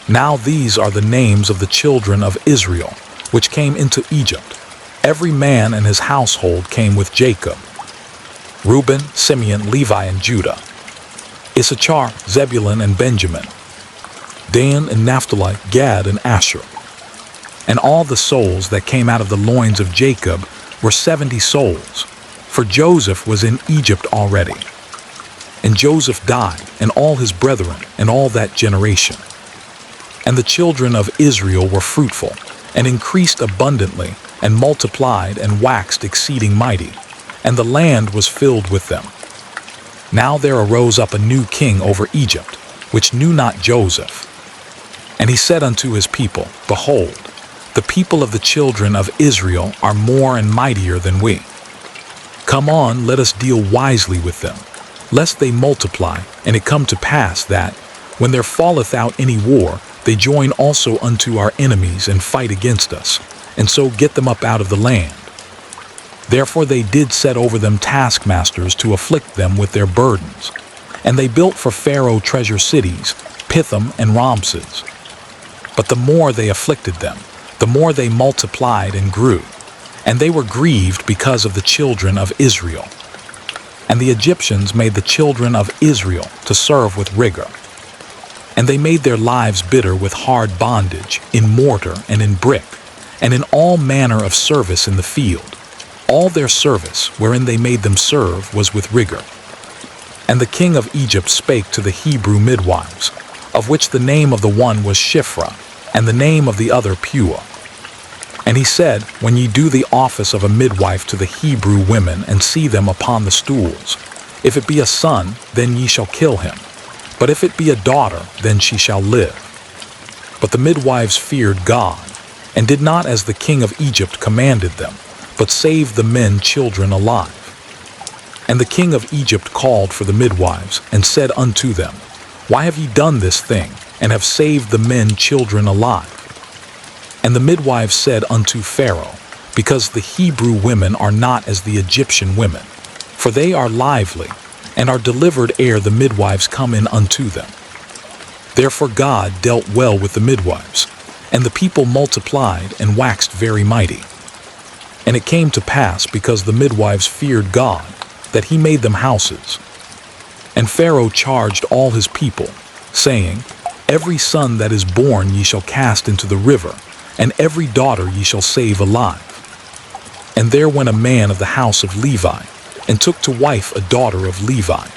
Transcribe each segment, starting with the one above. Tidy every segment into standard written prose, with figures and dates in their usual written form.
Now these are the names of the children of Israel, which came into Egypt. Every man and his household came with Jacob: Reuben, Simeon, Levi, and Judah; Issachar, Zebulun, and Benjamin; Dan and Naphtali, Gad and Asher. And all the souls that came out of the loins of Jacob were 70 souls, for Joseph was in Egypt already. And Joseph died, and all his brethren, and all that generation. And the children of Israel were fruitful, and increased abundantly, and multiplied, and waxed exceeding mighty, and the land was filled with them. Now there arose up a new king over Egypt, which knew not Joseph. And he said unto his people, Behold, the people of the children of Israel are more and mightier than we. Come on, let us deal wisely with them, lest they multiply, and it come to pass that, when there falleth out any war, they join also unto our enemies and fight against us, and so get them up out of the land. Therefore they did set over them taskmasters to afflict them with their burdens. And they built for Pharaoh treasure cities, Pithom and Ramses. But the more they afflicted them, the more they multiplied and grew, and they were grieved because of the children of Israel. And the Egyptians made the children of Israel to serve with rigor. And they made their lives bitter with hard bondage, in mortar and in brick, and in all manner of service in the field. All their service, wherein they made them serve, was with rigor. And the king of Egypt spake to the Hebrew midwives, of which the name of the one was Shiphrah, and the name of the other Puah. And he said, When ye do the office of a midwife to the Hebrew women, and see them upon the stools, if it be a son, then ye shall kill him. But if it be a daughter, then she shall live. But the midwives feared God, and did not as the king of Egypt commanded them, but saved the men children alive. And the king of Egypt called for the midwives, and said unto them, Why have ye done this thing, and have saved the men children alive? And the midwives said unto Pharaoh, Because the Hebrew women are not as the Egyptian women, for they are lively, and are delivered ere the midwives come in unto them. Therefore God dealt well with the midwives, and the people multiplied and waxed very mighty. And it came to pass, because the midwives feared God, that he made them houses. And Pharaoh charged all his people, saying, Every son that is born ye shall cast into the river, and every daughter ye shall save alive. And there went a man of the house of Levi, and took to wife a daughter of Levi.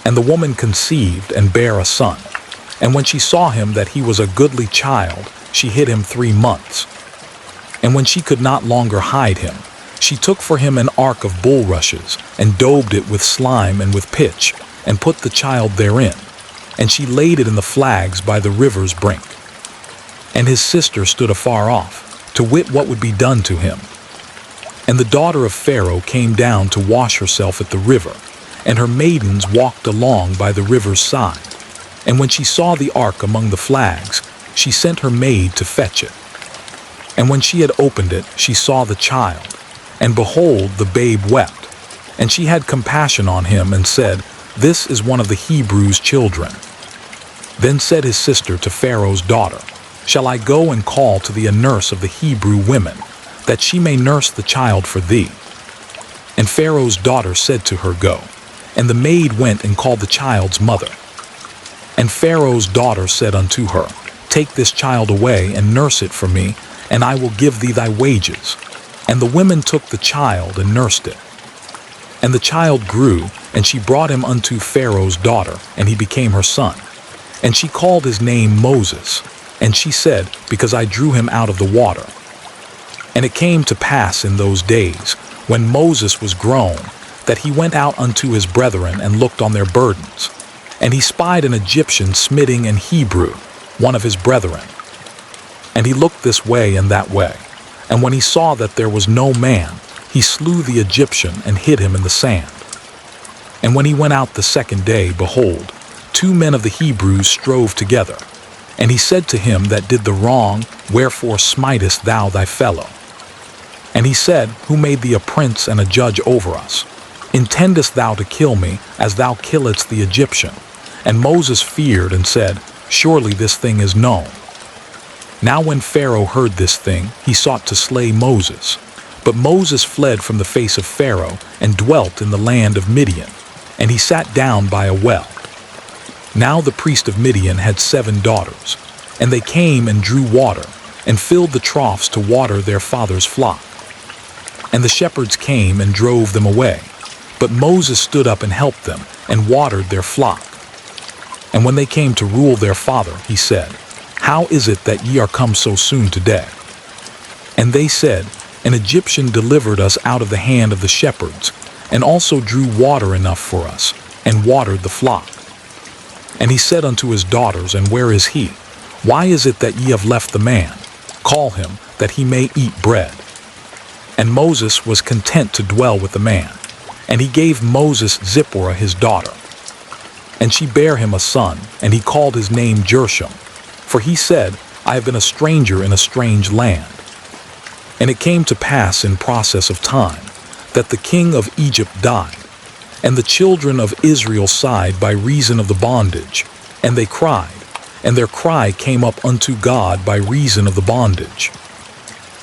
And the woman conceived, and bare a son. And when she saw him that he was a goodly child, she hid him 3 months. And when she could not longer hide him, she took for him an ark of bulrushes, and daubed it with slime and with pitch, and put the child therein. And she laid it in the flags by the river's brink. And his sister stood afar off, to wit what would be done to him. And the daughter of Pharaoh came down to wash herself at the river, and her maidens walked along by the river's side. And when she saw the ark among the flags, she sent her maid to fetch it. And when she had opened it, she saw the child, and behold, the babe wept. And she had compassion on him, and said, This is one of the Hebrews' children. Then said his sister to Pharaoh's daughter, Shall I go and call to thee a nurse of the Hebrew women, that she may nurse the child for thee? And Pharaoh's daughter said to her, Go. And the maid went and called the child's mother. And Pharaoh's daughter said unto her, Take this child away, and nurse it for me, and I will give thee thy wages. And the women took the child and nursed it. And the child grew, and she brought him unto Pharaoh's daughter, and he became her son. And she called his name Moses. And she said, Because I drew him out of the water. And it came to pass in those days, when Moses was grown, that he went out unto his brethren and looked on their burdens. And he spied an Egyptian smitting an Hebrew, one of his brethren. And he looked this way and that way. And when he saw that there was no man, he slew the Egyptian and hid him in the sand. And when he went out the second day, behold, 2 men of the Hebrews strove together. And he said to him that did the wrong, Wherefore smitest thou thy fellow? And he said, Who made thee a prince and a judge over us? Intendest thou to kill me, as thou killedst the Egyptian? And Moses feared and said, Surely this thing is known. Now when Pharaoh heard this thing, he sought to slay Moses. But Moses fled from the face of Pharaoh and dwelt in the land of Midian, and he sat down by a well. Now the priest of Midian had 7 daughters, and they came and drew water, and filled the troughs to water their father's flock. And the shepherds came and drove them away. But Moses stood up and helped them, and watered their flock. And when they came to rule their father, he said, How is it that ye are come so soon today? And they said, An Egyptian delivered us out of the hand of the shepherds, and also drew water enough for us, and watered the flock. And he said unto his daughters, And where is he? Why is it that ye have left the man? Call him, that he may eat bread. And Moses was content to dwell with the man. And he gave Moses Zipporah his daughter. And she bare him a son, and he called his name Gershom. For he said, I have been a stranger in a strange land. And it came to pass in process of time, that the king of Egypt died. And the children of Israel sighed by reason of the bondage. And they cried, and their cry came up unto God by reason of the bondage.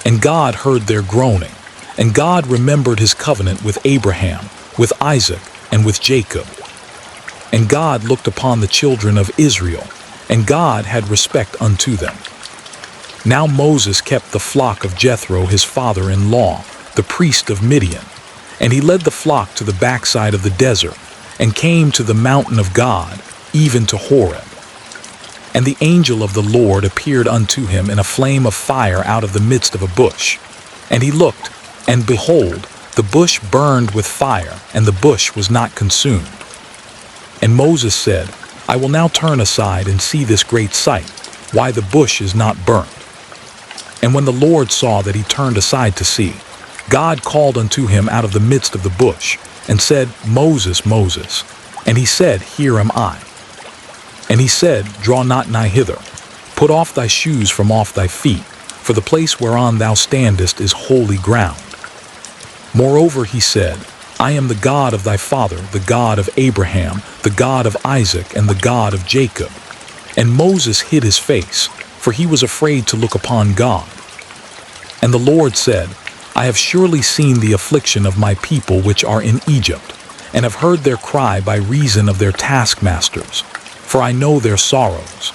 And God heard their groaning. And God remembered his covenant with Abraham, with Isaac, and with Jacob. And God looked upon the children of Israel, and God had respect unto them. Now Moses kept the flock of Jethro his father-in-law, the priest of Midian. And he led the flock to the backside of the desert, and came to the mountain of God, even to Horeb. And the angel of the Lord appeared unto him in a flame of fire out of the midst of a bush. And he looked, and behold, the bush burned with fire, and the bush was not consumed. And Moses said, I will now turn aside and see this great sight, why the bush is not burnt. And when the Lord saw that he turned aside to see, God called unto him out of the midst of the bush, and said, Moses, Moses. And he said, Here am I. And he said, Draw not nigh hither. Put off thy shoes from off thy feet, for the place whereon thou standest is holy ground. Moreover he said, I am the God of thy father, the God of Abraham, the God of Isaac, and the God of Jacob. And Moses hid his face, for he was afraid to look upon God. And the Lord said, I have surely seen the affliction of my people which are in Egypt, and have heard their cry by reason of their taskmasters, for I know their sorrows.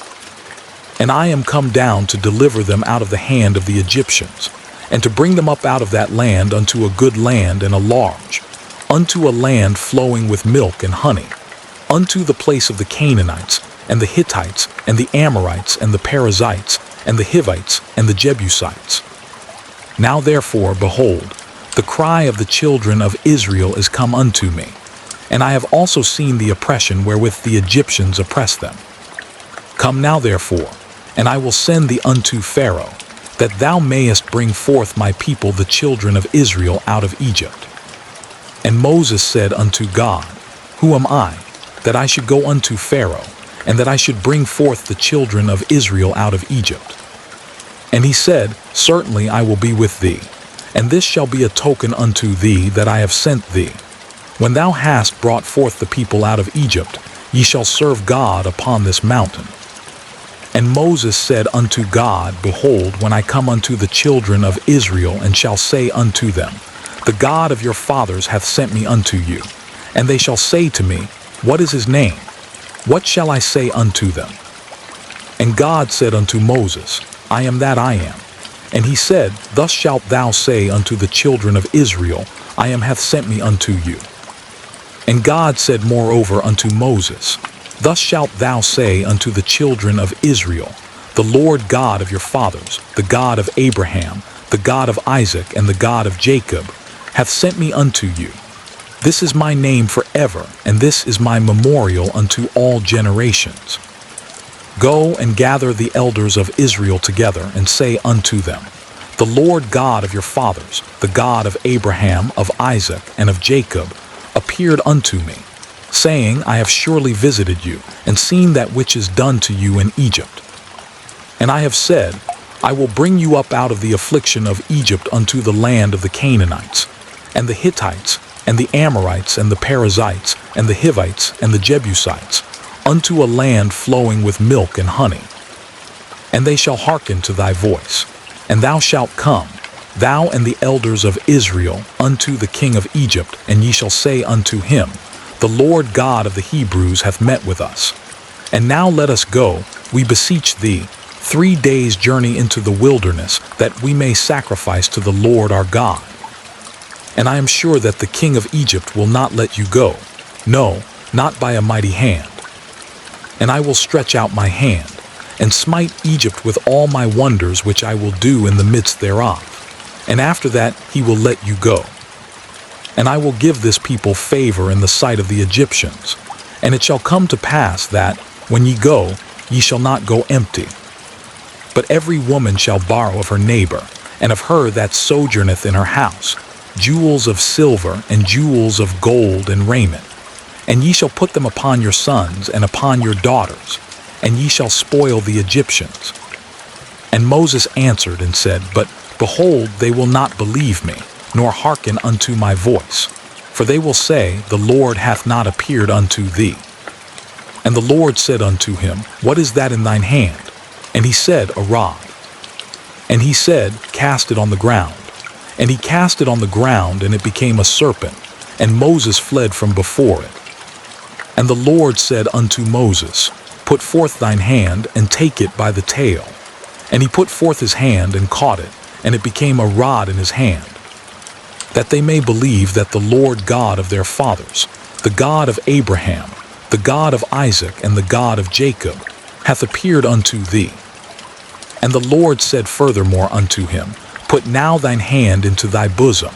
And I am come down to deliver them out of the hand of the Egyptians, and to bring them up out of that land unto a good land and a large, unto a land flowing with milk and honey, unto the place of the Canaanites, and the Hittites, and the Amorites, and the Perizzites, and the Hivites, and the Jebusites. Now therefore, behold, the cry of the children of Israel is come unto me, and I have also seen the oppression wherewith the Egyptians oppress them. Come now therefore, and I will send thee unto Pharaoh, that thou mayest bring forth my people the children of Israel out of Egypt. And Moses said unto God, Who am I, that I should go unto Pharaoh, and that I should bring forth the children of Israel out of Egypt? And he said, Certainly I will be with thee, and this shall be a token unto thee that I have sent thee. When thou hast brought forth the people out of Egypt, ye shall serve God upon this mountain. And Moses said unto God, Behold, when I come unto the children of Israel, and shall say unto them, The God of your fathers hath sent me unto you. And they shall say to me, What is his name? What shall I say unto them? And God said unto Moses, I am that I am. And he said, Thus shalt thou say unto the children of Israel, I am hath sent me unto you. And God said moreover unto Moses, Thus shalt thou say unto the children of Israel, The Lord God of your fathers, the God of Abraham, the God of Isaac, and the God of Jacob, hath sent me unto you. This is my name forever, and this is my memorial unto all generations. Go and gather the elders of Israel together, and say unto them, The Lord God of your fathers, the God of Abraham, of Isaac, and of Jacob, appeared unto me, saying, I have surely visited you, and seen that which is done to you in Egypt. And I have said, I will bring you up out of the affliction of Egypt unto the land of the Canaanites, and the Hittites, and the Amorites, and the Perizzites, and the Hivites, and the Jebusites, unto a land flowing with milk and honey. And they shall hearken to thy voice, and thou shalt come, thou and the elders of Israel, unto the king of Egypt, and ye shall say unto him, The Lord God of the Hebrews hath met with us. And now let us go, we beseech thee, 3 days' journey into the wilderness, that we may sacrifice to the Lord our God. And I am sure that the king of Egypt will not let you go, no, not by a mighty hand. And I will stretch out my hand, and smite Egypt with all my wonders which I will do in the midst thereof. And after that he will let you go. And I will give this people favor in the sight of the Egyptians. And it shall come to pass that, when ye go, ye shall not go empty. But every woman shall borrow of her neighbor, and of her that sojourneth in her house, jewels of silver and jewels of gold and raiment. And ye shall put them upon your sons and upon your daughters, and ye shall spoil the Egyptians. And Moses answered and said, But behold, they will not believe me, nor hearken unto my voice. For they will say, The Lord hath not appeared unto thee. And the Lord said unto him, What is that in thine hand? And he said, A rod. And he said, Cast it on the ground. And he cast it on the ground, and it became a serpent, and Moses fled from before it. And the Lord said unto Moses, Put forth thine hand, and take it by the tail. And he put forth his hand, and caught it, and it became a rod in his hand, that they may believe that the Lord God of their fathers, the God of Abraham, the God of Isaac, and the God of Jacob, hath appeared unto thee. And the Lord said furthermore unto him, Put now thine hand into thy bosom.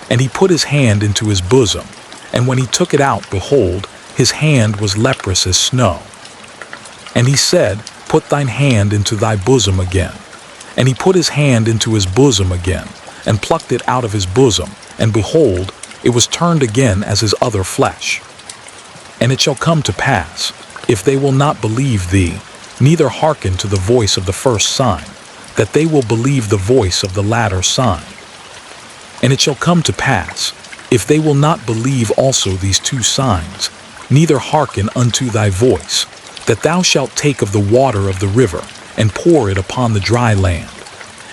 And he put his hand into his bosom, and when he took it out, behold, his hand was leprous as snow. And he said, Put thine hand into thy bosom again. And he put his hand into his bosom again, and plucked it out of his bosom, and behold, it was turned again as his other flesh. And it shall come to pass, if they will not believe thee, neither hearken to the voice of the first sign, that they will believe the voice of the latter sign. And it shall come to pass, if they will not believe also these 2 signs, neither hearken unto thy voice, that thou shalt take of the water of the river, and pour it upon the dry land.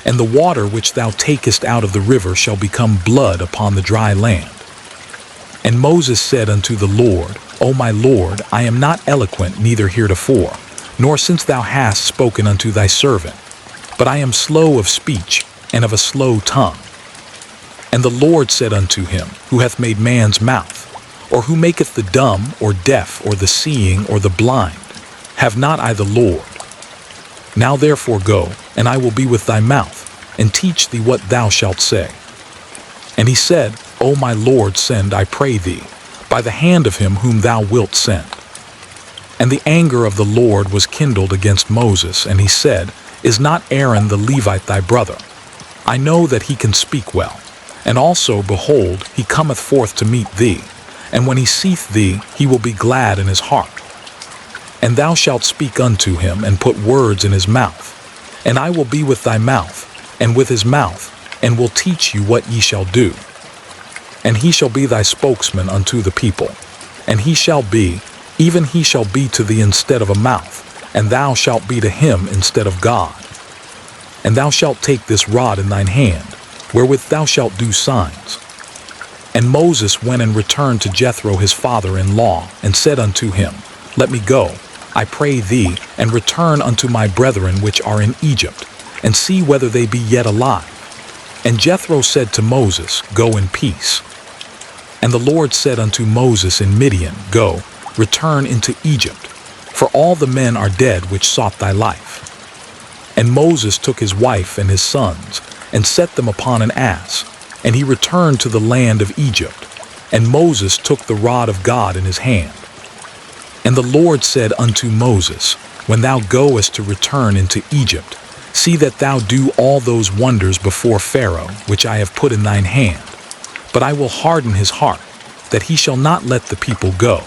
And the water which thou takest out of the river shall become blood upon the dry land. And Moses said unto the Lord, O my Lord, I am not eloquent neither heretofore, nor since thou hast spoken unto thy servant, but I am slow of speech, and of a slow tongue. And the Lord said unto him, Who hath made man's mouth? Or who maketh the dumb, or deaf, or the seeing, or the blind? Have not I the Lord? Now therefore go, and I will be with thy mouth, and teach thee what thou shalt say. And he said, O my Lord, send, I pray thee, by the hand of him whom thou wilt send. And the anger of the Lord was kindled against Moses, and he said, Is not Aaron the Levite thy brother? I know that he can speak well. And also, behold, he cometh forth to meet thee, and when he seeth thee, he will be glad in his heart. And thou shalt speak unto him, and put words in his mouth. And I will be with thy mouth, and with his mouth, and will teach you what ye shall do. And he shall be thy spokesman unto the people. And he shall be, even he shall be to thee instead of a mouth, and thou shalt be to him instead of God. And thou shalt take this rod in thine hand, wherewith thou shalt do signs. And Moses went and returned to Jethro his father-in-law, and said unto him, Let me go, I pray thee, and return unto my brethren which are in Egypt, and see whether they be yet alive. And Jethro said to Moses, Go in peace. And the Lord said unto Moses in Midian, Go, return into Egypt, for all the men are dead which sought thy life. And Moses took his wife and his sons, and set them upon an ass, and he returned to the land of Egypt. And Moses took the rod of God in his hand. And the Lord said unto Moses, When thou goest to return into Egypt, see that thou do all those wonders before Pharaoh, which I have put in thine hand. But I will harden his heart, that he shall not let the people go.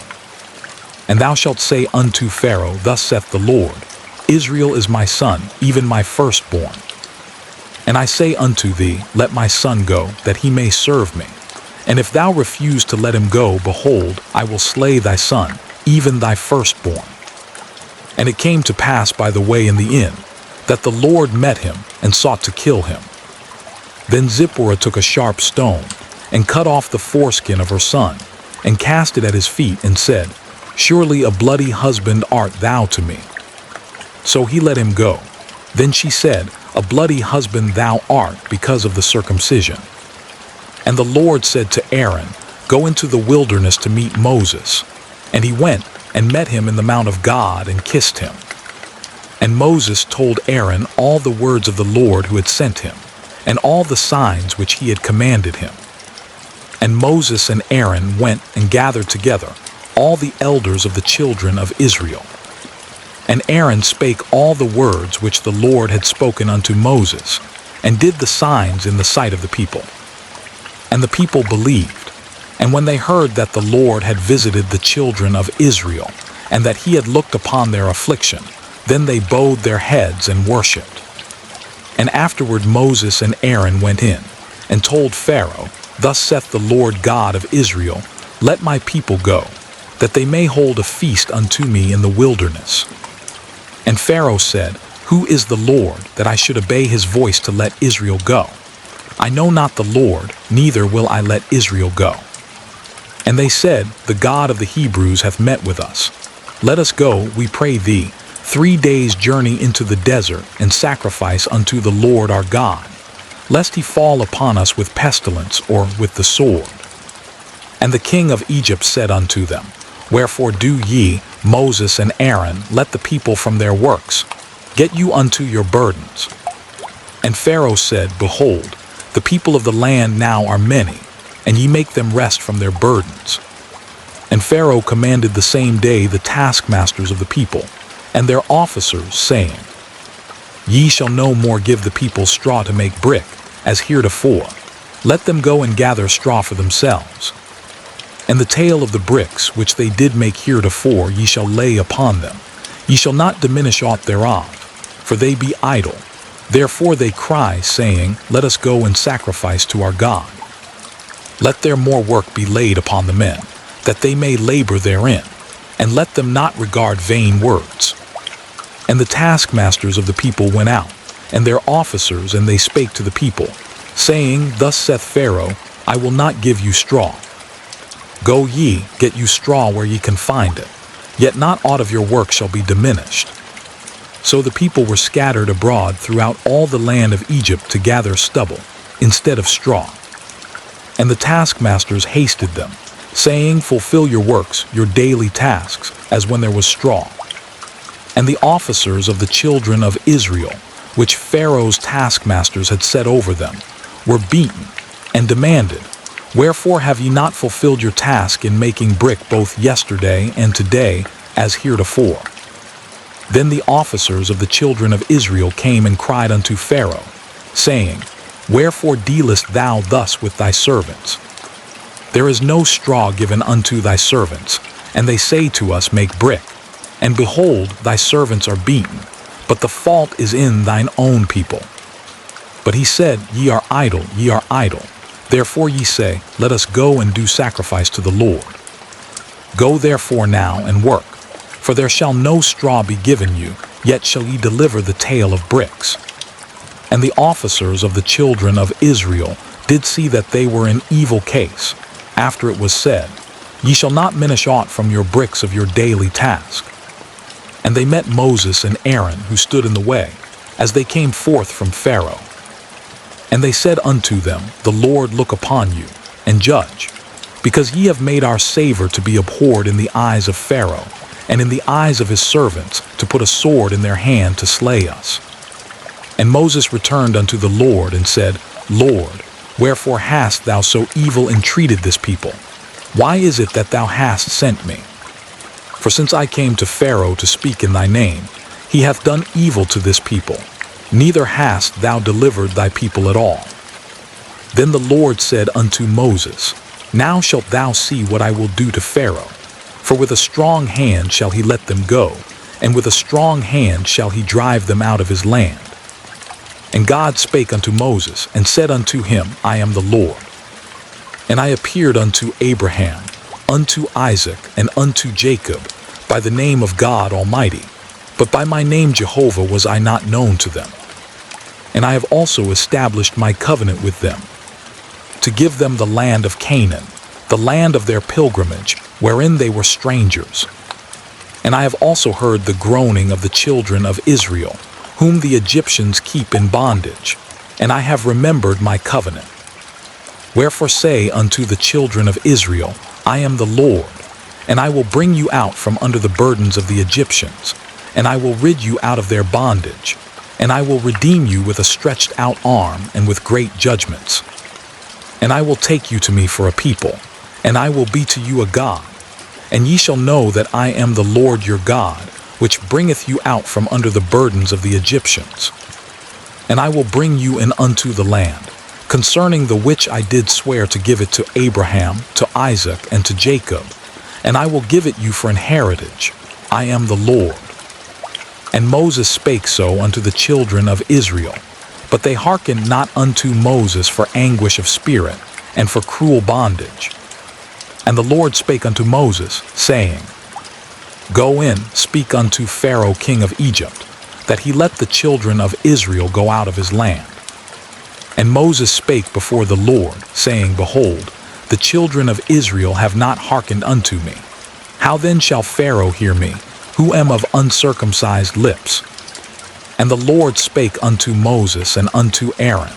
And thou shalt say unto Pharaoh, Thus saith the Lord, Israel is my son, even my firstborn. And I say unto thee, Let my son go, that he may serve me. And if thou refuse to let him go, behold, I will slay thy son, even thy firstborn. And it came to pass by the way in the inn, that the Lord met him and sought to kill him. Then Zipporah took a sharp stone, and cut off the foreskin of her son, and cast it at his feet, and said, Surely a bloody husband art thou to me. So he let him go. Then she said, A bloody husband thou art because of the circumcision. And the Lord said to Aaron, Go into the wilderness to meet Moses. And he went and met him in the mount of God and kissed him. And Moses told Aaron all the words of the Lord who had sent him, and all the signs which he had commanded him. And Moses and Aaron went and gathered together all the elders of the children of Israel. And Aaron spake all the words which the Lord had spoken unto Moses, and did the signs in the sight of the people. And the people believed. And when they heard that the Lord had visited the children of Israel, and that he had looked upon their affliction, then they bowed their heads and worshipped. And afterward Moses and Aaron went in, and told Pharaoh, Thus saith the Lord God of Israel, Let my people go, that they may hold a feast unto me in the wilderness. And Pharaoh said, Who is the Lord, that I should obey his voice to let Israel go? I know not the Lord, neither will I let Israel go. And they said, The God of the Hebrews hath met with us. Let us go, we pray thee, 3 days' journey into the desert, and sacrifice unto the Lord our God, lest he fall upon us with pestilence or with the sword. And the king of Egypt said unto them, Wherefore do ye, Moses and Aaron, let the people from their works, get you unto your burdens. And Pharaoh said, Behold, the people of the land now are many, and ye make them rest from their burdens. And Pharaoh commanded the same day the taskmasters of the people, and their officers, saying, Ye shall no more give the people straw to make brick, as heretofore. Let them go and gather straw for themselves. And the tale of the bricks which they did make heretofore ye shall lay upon them. Ye shall not diminish aught thereof, for they be idle. Therefore they cry, saying, Let us go and sacrifice to our God. Let their more work be laid upon the men, that they may labor therein, and let them not regard vain words. And the taskmasters of the people went out, and their officers, and they spake to the people, saying, Thus saith Pharaoh, I will not give you straw. Go ye, get you straw where ye can find it, yet not aught of your work shall be diminished. So the people were scattered abroad throughout all the land of Egypt to gather stubble, instead of straw. And the taskmasters hasted them, saying, Fulfill your works, your daily tasks, as when there was straw. And the officers of the children of Israel, which Pharaoh's taskmasters had set over them, were beaten, and demanded, Wherefore have ye not fulfilled your task in making brick both yesterday and today, as heretofore? Then the officers of the children of Israel came and cried unto Pharaoh, saying, Wherefore dealest thou thus with thy servants? There is no straw given unto thy servants, and they say to us, Make brick. And behold, thy servants are beaten, but the fault is in thine own people. But he said, Ye are idle, ye are idle. Therefore ye say, Let us go and do sacrifice to the Lord. Go therefore now and work, for there shall no straw be given you, yet shall ye deliver the tale of bricks. And the officers of the children of Israel did see that they were in evil case, after it was said, Ye shall not diminish aught from your bricks of your daily task. And they met Moses and Aaron, who stood in the way, as they came forth from Pharaoh. And they said unto them, The Lord look upon you, and judge, because ye have made our savor to be abhorred in the eyes of Pharaoh, and in the eyes of his servants, to put a sword in their hand to slay us. And Moses returned unto the Lord, and said, Lord, wherefore hast thou so evil entreated this people? Why is it that thou hast sent me? For since I came to Pharaoh to speak in thy name, he hath done evil to this people, neither hast thou delivered thy people at all. Then the Lord said unto Moses, Now shalt thou see what I will do to Pharaoh, for with a strong hand shall he let them go, and with a strong hand shall he drive them out of his land. And God spake unto Moses, and said unto him, I am the Lord. And I appeared unto Abraham, unto Isaac, and unto Jacob, by the name of God Almighty, but by my name Jehovah was I not known to them. And I have also established my covenant with them, to give them the land of Canaan, the land of their pilgrimage, wherein they were strangers. And I have also heard the groaning of the children of Israel, whom the Egyptians keep in bondage, and I have remembered my covenant. Wherefore say unto the children of Israel, I am the Lord, and I will bring you out from under the burdens of the Egyptians, and I will rid you out of their bondage, and I will redeem you with a stretched out arm and with great judgments. And I will take you to me for a people, and I will be to you a God, and ye shall know that I am the Lord your God, which bringeth you out from under the burdens of the Egyptians. And I will bring you in unto the land, concerning the which I did swear to give it to Abraham, to Isaac, and to Jacob, and I will give it you for an heritage. I am the Lord. And Moses spake so unto the children of Israel, but they hearkened not unto Moses for anguish of spirit, and for cruel bondage. And the Lord spake unto Moses, saying, Go in, speak unto Pharaoh king of Egypt, that he let the children of Israel go out of his land. And Moses spake before the Lord, saying, Behold, the children of Israel have not hearkened unto me. How then shall Pharaoh hear me, who am of uncircumcised lips? And the Lord spake unto Moses and unto Aaron,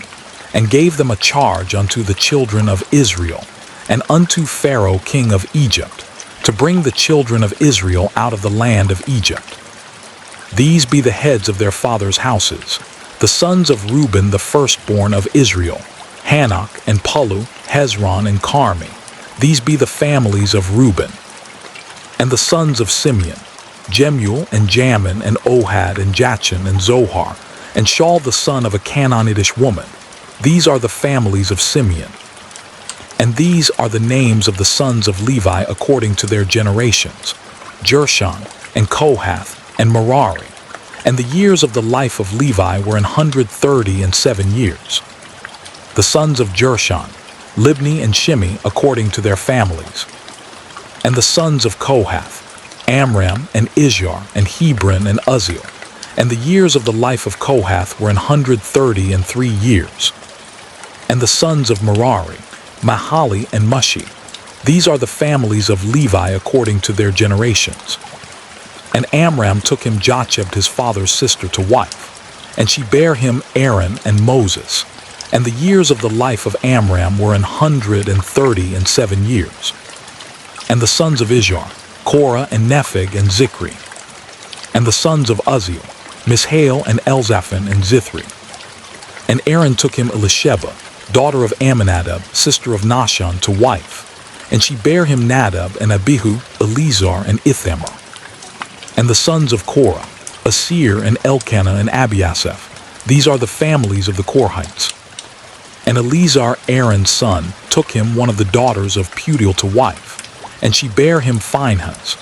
and gave them a charge unto the children of Israel, and unto Pharaoh king of Egypt, to bring the children of Israel out of the land of Egypt. These be the heads of their fathers' houses, the sons of Reuben the firstborn of Israel, Hanok and Pallu, Hezron and Carmi. These be the families of Reuben. And the sons of Simeon, Jemuel and Jamin and Ohad and Jachin and Zohar, and Shaul the son of a Canaanitish woman. These are the families of Simeon. And these are the names of the sons of Levi according to their generations, Gershon and Kohath and Merari. And the years of the life of Levi were 137 years. The sons of Gershon, Libni and Shimi according to their families. And the sons of Kohath, Amram and Izhar and Hebron and Uzziel. And the years of the life of Kohath were 133 years. And the sons of Merari, Mahali and Mushi. These are the families of Levi according to their generations. And Amram took him Jochebed his father's sister to wife, and she bare him Aaron and Moses. And the years of the life of Amram were 137 years. And the sons of Izhar, Korah and Nepheg and Zikri. And the sons of Uzziel, Mishael and Elzaphan and Zithri. And Aaron took him Elisheba, daughter of Amminadab, sister of Nahshon, to wife, and she bare him Nadab and Abihu, Eleazar and Ithamar. And the sons of Korah, Asir and Elkanah and Abiasaph. These are the families of the Korhites. And Eleazar, Aaron's son, took him one of the daughters of Putiel to wife, and she bare him Phinehas.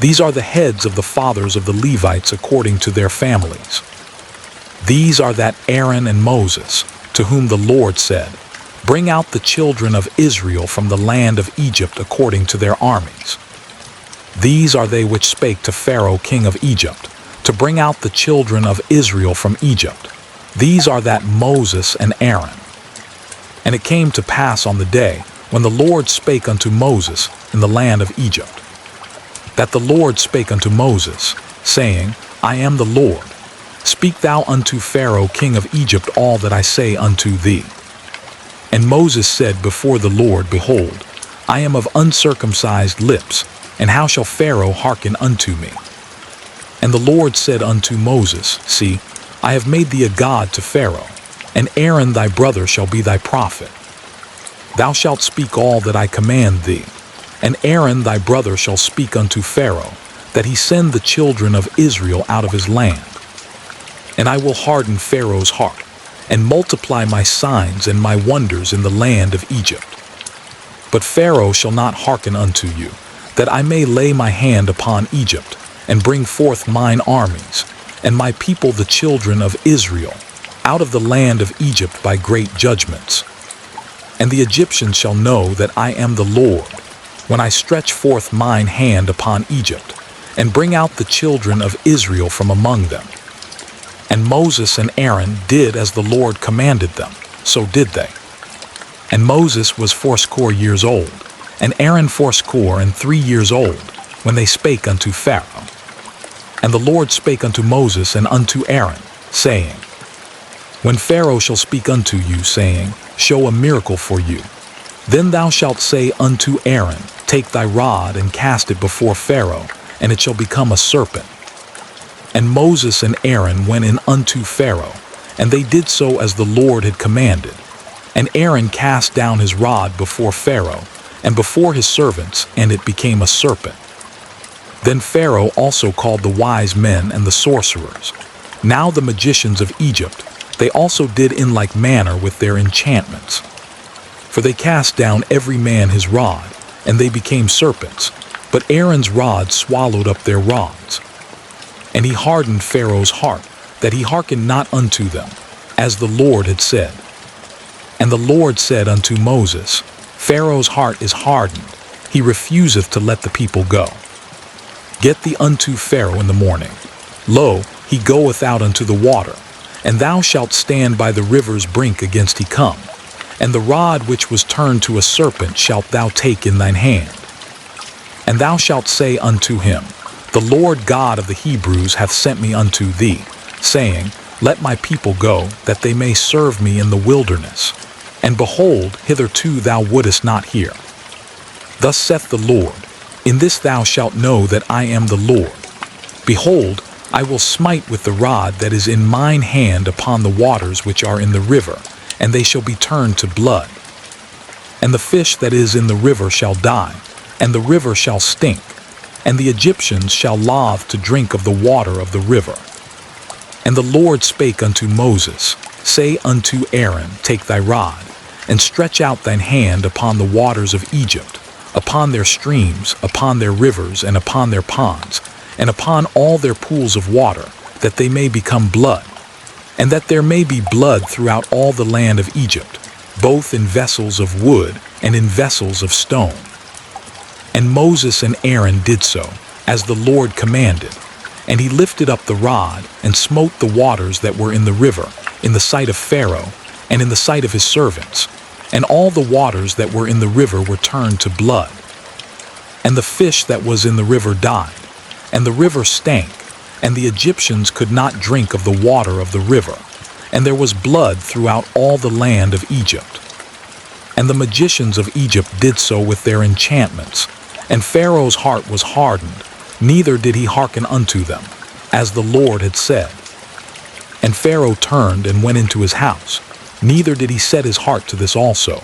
These are the heads of the fathers of the Levites according to their families. These are that Aaron and Moses, to whom the Lord said, Bring out the children of Israel from the land of Egypt according to their armies. These are they which spake to Pharaoh king of Egypt, to bring out the children of Israel from Egypt. These are that Moses and Aaron. And it came to pass on the day, when the Lord spake unto Moses in the land of Egypt, that the Lord spake unto Moses, saying, I am the Lord. Speak thou unto Pharaoh king of Egypt all that I say unto thee. And Moses said before the Lord, Behold, I am of uncircumcised lips, and how shall Pharaoh hearken unto me? And the Lord said unto Moses, See, I have made thee a god to Pharaoh, and Aaron thy brother shall be thy prophet. Thou shalt speak all that I command thee, and Aaron thy brother shall speak unto Pharaoh, that he send the children of Israel out of his land. And I will harden Pharaoh's heart, and multiply my signs and my wonders in the land of Egypt. But Pharaoh shall not hearken unto you, that I may lay my hand upon Egypt, and bring forth mine armies, and my people the children of Israel, out of the land of Egypt by great judgments. And the Egyptians shall know that I am the Lord, when I stretch forth mine hand upon Egypt, and bring out the children of Israel from among them. And Moses and Aaron did as the Lord commanded them, so did they. And Moses was fourscore years old, and Aaron fourscore and 3 years old, when they spake unto Pharaoh. And the Lord spake unto Moses and unto Aaron, saying, When Pharaoh shall speak unto you, saying, Show a miracle for you, then thou shalt say unto Aaron, Take thy rod and cast it before Pharaoh, and it shall become a serpent. And Moses and Aaron went in unto Pharaoh, and they did so as the Lord had commanded. And Aaron cast down his rod before Pharaoh, and before his servants, and it became a serpent. Then Pharaoh also called the wise men and the sorcerers, now the magicians of Egypt. They also did in like manner with their enchantments. For they cast down every man his rod, and they became serpents, but Aaron's rod swallowed up their rods. And he hardened Pharaoh's heart, that he hearkened not unto them, as the Lord had said. And the Lord said unto Moses, Pharaoh's heart is hardened, he refuseth to let the people go. Get thee unto Pharaoh in the morning. Lo, he goeth out unto the water, and thou shalt stand by the river's brink against he come. And the rod which was turned to a serpent shalt thou take in thine hand. And thou shalt say unto him, The Lord God of the Hebrews hath sent me unto thee, saying, Let my people go, that they may serve me in the wilderness. And behold, hitherto thou wouldest not hear. Thus saith the Lord, In this thou shalt know that I am the Lord. Behold, I will smite with the rod that is in mine hand upon the waters which are in the river, and they shall be turned to blood. And the fish that is in the river shall die, and the river shall stink, and the Egyptians shall loathe to drink of the water of the river. And the Lord spake unto Moses, Say unto Aaron, Take thy rod, and stretch out thine hand upon the waters of Egypt, upon their streams, upon their rivers, and upon their ponds, and upon all their pools of water, that they may become blood, and that there may be blood throughout all the land of Egypt, both in vessels of wood and in vessels of stone. And Moses and Aaron did so, as the Lord commanded, and he lifted up the rod, and smote the waters that were in the river, in the sight of Pharaoh, and in the sight of his servants, and all the waters that were in the river were turned to blood. And the fish that was in the river died, and the river stank, and the Egyptians could not drink of the water of the river, and there was blood throughout all the land of Egypt. And the magicians of Egypt did so with their enchantments, and Pharaoh's heart was hardened, neither did he hearken unto them, as the Lord had said. And Pharaoh turned and went into his house, neither did he set his heart to this also.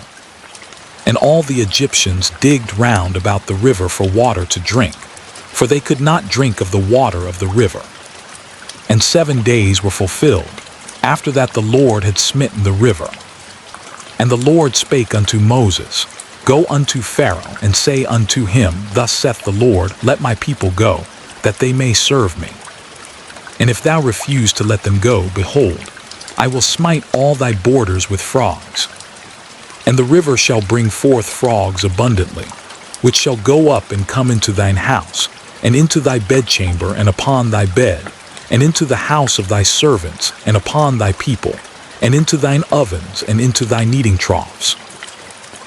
And all the Egyptians digged round about the river for water to drink, for they could not drink of the water of the river. And 7 days were fulfilled, after that the Lord had smitten the river. And the Lord spake unto Moses, Go unto Pharaoh, and say unto him, Thus saith the Lord, Let my people go, that they may serve me. And if thou refuse to let them go, behold, I will smite all thy borders with frogs. And the river shall bring forth frogs abundantly, which shall go up and come into thine house, and into thy bedchamber, and upon thy bed, and into the house of thy servants, and upon thy people, and into thine ovens, and into thy kneading troughs.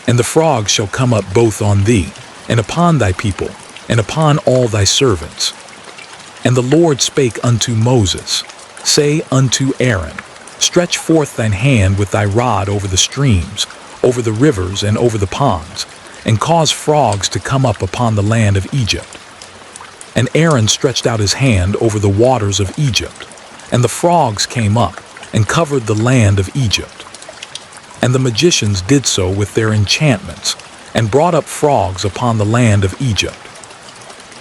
And the frogs shall come up both on thee, and upon thy people, and upon all thy servants. And the Lord spake unto Moses, Say unto Aaron, Stretch forth thine hand with thy rod over the streams, over the rivers, and over the ponds, and cause frogs to come up upon the land of Egypt. And Aaron stretched out his hand over the waters of Egypt, and the frogs came up, and covered the land of Egypt. And the magicians did so with their enchantments, and brought up frogs upon the land of Egypt.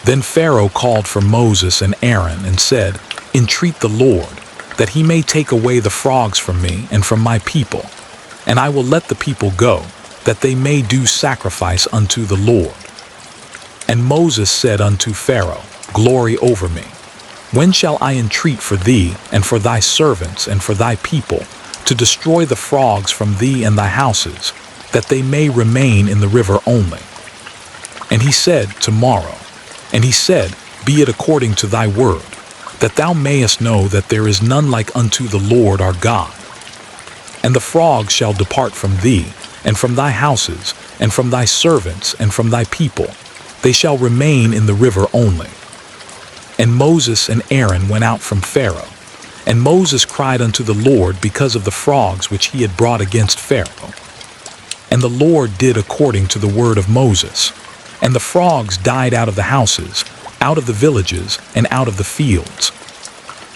Then Pharaoh called for Moses and Aaron, and said, Entreat the Lord, that he may take away the frogs from me and from my people, and I will let the people go, that they may do sacrifice unto the Lord. And Moses said unto Pharaoh, Glory over me. When shall I entreat for thee, and for thy servants, and for thy people, to destroy the frogs from thee and thy houses, that they may remain in the river only? And he said, Tomorrow. And he said, be it according to thy word, that thou mayest know that there is none like unto the Lord our God. And the frogs shall depart from thee, and from thy houses, and from thy servants, and from thy people. They shall remain in the river only. And Moses and Aaron went out from Pharaoh. And Moses cried unto the Lord because of the frogs which he had brought against Pharaoh. And the Lord did according to the word of Moses. And the frogs died out of the houses, out of the villages, and out of the fields.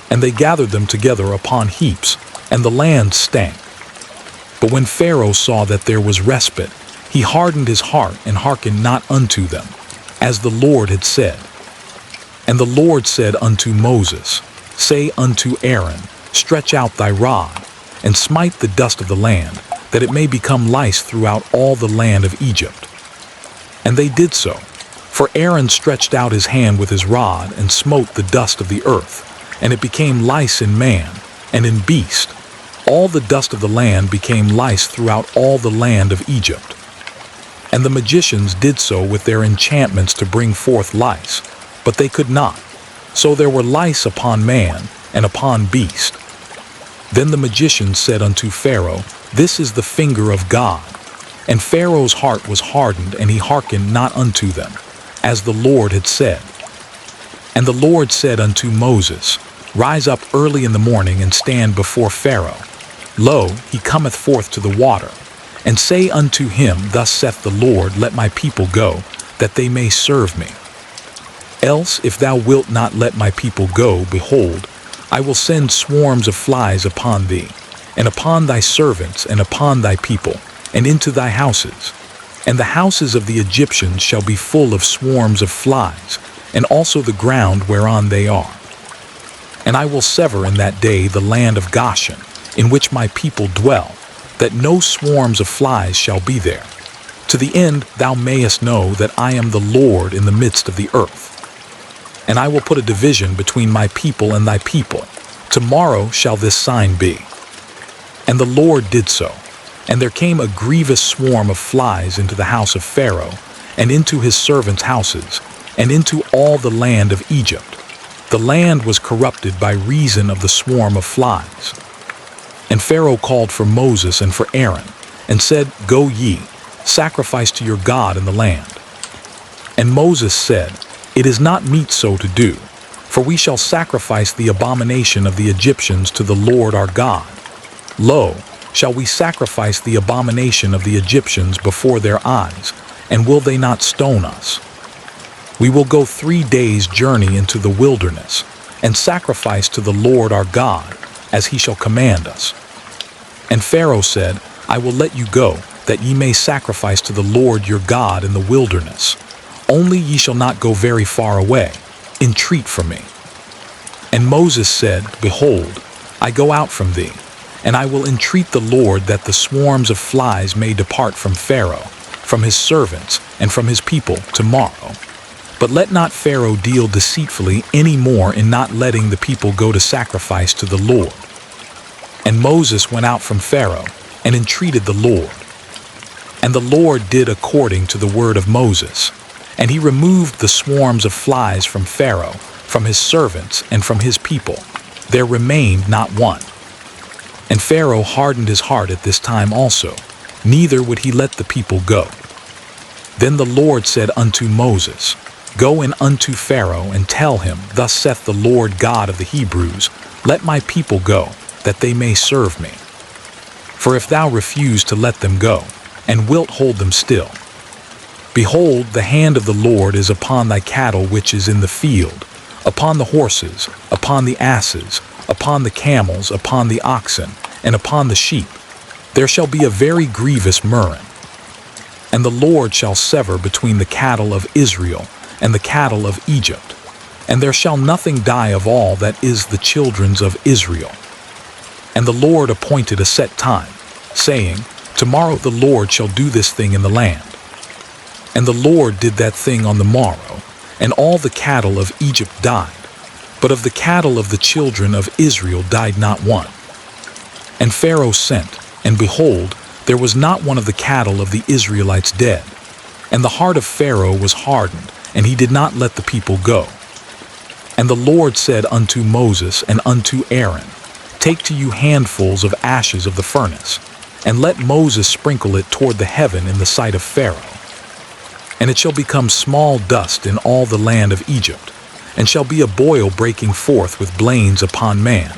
And they gathered them together upon heaps, and the land stank. But when Pharaoh saw that there was respite, he hardened his heart and hearkened not unto them, as the Lord had said. And the Lord said unto Moses, Say unto Aaron, Stretch out thy rod, and smite the dust of the land, that it may become lice throughout all the land of Egypt. And they did so. For Aaron stretched out his hand with his rod, and smote the dust of the earth, and it became lice in man, and in beast. All the dust of the land became lice throughout all the land of Egypt. And the magicians did so with their enchantments to bring forth lice, but they could not. So there were lice upon man, and upon beast. Then the magicians said unto Pharaoh, This is the finger of God. And Pharaoh's heart was hardened, and he hearkened not unto them, as the Lord had said. And the Lord said unto Moses, Rise up early in the morning, and stand before Pharaoh. Lo, he cometh forth to the water. And say unto him, Thus saith the Lord, Let my people go, that they may serve me. Else, if thou wilt not let my people go, behold, I will send swarms of flies upon thee, and upon thy servants, and upon thy people, and into thy houses. And the houses of the Egyptians shall be full of swarms of flies, and also the ground whereon they are. And I will sever in that day the land of Goshen, in which my people dwell, that no swarms of flies shall be there, to the end thou mayest know that I am the Lord in the midst of the earth. And I will put a division between my people and thy people. Tomorrow shall this sign be. And the Lord did so. And there came a grievous swarm of flies into the house of Pharaoh, and into his servants' houses, and into all the land of Egypt. The land was corrupted by reason of the swarm of flies. And Pharaoh called for Moses and for Aaron, and said, Go ye, sacrifice to your God in the land. And Moses said, It is not meet so to do, for we shall sacrifice the abomination of the Egyptians to the Lord our God. Lo, shall we sacrifice the abomination of the Egyptians before their eyes, and will they not stone us? We will go 3 days' journey into the wilderness, and sacrifice to the Lord our God, as he shall command us. And Pharaoh said, I will let you go, that ye may sacrifice to the Lord your God in the wilderness. Only ye shall not go very far away. Entreat for me. And Moses said, Behold, I go out from thee, and I will entreat the Lord that the swarms of flies may depart from Pharaoh, from his servants, and from his people tomorrow. But let not Pharaoh deal deceitfully any more in not letting the people go to sacrifice to the Lord. And Moses went out from Pharaoh, and entreated the Lord. And the Lord did according to the word of Moses. And he removed the swarms of flies from Pharaoh, from his servants, and from his people. There remained not one. And Pharaoh hardened his heart at this time also, neither would he let the people go. Then the Lord said unto Moses, Go in unto Pharaoh, and tell him, Thus saith the Lord God of the Hebrews, Let my people go, that they may serve me. For if thou refuse to let them go, and wilt hold them still, behold, the hand of the Lord is upon thy cattle which is in the field, upon the horses, upon the asses, upon the camels, upon the oxen, and upon the sheep. There shall be a very grievous murrain. And the Lord shall sever between the cattle of Israel and the cattle of Egypt, and there shall nothing die of all that is the children's of Israel. And the Lord appointed a set time, saying, Tomorrow the Lord shall do this thing in the land. And the Lord did that thing on the morrow, and all the cattle of Egypt died, but of the cattle of the children of Israel died not one. And Pharaoh sent, and behold, there was not one of the cattle of the Israelites dead. And the heart of Pharaoh was hardened, and he did not let the people go. And the Lord said unto Moses and unto Aaron, Take to you handfuls of ashes of the furnace, and let Moses sprinkle it toward the heaven in the sight of Pharaoh. And it shall become small dust in all the land of Egypt, and shall be a boil breaking forth with blains upon man,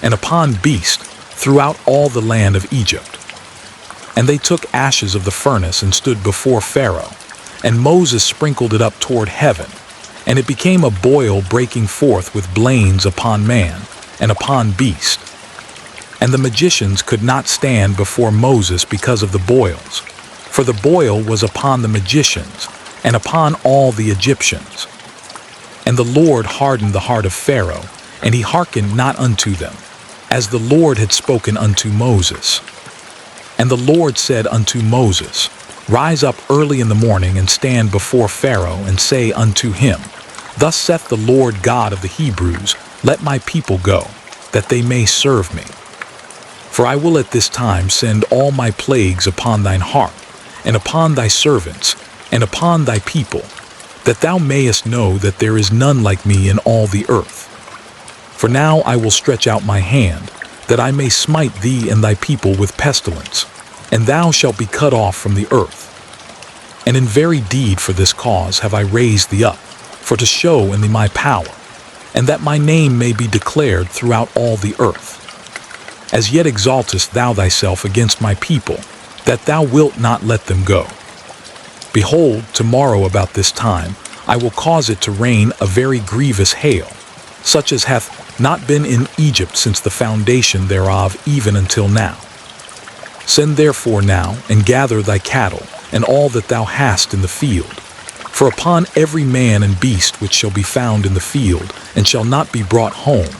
and upon beast, throughout all the land of Egypt. And they took ashes of the furnace and stood before Pharaoh, and Moses sprinkled it up toward heaven, and it became a boil breaking forth with blains upon man, and upon beast. And the magicians could not stand before Moses because of the boils, for the boil was upon the magicians, and upon all the Egyptians. And the Lord hardened the heart of Pharaoh, and he hearkened not unto them, as the Lord had spoken unto Moses. And the Lord said unto Moses, Rise up early in the morning, and stand before Pharaoh, and say unto him, Thus saith the Lord God of the Hebrews, Let my people go, that they may serve me. For I will at this time send all my plagues upon thine heart, and upon thy servants, and upon thy people, that thou mayest know that there is none like me in all the earth. For now I will stretch out my hand, that I may smite thee and thy people with pestilence, and thou shalt be cut off from the earth. And in very deed for this cause have I raised thee up, for to show in thee my power, and that my name may be declared throughout all the earth. As yet exaltest thou thyself against my people, that thou wilt not let them go. Behold, tomorrow about this time I will cause it to rain a very grievous hail, such as hath not been in Egypt since the foundation thereof even until now. Send therefore now, and gather thy cattle, and all that thou hast in the field. For upon every man and beast which shall be found in the field, and shall not be brought home,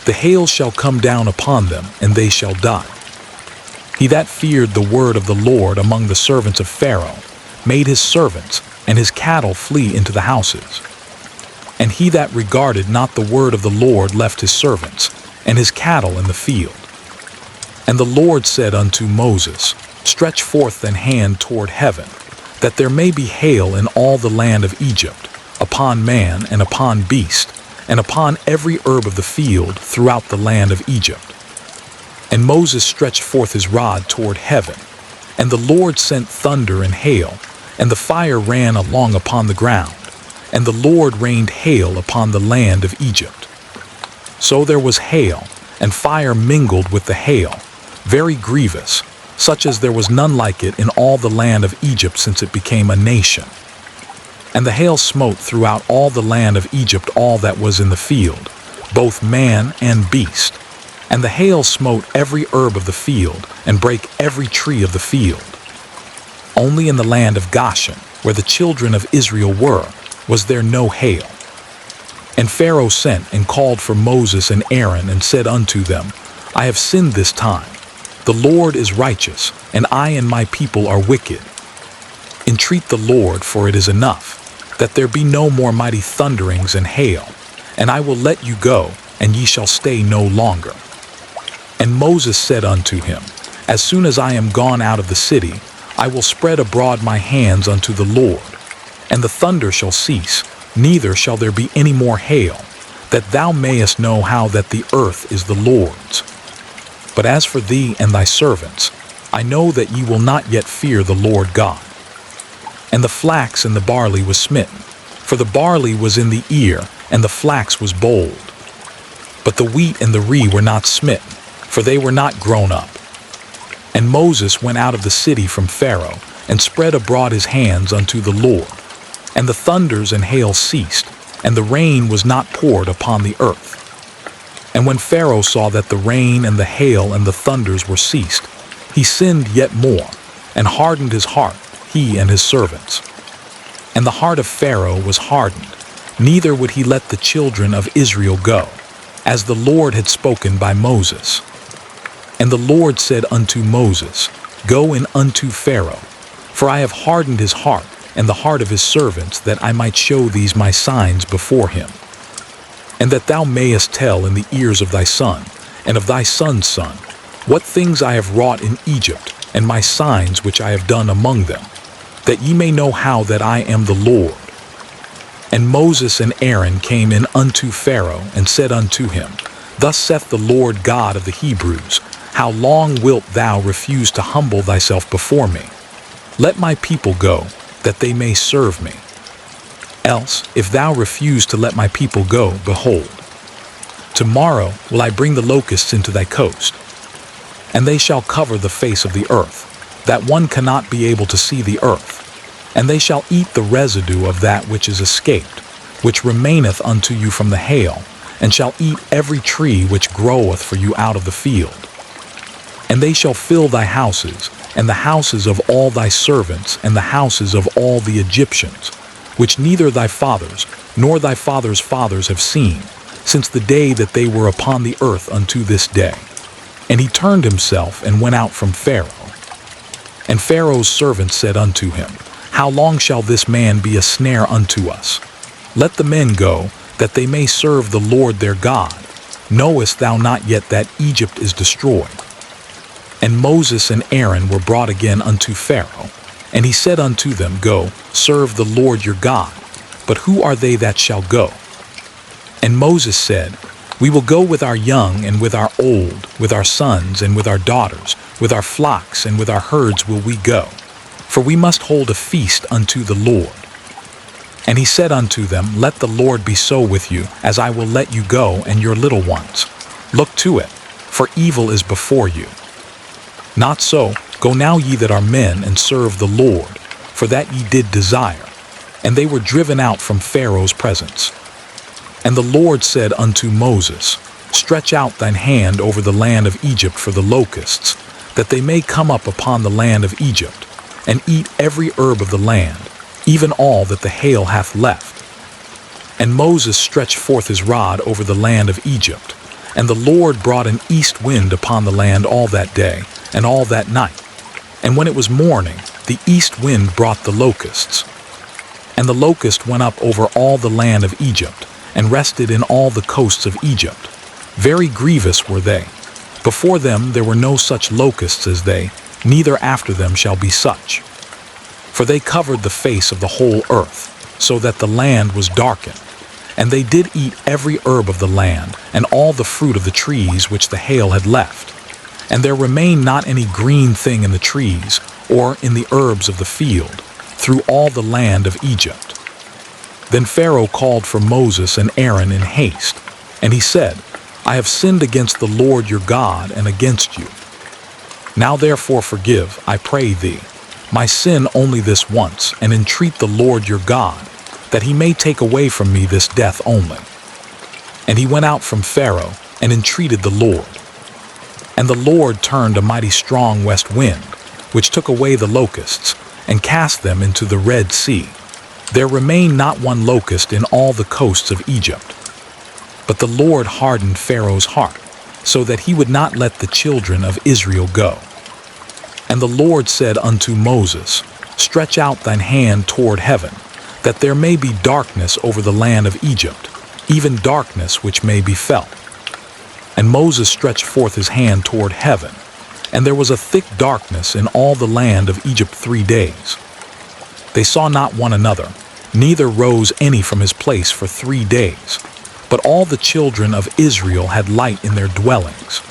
the hail shall come down upon them, and they shall die. He that feared the word of the Lord among the servants of Pharaoh made his servants and his cattle flee into the houses. And he that regarded not the word of the Lord left his servants and his cattle in the field. And the Lord said unto Moses, Stretch forth thine hand toward heaven, that there may be hail in all the land of Egypt, upon man and upon beast, and upon every herb of the field throughout the land of Egypt. And Moses stretched forth his rod toward heaven, and the Lord sent thunder and hail, and the fire ran along upon the ground, and the Lord rained hail upon the land of Egypt. So there was hail, and fire mingled with the hail, very grievous, such as there was none like it in all the land of Egypt since it became a nation. And the hail smote throughout all the land of Egypt all that was in the field, both man and beast. And the hail smote every herb of the field, and brake every tree of the field. Only in the land of Goshen, where the children of Israel were, was there no hail. And Pharaoh sent and called for Moses and Aaron, and said unto them, I have sinned this time. The Lord is righteous, and I and my people are wicked. Entreat the Lord, for it is enough, that there be no more mighty thunderings and hail, and I will let you go, and ye shall stay no longer. And Moses said unto him, As soon as I am gone out of the city, I will spread abroad my hands unto the Lord, and the thunder shall cease, neither shall there be any more hail, that thou mayest know how that the earth is the Lord's. But as for thee and thy servants, I know that ye will not yet fear the Lord God. And the flax and the barley was smitten, for the barley was in the ear, and the flax was bold. But the wheat and the rye were not smitten, for they were not grown up. And Moses went out of the city from Pharaoh, and spread abroad his hands unto the Lord. And the thunders and hail ceased, and the rain was not poured upon the earth. And when Pharaoh saw that the rain and the hail and the thunders were ceased, he sinned yet more, and hardened his heart, he and his servants. And the heart of Pharaoh was hardened, neither would he let the children of Israel go, as the Lord had spoken by Moses. And the Lord said unto Moses, Go in unto Pharaoh, for I have hardened his heart and the heart of his servants, that I might show these my signs before him. And that thou mayest tell in the ears of thy son, and of thy son's son, what things I have wrought in Egypt, and my signs which I have done among them, that ye may know how that I am the Lord. And Moses and Aaron came in unto Pharaoh, and said unto him, Thus saith the Lord God of the Hebrews, How long wilt thou refuse to humble thyself before me? Let my people go, that they may serve me. Else, if thou refuse to let my people go, behold, tomorrow will I bring the locusts into thy coast, and they shall cover the face of the earth, that one cannot be able to see the earth. And they shall eat the residue of that which is escaped, which remaineth unto you from the hail, and shall eat every tree which groweth for you out of the field. And they shall fill thy houses, and the houses of all thy servants, and the houses of all the Egyptians, which neither thy fathers nor thy fathers' fathers have seen, since the day that they were upon the earth unto this day. And he turned himself and went out from Pharaoh. And Pharaoh's servants said unto him, How long shall this man be a snare unto us? Let the men go, that they may serve the Lord their God. Knowest thou not yet that Egypt is destroyed? And Moses and Aaron were brought again unto Pharaoh. And he said unto them, Go, serve the Lord your God. But who are they that shall go? And Moses said, We will go with our young and with our old, with our sons and with our daughters, with our flocks and with our herds will we go. For we must hold a feast unto the Lord. And he said unto them, Let the Lord be so with you, as I will let you go and your little ones. Look to it, for evil is before you. Not so, go now ye that are men, and serve the Lord, for that ye did desire. And they were driven out from Pharaoh's presence. And the Lord said unto Moses, Stretch out thine hand over the land of Egypt for the locusts, that they may come up upon the land of Egypt, and eat every herb of the land, even all that the hail hath left. And Moses stretched forth his rod over the land of Egypt, and the Lord brought an east wind upon the land all that day, and all that night. And when it was morning, the east wind brought the locusts. And the locust went up over all the land of Egypt, and rested in all the coasts of Egypt. Very grievous were they. Before them there were no such locusts as they, neither after them shall be such. For they covered the face of the whole earth, so that the land was darkened. And they did eat every herb of the land, and all the fruit of the trees which the hail had left. And there remained not any green thing in the trees, or in the herbs of the field, through all the land of Egypt. Then Pharaoh called for Moses and Aaron in haste, and he said, I have sinned against the Lord your God and against you. Now therefore forgive, I pray thee, my sin only this once, and entreat the Lord your God, that he may take away from me this death only. And he went out from Pharaoh, and entreated the Lord. And the Lord turned a mighty strong west wind, which took away the locusts, and cast them into the Red Sea. There remained not one locust in all the coasts of Egypt. But the Lord hardened Pharaoh's heart, so that he would not let the children of Israel go. And the Lord said unto Moses, Stretch out thine hand toward heaven, that there may be darkness over the land of Egypt, even darkness which may be felt. And Moses stretched forth his hand toward heaven, and there was a thick darkness in all the land of Egypt 3 days. They saw not one another, neither rose any from his place for 3 days. But all the children of Israel had light in their dwellings.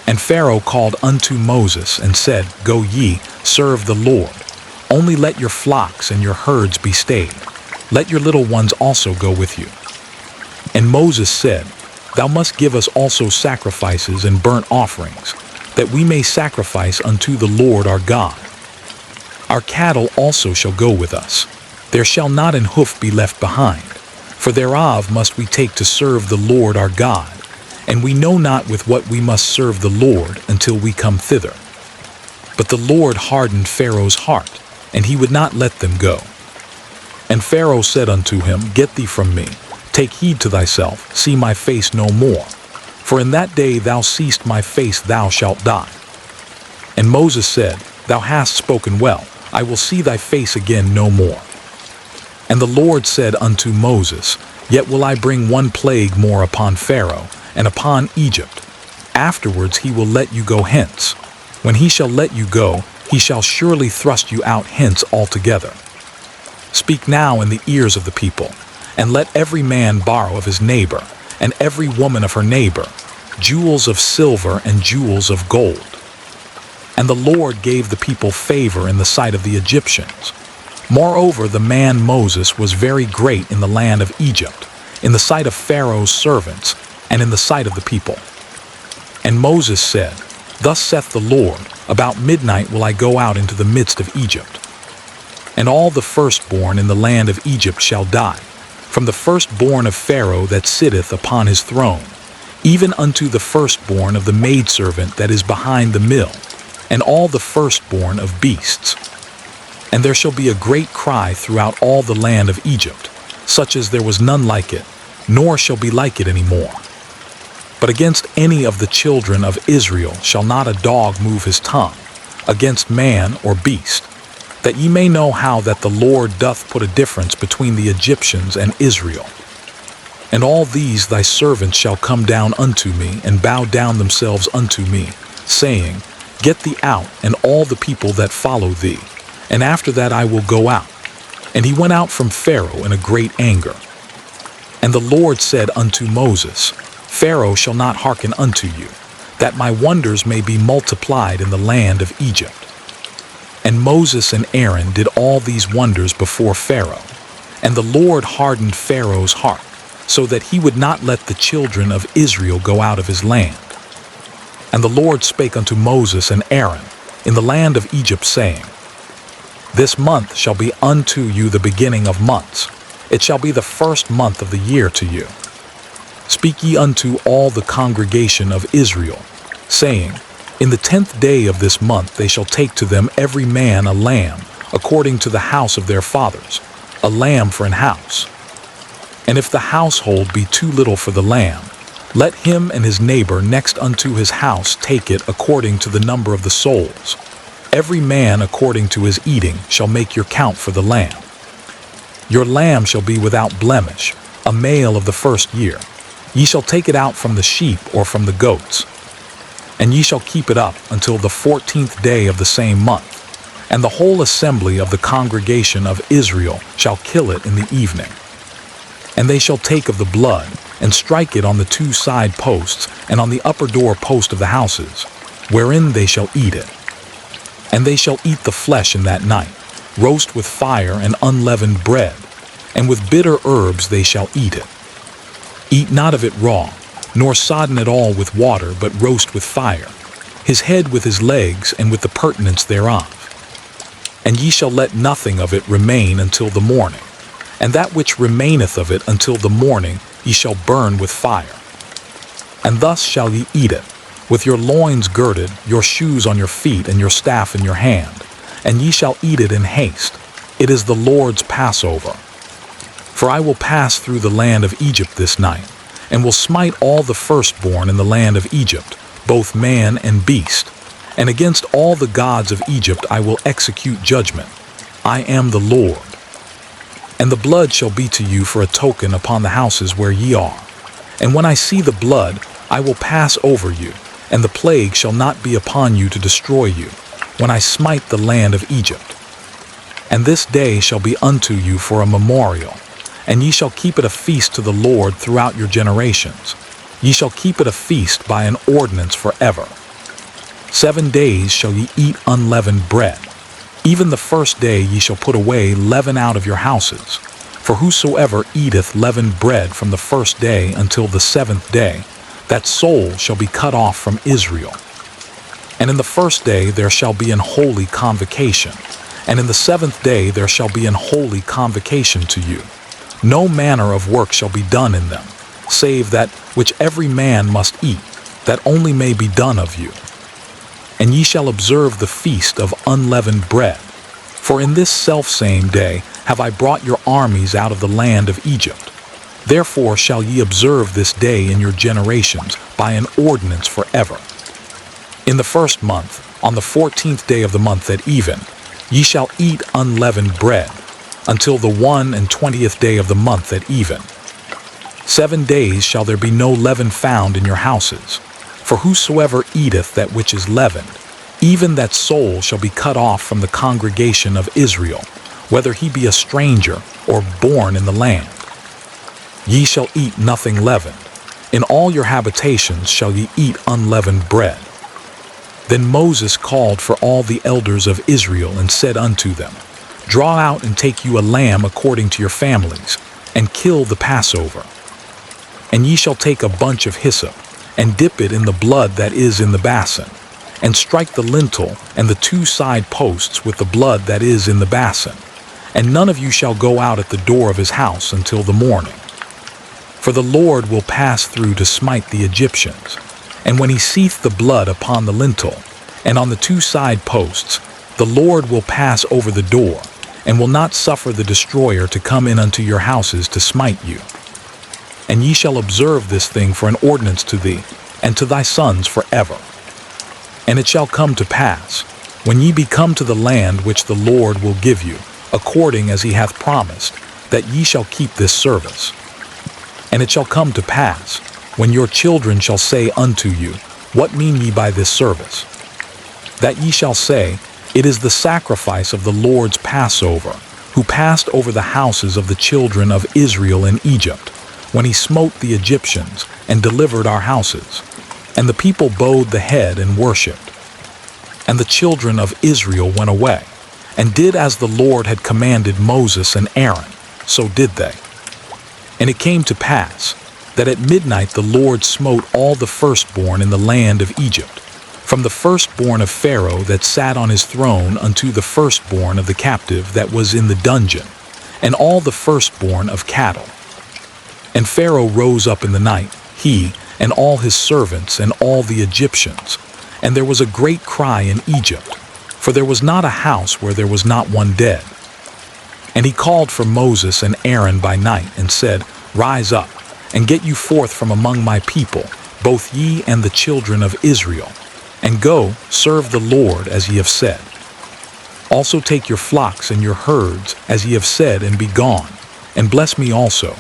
And Pharaoh called unto Moses, and said, Go ye, serve the Lord. Only let your flocks and your herds be stayed. Let your little ones also go with you. And Moses said, Thou must give us also sacrifices and burnt offerings, that we may sacrifice unto the Lord our God. Our cattle also shall go with us. There shall not an hoof be left behind. For thereof must we take to serve the Lord our God, and we know not with what we must serve the Lord until we come thither. But the Lord hardened Pharaoh's heart, and he would not let them go. And Pharaoh said unto him, Get thee from me, take heed to thyself, see my face no more. For in that day thou seest my face, thou shalt die. And Moses said, Thou hast spoken well, I will see thy face again no more. And the Lord said unto Moses, Yet will I bring one plague more upon Pharaoh, and upon Egypt. Afterwards he will let you go hence. When he shall let you go, he shall surely thrust you out hence altogether. Speak now in the ears of the people, And let every man borrow of his neighbor, and every woman of her neighbor, jewels of silver and jewels of gold. And the Lord gave the people favor in the sight of the Egyptians. Moreover, the man Moses was very great in the land of Egypt, in the sight of Pharaoh's servants, and in the sight of the people. And Moses said, Thus saith the Lord, about midnight will I go out into the midst of Egypt. And all the firstborn in the land of Egypt shall die, from the firstborn of Pharaoh that sitteth upon his throne, even unto the firstborn of the maidservant that is behind the mill, and all the firstborn of beasts. And there shall be a great cry throughout all the land of Egypt, such as there was none like it, nor shall be like it any more. But against any of the children of Israel shall not a dog move his tongue, against man or beast, that ye may know how that the Lord doth put a difference between the Egyptians and Israel. And all these thy servants shall come down unto me, and bow down themselves unto me, saying, Get thee out, and all the people that follow thee, and after that I will go out. And he went out from Pharaoh in a great anger. And the Lord said unto Moses, Pharaoh shall not hearken unto you, that my wonders may be multiplied in the land of Egypt. And Moses and Aaron did all these wonders before Pharaoh. And the Lord hardened Pharaoh's heart, so that he would not let the children of Israel go out of his land. And the Lord spake unto Moses and Aaron in the land of Egypt, saying, This month shall be unto you the beginning of months. It shall be the first month of the year to you. Speak ye unto all the congregation of Israel, saying, In the 10th day of this month they shall take to them every man a lamb, according to the house of their fathers, a lamb for an house. And if the household be too little for the lamb, let him and his neighbor next unto his house take it according to the number of the souls. Every man according to his eating shall make your count for the lamb. Your lamb shall be without blemish, a male of the first year. Ye shall take it out from the sheep or from the goats. And ye shall keep it up until the 14th day of the same month. And the whole assembly of the congregation of Israel shall kill it in the evening. And they shall take of the blood, and strike it on the 2 side posts, and on the upper door post of the houses, wherein they shall eat it. And they shall eat the flesh in that night, roast with fire and unleavened bread, and with bitter herbs they shall eat it. Eat not of it raw, nor sodden it all with water, but roast with fire, his head with his legs, and with the purtenance thereof. And ye shall let nothing of it remain until the morning, and that which remaineth of it until the morning ye shall burn with fire. And thus shall ye eat it, with your loins girded, your shoes on your feet, and your staff in your hand, and ye shall eat it in haste. It is the Lord's Passover. For I will pass through the land of Egypt this night, and will smite all the firstborn in the land of Egypt, both man and beast. And against all the gods of Egypt I will execute judgment. I am the Lord. And the blood shall be to you for a token upon the houses where ye are. And when I see the blood, I will pass over you, and the plague shall not be upon you to destroy you, when I smite the land of Egypt. And this day shall be unto you for a memorial, and ye shall keep it a feast to the Lord throughout your generations. Ye shall keep it a feast by an ordinance forever. 7 days shall ye eat unleavened bread. Even the first day ye shall put away leaven out of your houses. For whosoever eateth leavened bread from the first day until the 7th day, that soul shall be cut off from Israel. And in the first day there shall be an holy convocation, and in the 7th day there shall be an holy convocation to you. No manner of work shall be done in them, save that which every man must eat, that only may be done of you. And ye shall observe the feast of unleavened bread. For in this selfsame day have I brought your armies out of the land of Egypt. Therefore shall ye observe this day in your generations by an ordinance forever. In the first month, on the 14th day of the month at even, ye shall eat unleavened bread, until the 21st day of the month at even. 7 days shall there be no leaven found in your houses. For whosoever eateth that which is leavened, even that soul shall be cut off from the congregation of Israel, whether he be a stranger or born in the land. Ye shall eat nothing leavened. In all your habitations shall ye eat unleavened bread. Then Moses called for all the elders of Israel and said unto them, Draw out and take you a lamb according to your families, and kill the Passover. And ye shall take a bunch of hyssop, and dip it in the blood that is in the basin, and strike the lintel and the 2 side posts with the blood that is in the basin. And none of you shall go out at the door of his house until the morning. For the Lord will pass through to smite the Egyptians. And when he seeth the blood upon the lintel, and on the 2 side posts, the Lord will pass over the door, and will not suffer the destroyer to come in unto your houses to smite you. And ye shall observe this thing for an ordinance to thee, and to thy sons forever. And it shall come to pass, when ye be come to the land which the Lord will give you, according as he hath promised, that ye shall keep this service. And it shall come to pass, when your children shall say unto you, What mean ye by this service? That ye shall say, It is the sacrifice of the Lord's Passover, who passed over the houses of the children of Israel in Egypt, when he smote the Egyptians and delivered our houses. And the people bowed the head and worshipped. And the children of Israel went away, and did as the Lord had commanded Moses and Aaron, so did they. And it came to pass, that at midnight the Lord smote all the firstborn in the land of Egypt, from the firstborn of Pharaoh that sat on his throne unto the firstborn of the captive that was in the dungeon, and all the firstborn of cattle. And Pharaoh rose up in the night, he, and all his servants, and all the Egyptians. And there was a great cry in Egypt, for there was not a house where there was not one dead. And he called for Moses and Aaron by night, and said, Rise up, and get you forth from among my people, both ye and the children of Israel, and go, serve the Lord as ye have said. Also take your flocks and your herds, as ye have said, and be gone, and bless me also.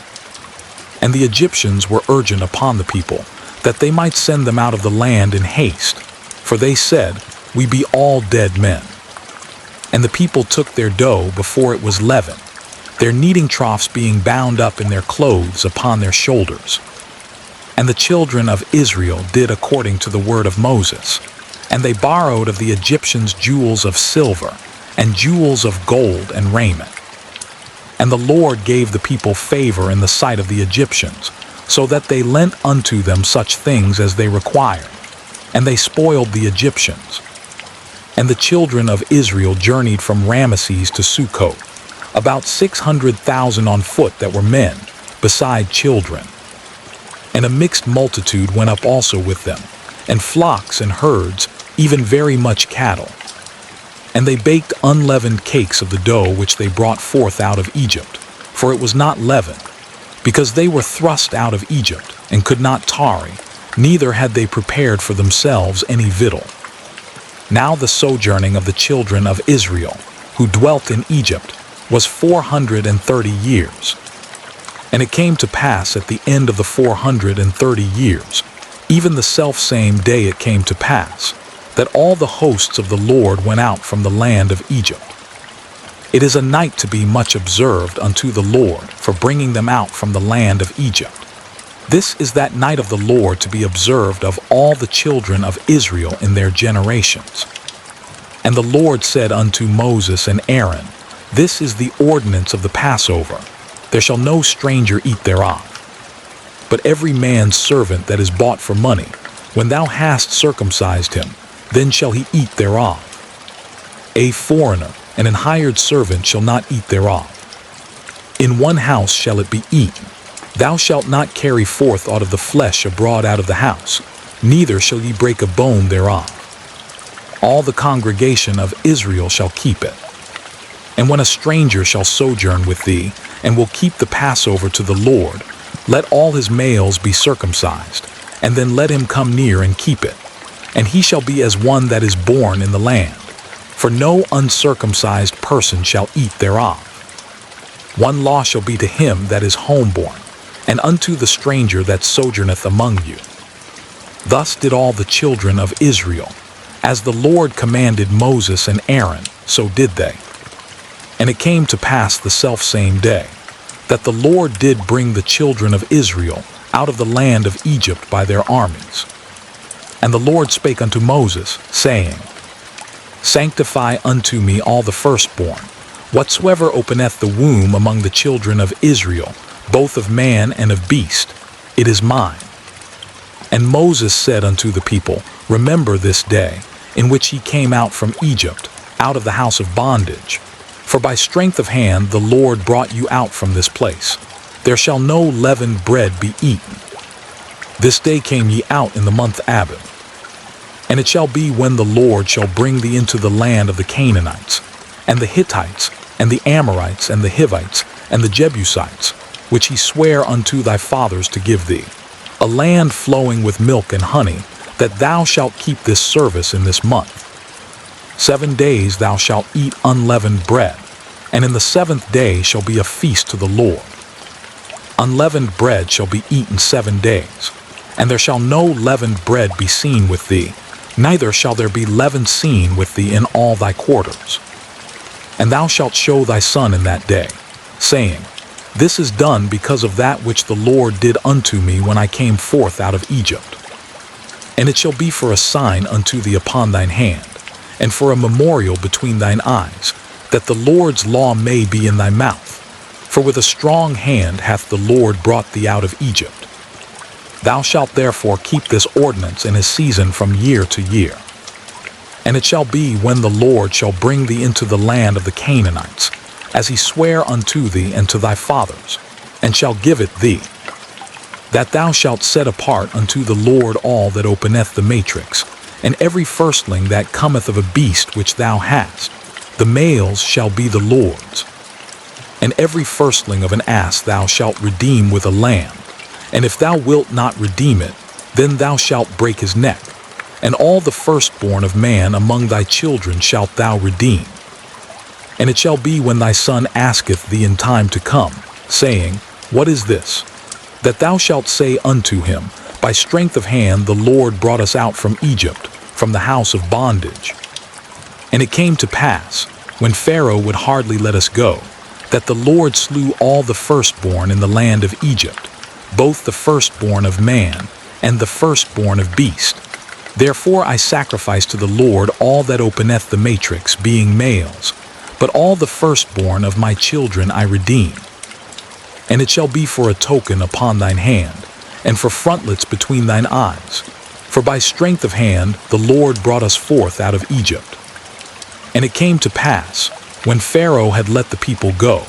And the Egyptians were urgent upon the people, that they might send them out of the land in haste. For they said, We be all dead men. And the people took their dough before it was leavened, their kneading troughs being bound up in their clothes upon their shoulders. And the children of Israel did according to the word of Moses. And they borrowed of the Egyptians jewels of silver, and jewels of gold and raiment. And the Lord gave the people favor in the sight of the Egyptians, so that they lent unto them such things as they required, and they spoiled the Egyptians. And the children of Israel journeyed from Ramesses to Succoth, about 600,000 on foot that were men, beside children. And a mixed multitude went up also with them, and flocks and herds, even very much cattle. And they baked unleavened cakes of the dough which they brought forth out of Egypt, for it was not leavened, because they were thrust out of Egypt, and could not tarry, neither had they prepared for themselves any victual. Now the sojourning of the children of Israel, who dwelt in Egypt, was 430 years. And it came to pass at the end of the 430 years, even the selfsame day it came to pass, that all the hosts of the Lord went out from the land of Egypt. It is a night to be much observed unto the Lord for bringing them out from the land of Egypt. This is that night of the Lord to be observed of all the children of Israel in their generations. And the Lord said unto Moses and Aaron, This is the ordinance of the Passover. There shall no stranger eat thereof. But every man's servant that is bought for money, when thou hast circumcised him, then shall he eat thereof. A foreigner and an hired servant shall not eat thereof. In one house shall it be eaten. Thou shalt not carry forth aught of the flesh abroad out of the house, neither shall ye break a bone thereof. All the congregation of Israel shall keep it. And when a stranger shall sojourn with thee, and will keep the Passover to the Lord, let all his males be circumcised, and then let him come near and keep it. And he shall be as one that is born in the land, for no uncircumcised person shall eat thereof. One law shall be to him that is homeborn, and unto the stranger that sojourneth among you. Thus did all the children of Israel, as the Lord commanded Moses and Aaron, so did they. And it came to pass the selfsame day, that the Lord did bring the children of Israel out of the land of Egypt by their armies. And the Lord spake unto Moses, saying, Sanctify unto me all the firstborn, whatsoever openeth the womb among the children of Israel, both of man and of beast, it is mine. And Moses said unto the people, Remember this day, in which ye came out from Egypt, out of the house of bondage. For by strength of hand the Lord brought you out from this place. There shall no leavened bread be eaten. This day came ye out in the month Abib. And it shall be when the Lord shall bring thee into the land of the Canaanites, and the Hittites, and the Amorites, and the Hivites, and the Jebusites, which he sware unto thy fathers to give thee, a land flowing with milk and honey, that thou shalt keep this service in this month. 7 days thou shalt eat unleavened bread, and in the 7th day shall be a feast to the Lord. Unleavened bread shall be eaten 7 days, and there shall no leavened bread be seen with thee, neither shall there be leaven seen with thee in all thy quarters. And thou shalt show thy son in that day, saying, This is done because of that which the Lord did unto me when I came forth out of Egypt. And it shall be for a sign unto thee upon thine hand, and for a memorial between thine eyes, that the Lord's law may be in thy mouth. For with a strong hand hath the Lord brought thee out of Egypt. Thou shalt therefore keep this ordinance in his season from year to year. And it shall be when the Lord shall bring thee into the land of the Canaanites, as he sware unto thee and to thy fathers, and shall give it thee, that thou shalt set apart unto the Lord all that openeth the matrix, and every firstling that cometh of a beast which thou hast, the males shall be the Lord's. And every firstling of an ass thou shalt redeem with a lamb, and if thou wilt not redeem it, then thou shalt break his neck. And all the firstborn of man among thy children shalt thou redeem. And it shall be when thy son asketh thee in time to come, saying, What is this? That thou shalt say unto him, By strength of hand the Lord brought us out from Egypt, from the house of bondage. And it came to pass, when Pharaoh would hardly let us go, that the Lord slew all the firstborn in the land of Egypt, both the firstborn of man and the firstborn of beast. Therefore I sacrifice to the Lord all that openeth the matrix, being males, but all the firstborn of my children I redeem. And it shall be for a token upon thine hand, and for frontlets between thine eyes. For by strength of hand the Lord brought us forth out of Egypt. And it came to pass, when Pharaoh had let the people go,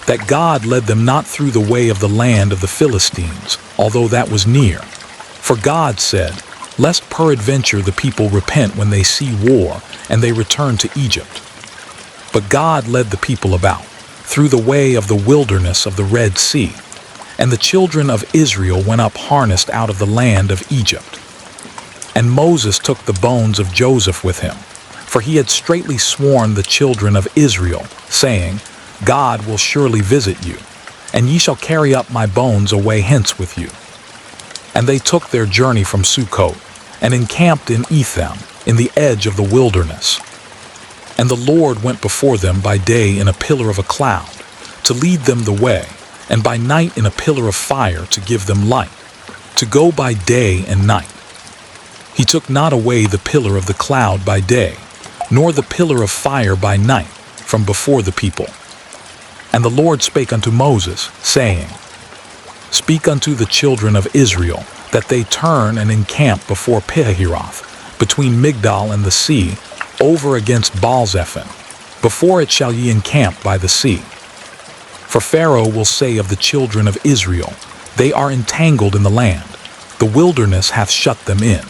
that God led them not through the way of the land of the Philistines, although that was near. For God said, Lest peradventure the people repent when they see war, and they return to Egypt. But God led the people about, through the way of the wilderness of the Red Sea, and the children of Israel went up harnessed out of the land of Egypt. And Moses took the bones of Joseph with him, for he had straitly sworn the children of Israel, saying, God will surely visit you, and ye shall carry up my bones away hence with you. And they took their journey from Succoth, and encamped in Etham, in the edge of the wilderness. And the Lord went before them by day in a pillar of a cloud, to lead them the way, and by night in a pillar of fire to give them light, to go by day and night. He took not away the pillar of the cloud by day, nor the pillar of fire by night, from before the people. And the Lord spake unto Moses, saying, Speak unto the children of Israel, that they turn and encamp before Pihahiroth, between Migdal and the sea, over against Baalzephon. Before it shall ye encamp by the sea. For Pharaoh will say of the children of Israel, They are entangled in the land, the wilderness hath shut them in.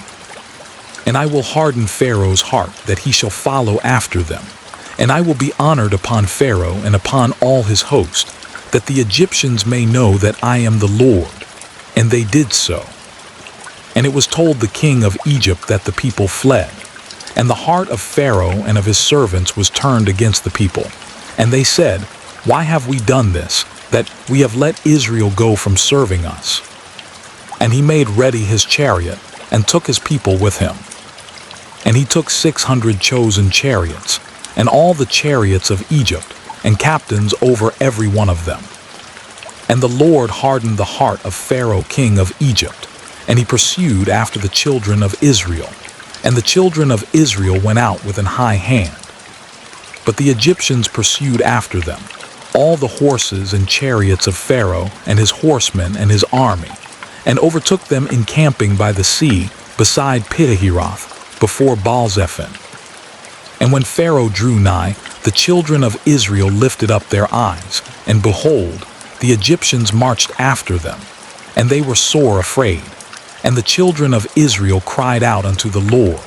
And I will harden Pharaoh's heart, that he shall follow after them. And I will be honored upon Pharaoh and upon all his host, that the Egyptians may know that I am the Lord. And they did so. And it was told the king of Egypt that the people fled. And the heart of Pharaoh and of his servants was turned against the people. And they said, Why have we done this, that we have let Israel go from serving us? And he made ready his chariot, and took his people with him. And he took 600 chosen chariots, and all the chariots of Egypt, and captains over every one of them. And the Lord hardened the heart of Pharaoh king of Egypt, and he pursued after the children of Israel. And the children of Israel went out with an high hand. But the Egyptians pursued after them, all the horses and chariots of Pharaoh and his horsemen and his army, and overtook them encamping by the sea beside Pihahiroth, before Baal-zephon. And when Pharaoh drew nigh, the children of Israel lifted up their eyes, and behold, the Egyptians marched after them, and they were sore afraid. And the children of Israel cried out unto the Lord.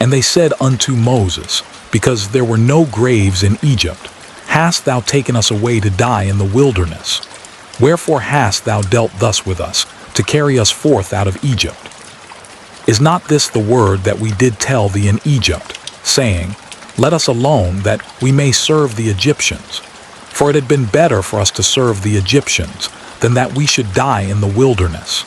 And they said unto Moses, because there were no graves in Egypt, hast thou taken us away to die in the wilderness? Wherefore hast thou dealt thus with us, to carry us forth out of Egypt? Is not this the word that we did tell thee in Egypt, saying, let us alone, that we may serve the Egyptians? For it had been better for us to serve the Egyptians, than that we should die in the wilderness.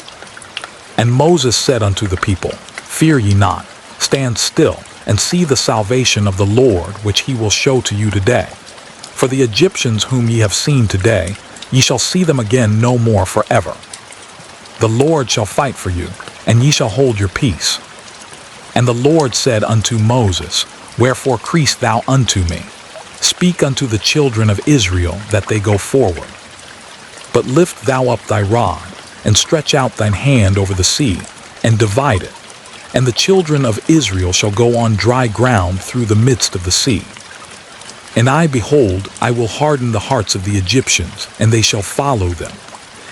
And Moses said unto the people, fear ye not, stand still, and see the salvation of the Lord, which he will show to you today. For the Egyptians whom ye have seen today, ye shall see them again no more forever. The Lord shall fight for you, and ye shall hold your peace. And the Lord said unto Moses, wherefore criest thou unto me? Speak unto the children of Israel that they go forward. But lift thou up thy rod, and stretch out thine hand over the sea, and divide it. And the children of Israel shall go on dry ground through the midst of the sea. And I, behold, I will harden the hearts of the Egyptians, and they shall follow them.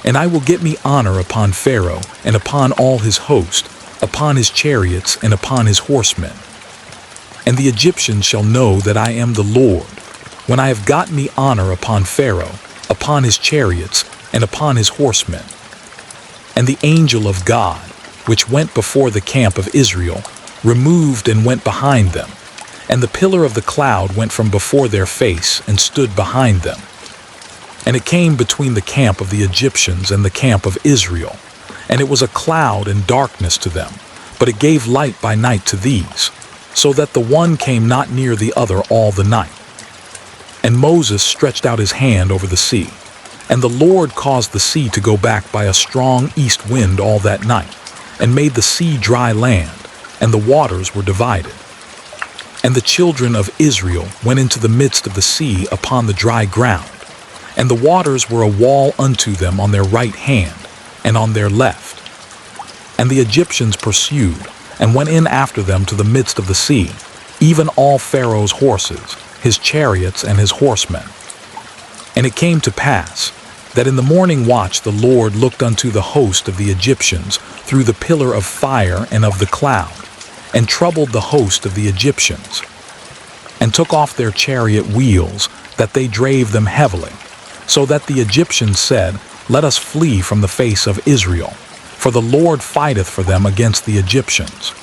And I will get me honor upon Pharaoh, and upon all his host, upon his chariots, and upon his horsemen. And the Egyptians shall know that I am the Lord, when I have gotten me honor upon Pharaoh, upon his chariots, and upon his horsemen. And the angel of God, which went before the camp of Israel, removed and went behind them. And the pillar of the cloud went from before their face, and stood behind them. And it came between the camp of the Egyptians and the camp of Israel. And it was a cloud and darkness to them, but it gave light by night to these, so that the one came not near the other all the night. And Moses stretched out his hand over the sea, and the Lord caused the sea to go back by a strong east wind all that night, and made the sea dry land, and the waters were divided. And the children of Israel went into the midst of the sea upon the dry ground, and the waters were a wall unto them on their right hand, and on their left. And the Egyptians pursued, and went in after them to the midst of the sea, even all Pharaoh's horses, his chariots, and his horsemen. And it came to pass, that in the morning watch the Lord looked unto the host of the Egyptians through the pillar of fire and of the cloud, and troubled the host of the Egyptians, and took off their chariot wheels, that they drave them heavily, so that the Egyptians said, let us flee from the face of Israel, for the Lord fighteth for them against the Egyptians.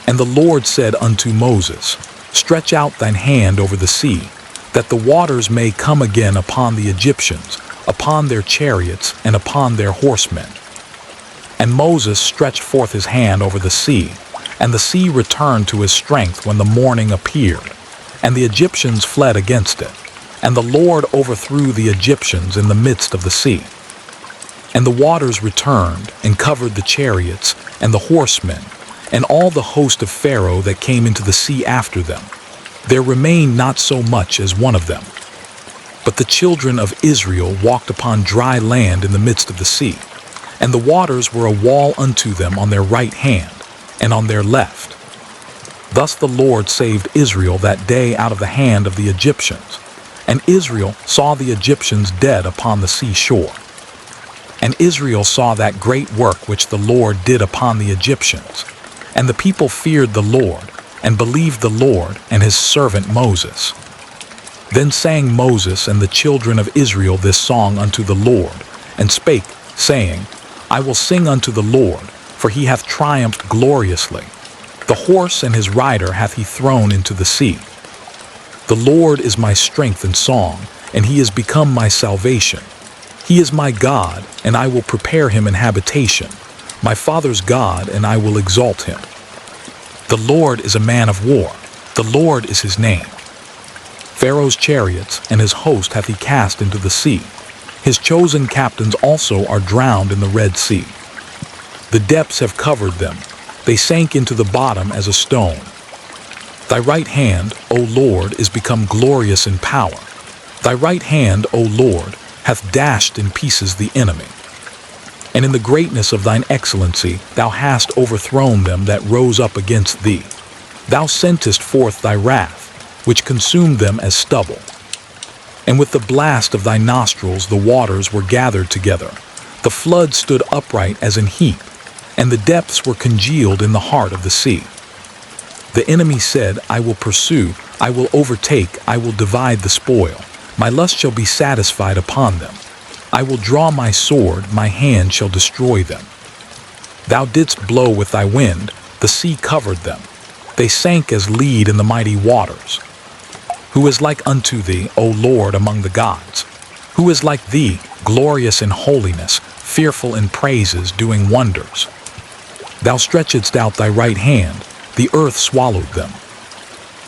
And the Lord said unto Moses, stretch out thine hand over the sea, that the waters may come again upon the Egyptians, upon their chariots, and upon their horsemen. And Moses stretched forth his hand over the sea, and the sea returned to his strength when the morning appeared, and the Egyptians fled against it. And the Lord overthrew the Egyptians in the midst of the sea. And the waters returned, and covered the chariots, and the horsemen, and all the host of Pharaoh that came into the sea after them. There remained not so much as one of them. But the children of Israel walked upon dry land in the midst of the sea, and the waters were a wall unto them on their right hand, and on their left. Thus the Lord saved Israel that day out of the hand of the Egyptians. And Israel saw the Egyptians dead upon the seashore. And Israel saw that great work which the Lord did upon the Egyptians. And the people feared the Lord, and believed the Lord and his servant Moses. Then sang Moses and the children of Israel this song unto the Lord, and spake, saying, I will sing unto the Lord, for he hath triumphed gloriously. The horse and his rider hath he thrown into the sea. The Lord is my strength and song, and he is become my salvation. He is my God, and I will prepare him an habitation, my father's God, and I will exalt him. The Lord is a man of war, the Lord is his name. Pharaoh's chariots and his host hath he cast into the sea. His chosen captains also are drowned in the Red Sea. The depths have covered them. They sank into the bottom as a stone. Thy right hand, O Lord, is become glorious in power. Thy right hand, O Lord, hath dashed in pieces the enemy. And in the greatness of thine excellency thou hast overthrown them that rose up against thee. Thou sentest forth thy wrath, which consumed them as stubble. And with the blast of thy nostrils the waters were gathered together. The flood stood upright as an heap, and the depths were congealed in the heart of the sea. The enemy said, I will pursue, I will overtake, I will divide the spoil. My lust shall be satisfied upon them. I will draw my sword, my hand shall destroy them. Thou didst blow with thy wind, the sea covered them. They sank as lead in the mighty waters. Who is like unto thee, O Lord, among the gods? Who is like thee, glorious in holiness, fearful in praises, doing wonders? Thou stretchedst out thy right hand, the earth swallowed them.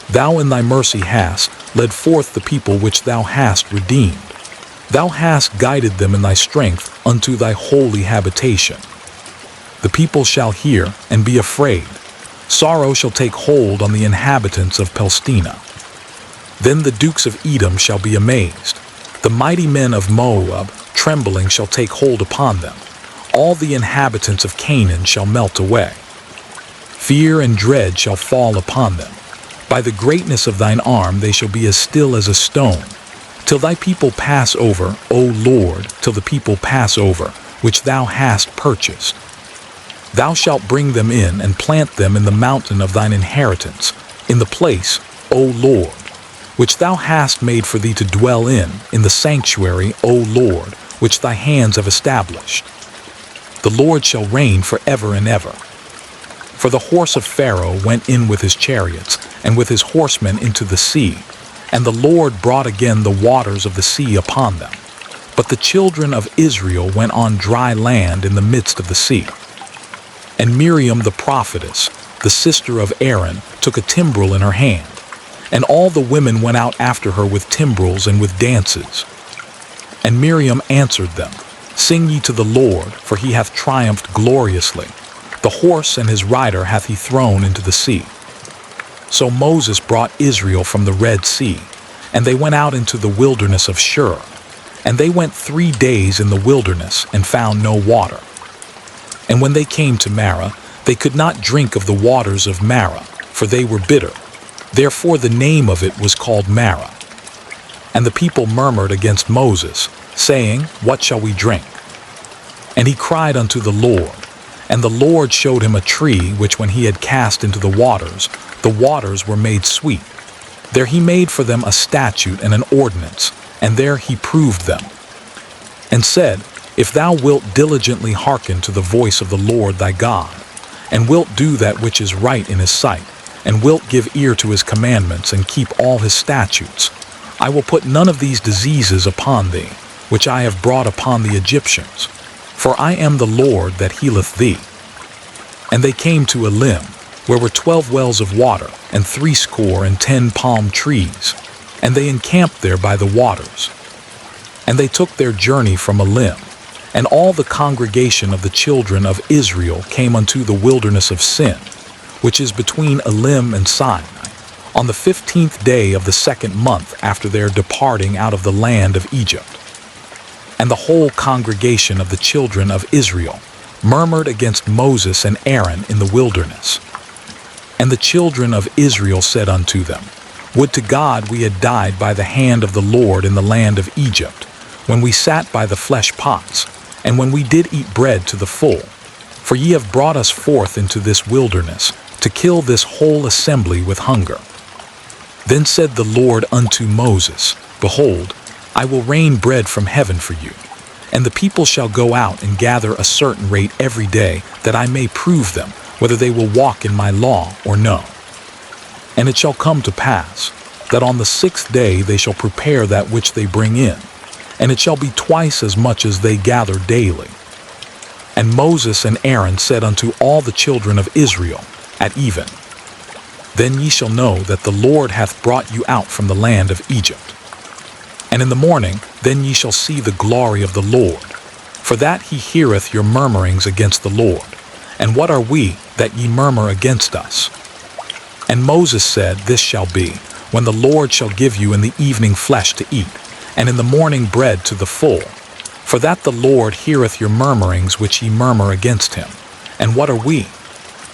Thou in thy mercy hast led forth the people which thou hast redeemed. Thou hast guided them in thy strength unto thy holy habitation. The people shall hear and be afraid. Sorrow shall take hold on the inhabitants of Palestina. Then the dukes of Edom shall be amazed. The mighty men of Moab, trembling, shall take hold upon them. All the inhabitants of Canaan shall melt away. Fear and dread shall fall upon them. By the greatness of thine arm they shall be as still as a stone, till thy people pass over, O Lord, till the people pass over, which thou hast purchased. Thou shalt bring them in and plant them in the mountain of thine inheritance, in the place, O Lord, which thou hast made for thee to dwell in the sanctuary, O Lord, which thy hands have established. The Lord shall reign forever and ever. For the horse of Pharaoh went in with his chariots, and with his horsemen into the sea, and the Lord brought again the waters of the sea upon them. But the children of Israel went on dry land in the midst of the sea. And Miriam the prophetess, the sister of Aaron, took a timbrel in her hand, and all the women went out after her with timbrels and with dances. And Miriam answered them, Sing ye to the Lord, for he hath triumphed gloriously. The horse and his rider hath he thrown into the sea. So Moses brought Israel from the Red Sea, and they went out into the wilderness of Shur. And they went 3 days in the wilderness, and found no water. And when they came to Marah, they could not drink of the waters of Marah, for they were bitter. Therefore the name of it was called Marah. And the people murmured against Moses, saying, What shall we drink? And he cried unto the Lord. And the Lord showed him a tree, which when he had cast into the waters were made sweet. There he made for them a statute and an ordinance, and there he proved them. And said, If thou wilt diligently hearken to the voice of the Lord thy God, and wilt do that which is right in his sight, and wilt give ear to his commandments, and keep all his statutes, I will put none of these diseases upon thee, which I have brought upon the Egyptians. For I am the Lord that healeth thee. And they came to Elim, where were 12 wells of water, and 70 palm trees, and they encamped there by the waters. And they took their journey from Elim, and all the congregation of the children of Israel came unto the wilderness of Sin, which is between Elim and Sinai, on the 15th day of the 2nd month after their departing out of the land of Egypt. And the whole congregation of the children of Israel murmured against Moses and Aaron in the wilderness. And the children of Israel said unto them, Would to God we had died by the hand of the Lord in the land of Egypt, when we sat by the flesh pots, and when we did eat bread to the full. For ye have brought us forth into this wilderness, to kill this whole assembly with hunger. Then said the Lord unto Moses, Behold, I will rain bread from heaven for you, and the people shall go out and gather a certain rate every day, that I may prove them, whether they will walk in my law or no. And it shall come to pass, that on the 6th day they shall prepare that which they bring in, and it shall be twice as much as they gather daily. And Moses and Aaron said unto all the children of Israel at even, Then ye shall know that the Lord hath brought you out from the land of Egypt. And in the morning, then ye shall see the glory of the Lord. For that he heareth your murmurings against the Lord. And what are we, that ye murmur against us? And Moses said, This shall be, when the Lord shall give you in the evening flesh to eat, and in the morning bread to the full. For that the Lord heareth your murmurings which ye murmur against him. And what are we?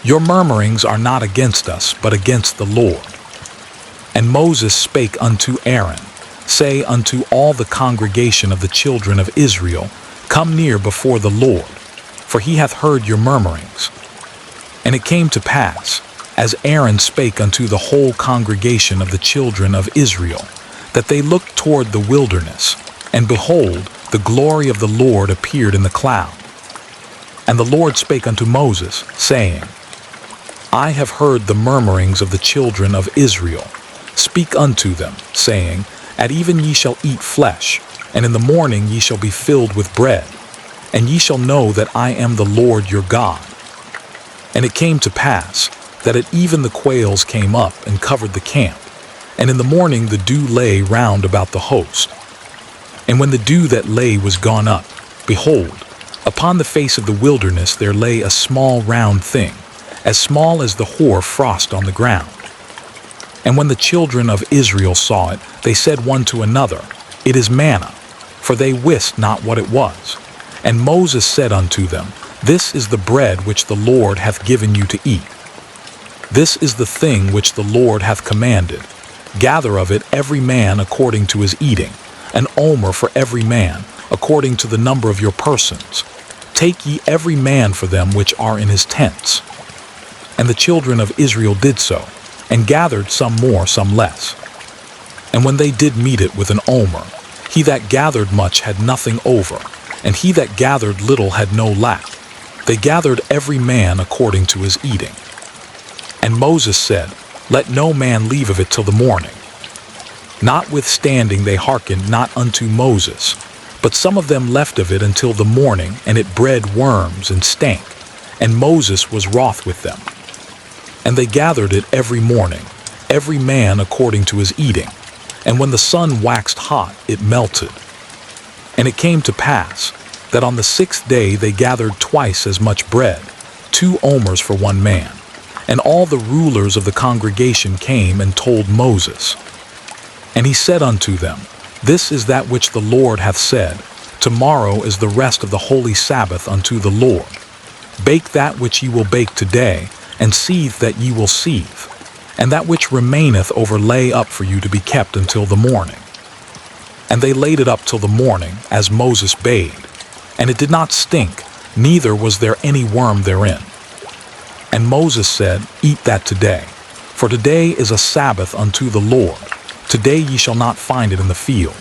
Your murmurings are not against us, but against the Lord. And Moses spake unto Aaron, Say unto all the congregation of the children of Israel, Come near before the Lord, for he hath heard your murmurings. And it came to pass, as Aaron spake unto the whole congregation of the children of Israel, that they looked toward the wilderness, and behold, the glory of the Lord appeared in the cloud. And the Lord spake unto Moses, saying, I have heard the murmurings of the children of Israel. Speak unto them, saying, At even ye shall eat flesh, and in the morning ye shall be filled with bread, and ye shall know that I am the Lord your God. And it came to pass, that at even the quails came up and covered the camp, and in the morning the dew lay round about the host. And when the dew that lay was gone up, behold, upon the face of the wilderness there lay a small round thing, as small as the hoar frost on the ground. And when the children of Israel saw it, they said one to another, It is manna, for they wist not what it was. And Moses said unto them, This is the bread which the Lord hath given you to eat. This is the thing which the Lord hath commanded. Gather of it every man according to his eating, an omer for every man, according to the number of your persons. Take ye every man for them which are in his tents. And the children of Israel did so, and gathered some more, some less. And when they did meet it with an omer, he that gathered much had nothing over, and he that gathered little had no lack. They gathered every man according to his eating. And Moses said, Let no man leave of it till the morning. Notwithstanding they hearkened not unto Moses, but some of them left of it until the morning, and it bred worms and stank, and Moses was wroth with them. And they gathered it every morning, every man according to his eating. And when the sun waxed hot, it melted. And it came to pass, that on the 6th day they gathered twice as much bread, 2 omers for one man. And all the rulers of the congregation came and told Moses. And he said unto them, This is that which the Lord hath said, Tomorrow is the rest of the holy Sabbath unto the Lord. Bake that which ye will bake today, and seethe that ye will seethe, and that which remaineth over lay up for you to be kept until the morning. And they laid it up till the morning, as Moses bade. And it did not stink, neither was there any worm therein. And Moses said, Eat that today, for today is a Sabbath unto the Lord. Today ye shall not find it in the field.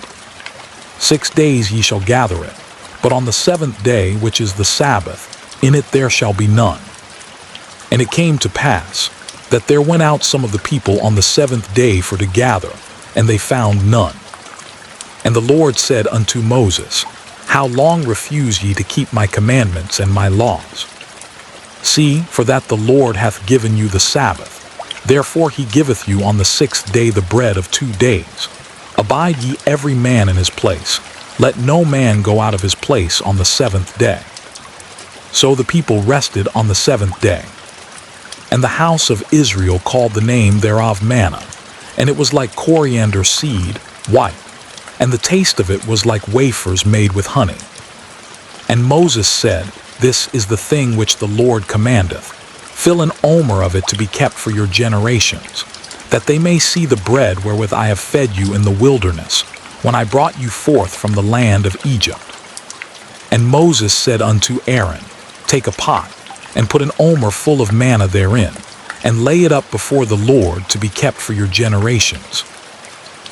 6 days ye shall gather it, but on the 7th day, which is the Sabbath, in it there shall be none. And it came to pass, that there went out some of the people on the 7th day for to gather, and they found none. And the Lord said unto Moses, How long refuse ye to keep my commandments and my laws? See, for that the Lord hath given you the Sabbath. Therefore he giveth you on the 6th day the bread of 2 days. Abide ye every man in his place. Let no man go out of his place on the 7th day. So the people rested on the 7th day. And the house of Israel called the name thereof manna, and it was like coriander seed, white, and the taste of it was like wafers made with honey. And Moses said, This is the thing which the Lord commandeth. Fill an omer of it to be kept for your generations, that they may see the bread wherewith I have fed you in the wilderness, when I brought you forth from the land of Egypt. And Moses said unto Aaron, Take a pot, and put an omer full of manna therein, and lay it up before the Lord to be kept for your generations.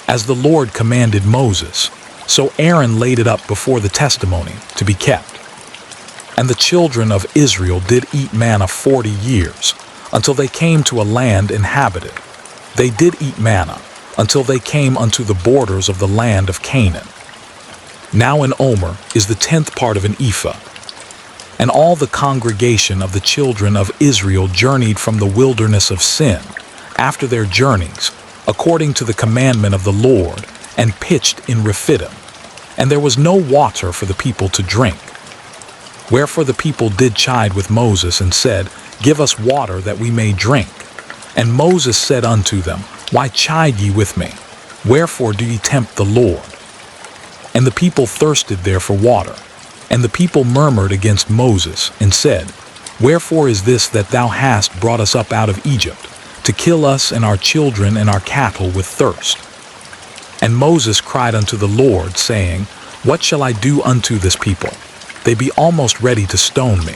As the Lord commanded Moses, so Aaron laid it up before the testimony to be kept. And the children of Israel did eat manna 40 years, until they came to a land inhabited. They did eat manna, until they came unto the borders of the land of Canaan. Now an omer is the 10th part of an ephah. And all the congregation of the children of Israel journeyed from the wilderness of Sin, after their journeys, according to the commandment of the Lord, and pitched in Rephidim, and there was no water for the people to drink. Wherefore the people did chide with Moses, and said, Give us water that we may drink. And Moses said unto them, Why chide ye with me? Wherefore do ye tempt the Lord? And the people thirsted there for water. And the people murmured against Moses, and said, Wherefore is this that thou hast brought us up out of Egypt, to kill us and our children and our cattle with thirst? And Moses cried unto the Lord, saying, What shall I do unto this people? They be almost ready to stone me.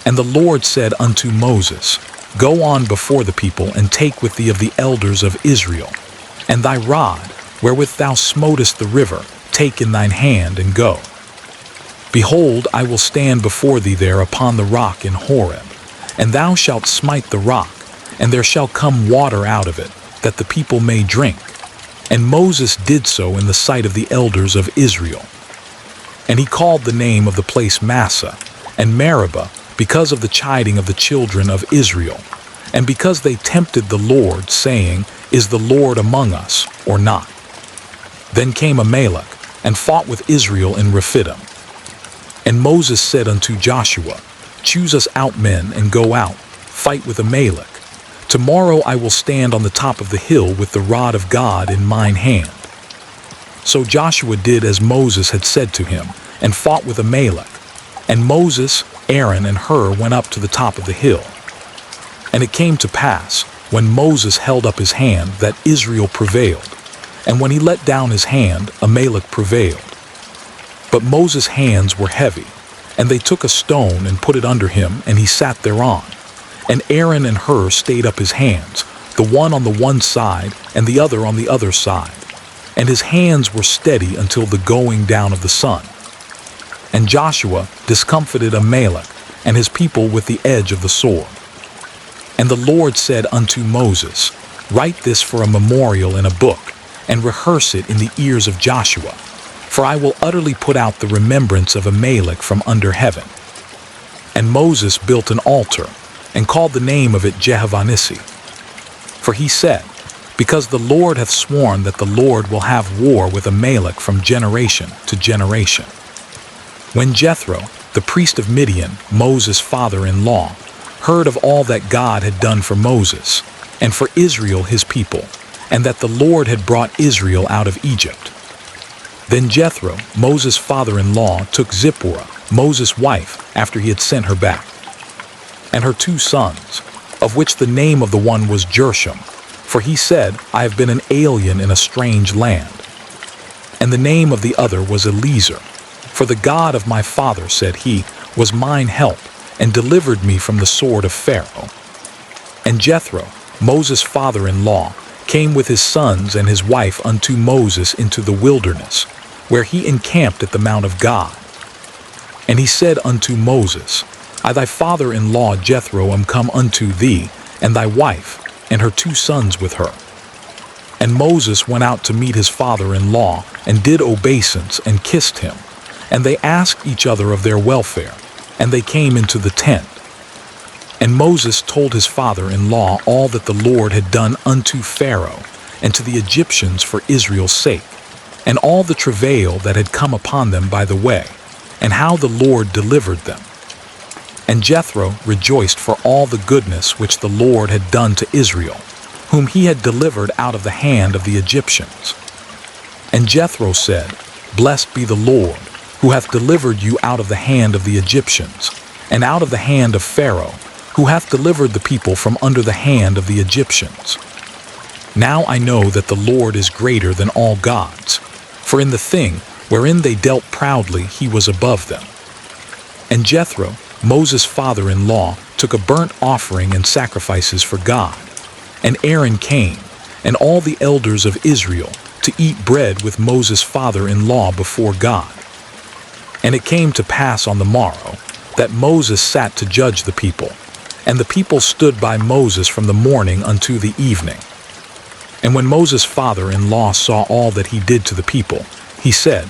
And the Lord said unto Moses, Go on before the people, and take with thee of the elders of Israel, and thy rod, wherewith thou smotest the river, take in thine hand, and go. Behold, I will stand before thee there upon the rock in Horeb, and thou shalt smite the rock, and there shall come water out of it, that the people may drink. And Moses did so in the sight of the elders of Israel. And he called the name of the place Massah, and Meribah, because of the chiding of the children of Israel, and because they tempted the Lord, saying, Is the Lord among us, or not? Then came Amalek, and fought with Israel in Rephidim. And Moses said unto Joshua, Choose us out men, and go out, fight with Amalek. Tomorrow I will stand on the top of the hill with the rod of God in mine hand. So Joshua did as Moses had said to him, and fought with Amalek. And Moses, Aaron, and Hur went up to the top of the hill. And it came to pass, when Moses held up his hand, that Israel prevailed. And when he let down his hand, Amalek prevailed. But Moses' hands were heavy, and they took a stone and put it under him, and he sat thereon. And Aaron and Hur stayed up his hands, the one on the one side, and the other on the other side. And his hands were steady until the going down of the sun. And Joshua discomfited Amalek and his people with the edge of the sword. And the Lord said unto Moses, Write this for a memorial in a book, and rehearse it in the ears of Joshua, for I will utterly put out the remembrance of Amalek from under heaven. And Moses built an altar, and called the name of it Jehovah-Nissi. For he said, Because the Lord hath sworn that the Lord will have war with Amalek from generation to generation. When Jethro, the priest of Midian, Moses' father-in-law, heard of all that God had done for Moses, and for Israel his people, and that the Lord had brought Israel out of Egypt, then Jethro, Moses' father-in-law, took Zipporah, Moses' wife, after he had sent her back, and her 2 sons, of which the name of the one was Jershom, for he said, I have been an alien in a strange land. And the name of the other was Eliezer, for the God of my father, said he, was mine help, and delivered me from the sword of Pharaoh. And Jethro, Moses' father-in-law, came with his sons and his wife unto Moses into the wilderness, where he encamped at the mount of God. And he said unto Moses, I thy father-in-law Jethro am come unto thee, and thy wife, and her 2 sons with her. And Moses went out to meet his father-in-law, and did obeisance, and kissed him. And they asked each other of their welfare, and they came into the tent. And Moses told his father-in-law all that the Lord had done unto Pharaoh, and to the Egyptians for Israel's sake, and all the travail that had come upon them by the way, and how the Lord delivered them. And Jethro rejoiced for all the goodness which the Lord had done to Israel, whom he had delivered out of the hand of the Egyptians. And Jethro said, Blessed be the Lord, who hath delivered you out of the hand of the Egyptians, and out of the hand of Pharaoh, who hath delivered the people from under the hand of the Egyptians. Now I know that the Lord is greater than all gods, for in the thing wherein they dealt proudly he was above them. And Jethro, Moses' father-in-law, took a burnt offering and sacrifices for God. And Aaron came, and all the elders of Israel, to eat bread with Moses' father-in-law before God. And it came to pass on the morrow, that Moses sat to judge the people, and the people stood by Moses from the morning unto the evening. And when Moses' father-in-law saw all that he did to the people, he said,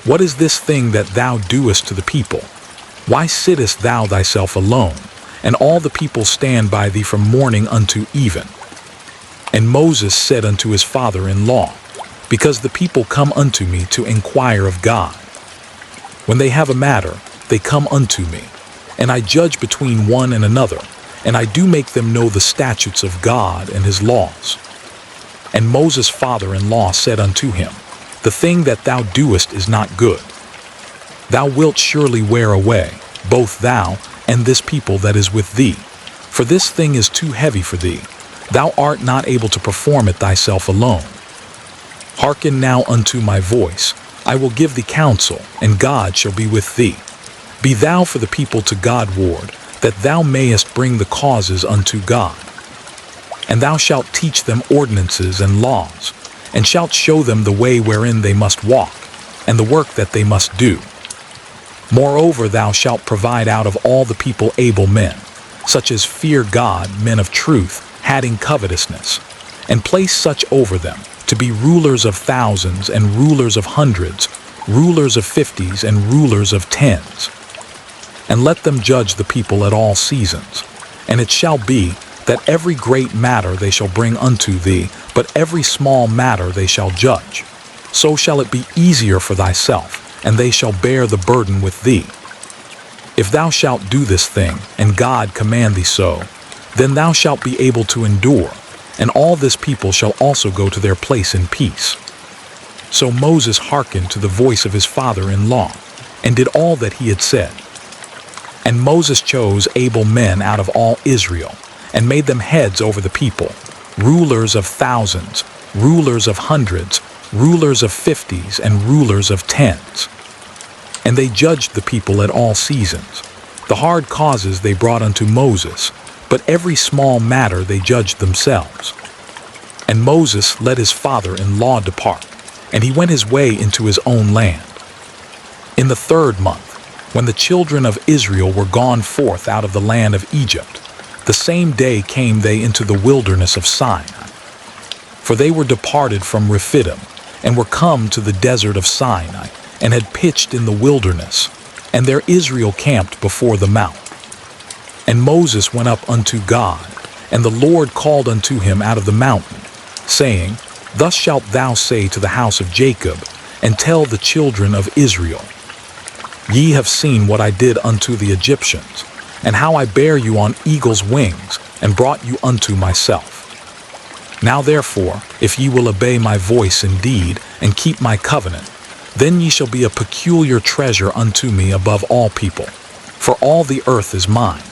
What is this thing that thou doest to the people? Why sittest thou thyself alone, and all the people stand by thee from morning unto even? And Moses said unto his father-in-law, because the people come unto me to inquire of God. When they have a matter, they come unto me, and I judge between one and another, and I do make them know the statutes of God and his laws. And Moses' father-in-law said unto him, The thing that thou doest is not good. Thou wilt surely wear away, both thou and this people that is with thee, for this thing is too heavy for thee. Thou art not able to perform it thyself alone. Hearken now unto my voice. I will give thee counsel, and God shall be with thee. Be thou for the people to God ward, that thou mayest bring the causes unto God. And thou shalt teach them ordinances and laws, and shalt show them the way wherein they must walk, and the work that they must do. Moreover, thou shalt provide out of all the people able men, such as fear God, men of truth, hating covetousness, and place such over them, to be rulers of thousands and rulers of hundreds, rulers of fifties and rulers of tens. And let them judge the people at all seasons. And it shall be, that every great matter they shall bring unto thee, but every small matter they shall judge. So shall it be easier for thyself, and they shall bear the burden with thee. If thou shalt do this thing, and God command thee so, then thou shalt be able to endure, and all this people shall also go to their place in peace. So Moses hearkened to the voice of his father-in-law, and did all that he had said. And Moses chose able men out of all Israel, and made them heads over the people, rulers of thousands, rulers of hundreds, rulers of fifties, and rulers of tens. And they judged the people at all seasons. The hard causes they brought unto Moses, but every small matter they judged themselves. And Moses let his father-in-law depart, and he went his way into his own land. In the 3rd month, when the children of Israel were gone forth out of the land of Egypt, the same day came they into the wilderness of Sinai. For they were departed from Rephidim, and were come to the desert of Sinai, and had pitched in the wilderness, and there Israel camped before the mount. And Moses went up unto God, and the Lord called unto him out of the mountain, saying, Thus shalt thou say to the house of Jacob, and tell the children of Israel, Ye have seen what I did unto the Egyptians, and how I bare you on eagle's wings, and brought you unto myself. Now therefore, if ye will obey my voice indeed, and keep my covenant, then ye shall be a peculiar treasure unto me above all people, for all the earth is mine.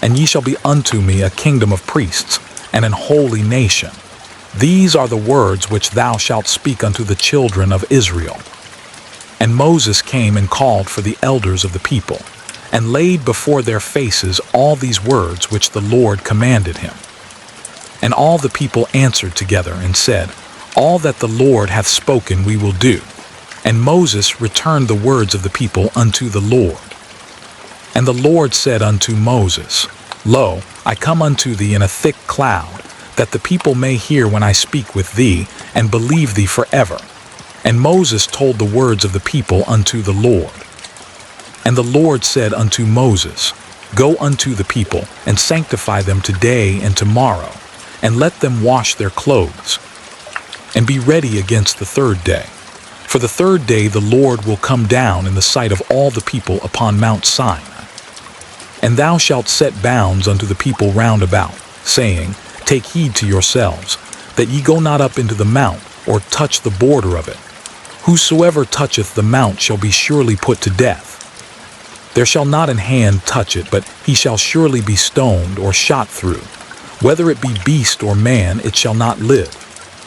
And ye shall be unto me a kingdom of priests, and an holy nation. These are the words which thou shalt speak unto the children of Israel. And Moses came and called for the elders of the people, and laid before their faces all these words which the Lord commanded him. And all the people answered together and said, All that the Lord hath spoken we will do. And Moses returned the words of the people unto the Lord. And the Lord said unto Moses, Lo, I come unto thee in a thick cloud, that the people may hear when I speak with thee, and believe thee forever. And Moses told the words of the people unto the Lord. And the Lord said unto Moses, Go unto the people, and sanctify them today and tomorrow, and let them wash their clothes. And be ready against the 3rd day. For the 3rd day the Lord will come down in the sight of all the people upon Mount Sinai. And thou shalt set bounds unto the people round about, saying, Take heed to yourselves, that ye go not up into the mount, or touch the border of it. Whosoever toucheth the mount shall be surely put to death. There shall not an hand touch it, but he shall surely be stoned or shot through. Whether it be beast or man, it shall not live.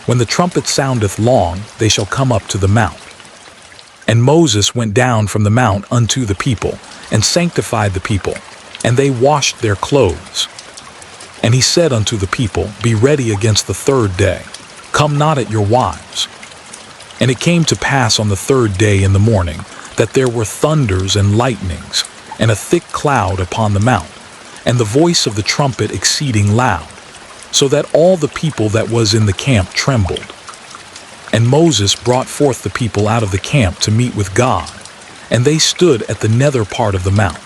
When the trumpet soundeth long, they shall come up to the mount. And Moses went down from the mount unto the people, and sanctified the people, and they washed their clothes. And he said unto the people, Be ready against the 3rd day. Come not at your wives. And it came to pass on the 3rd day in the morning, that there were thunders and lightnings, and a thick cloud upon the mount, and the voice of the trumpet exceeding loud, so that all the people that was in the camp trembled. And Moses brought forth the people out of the camp to meet with God, and they stood at the nether part of the mount.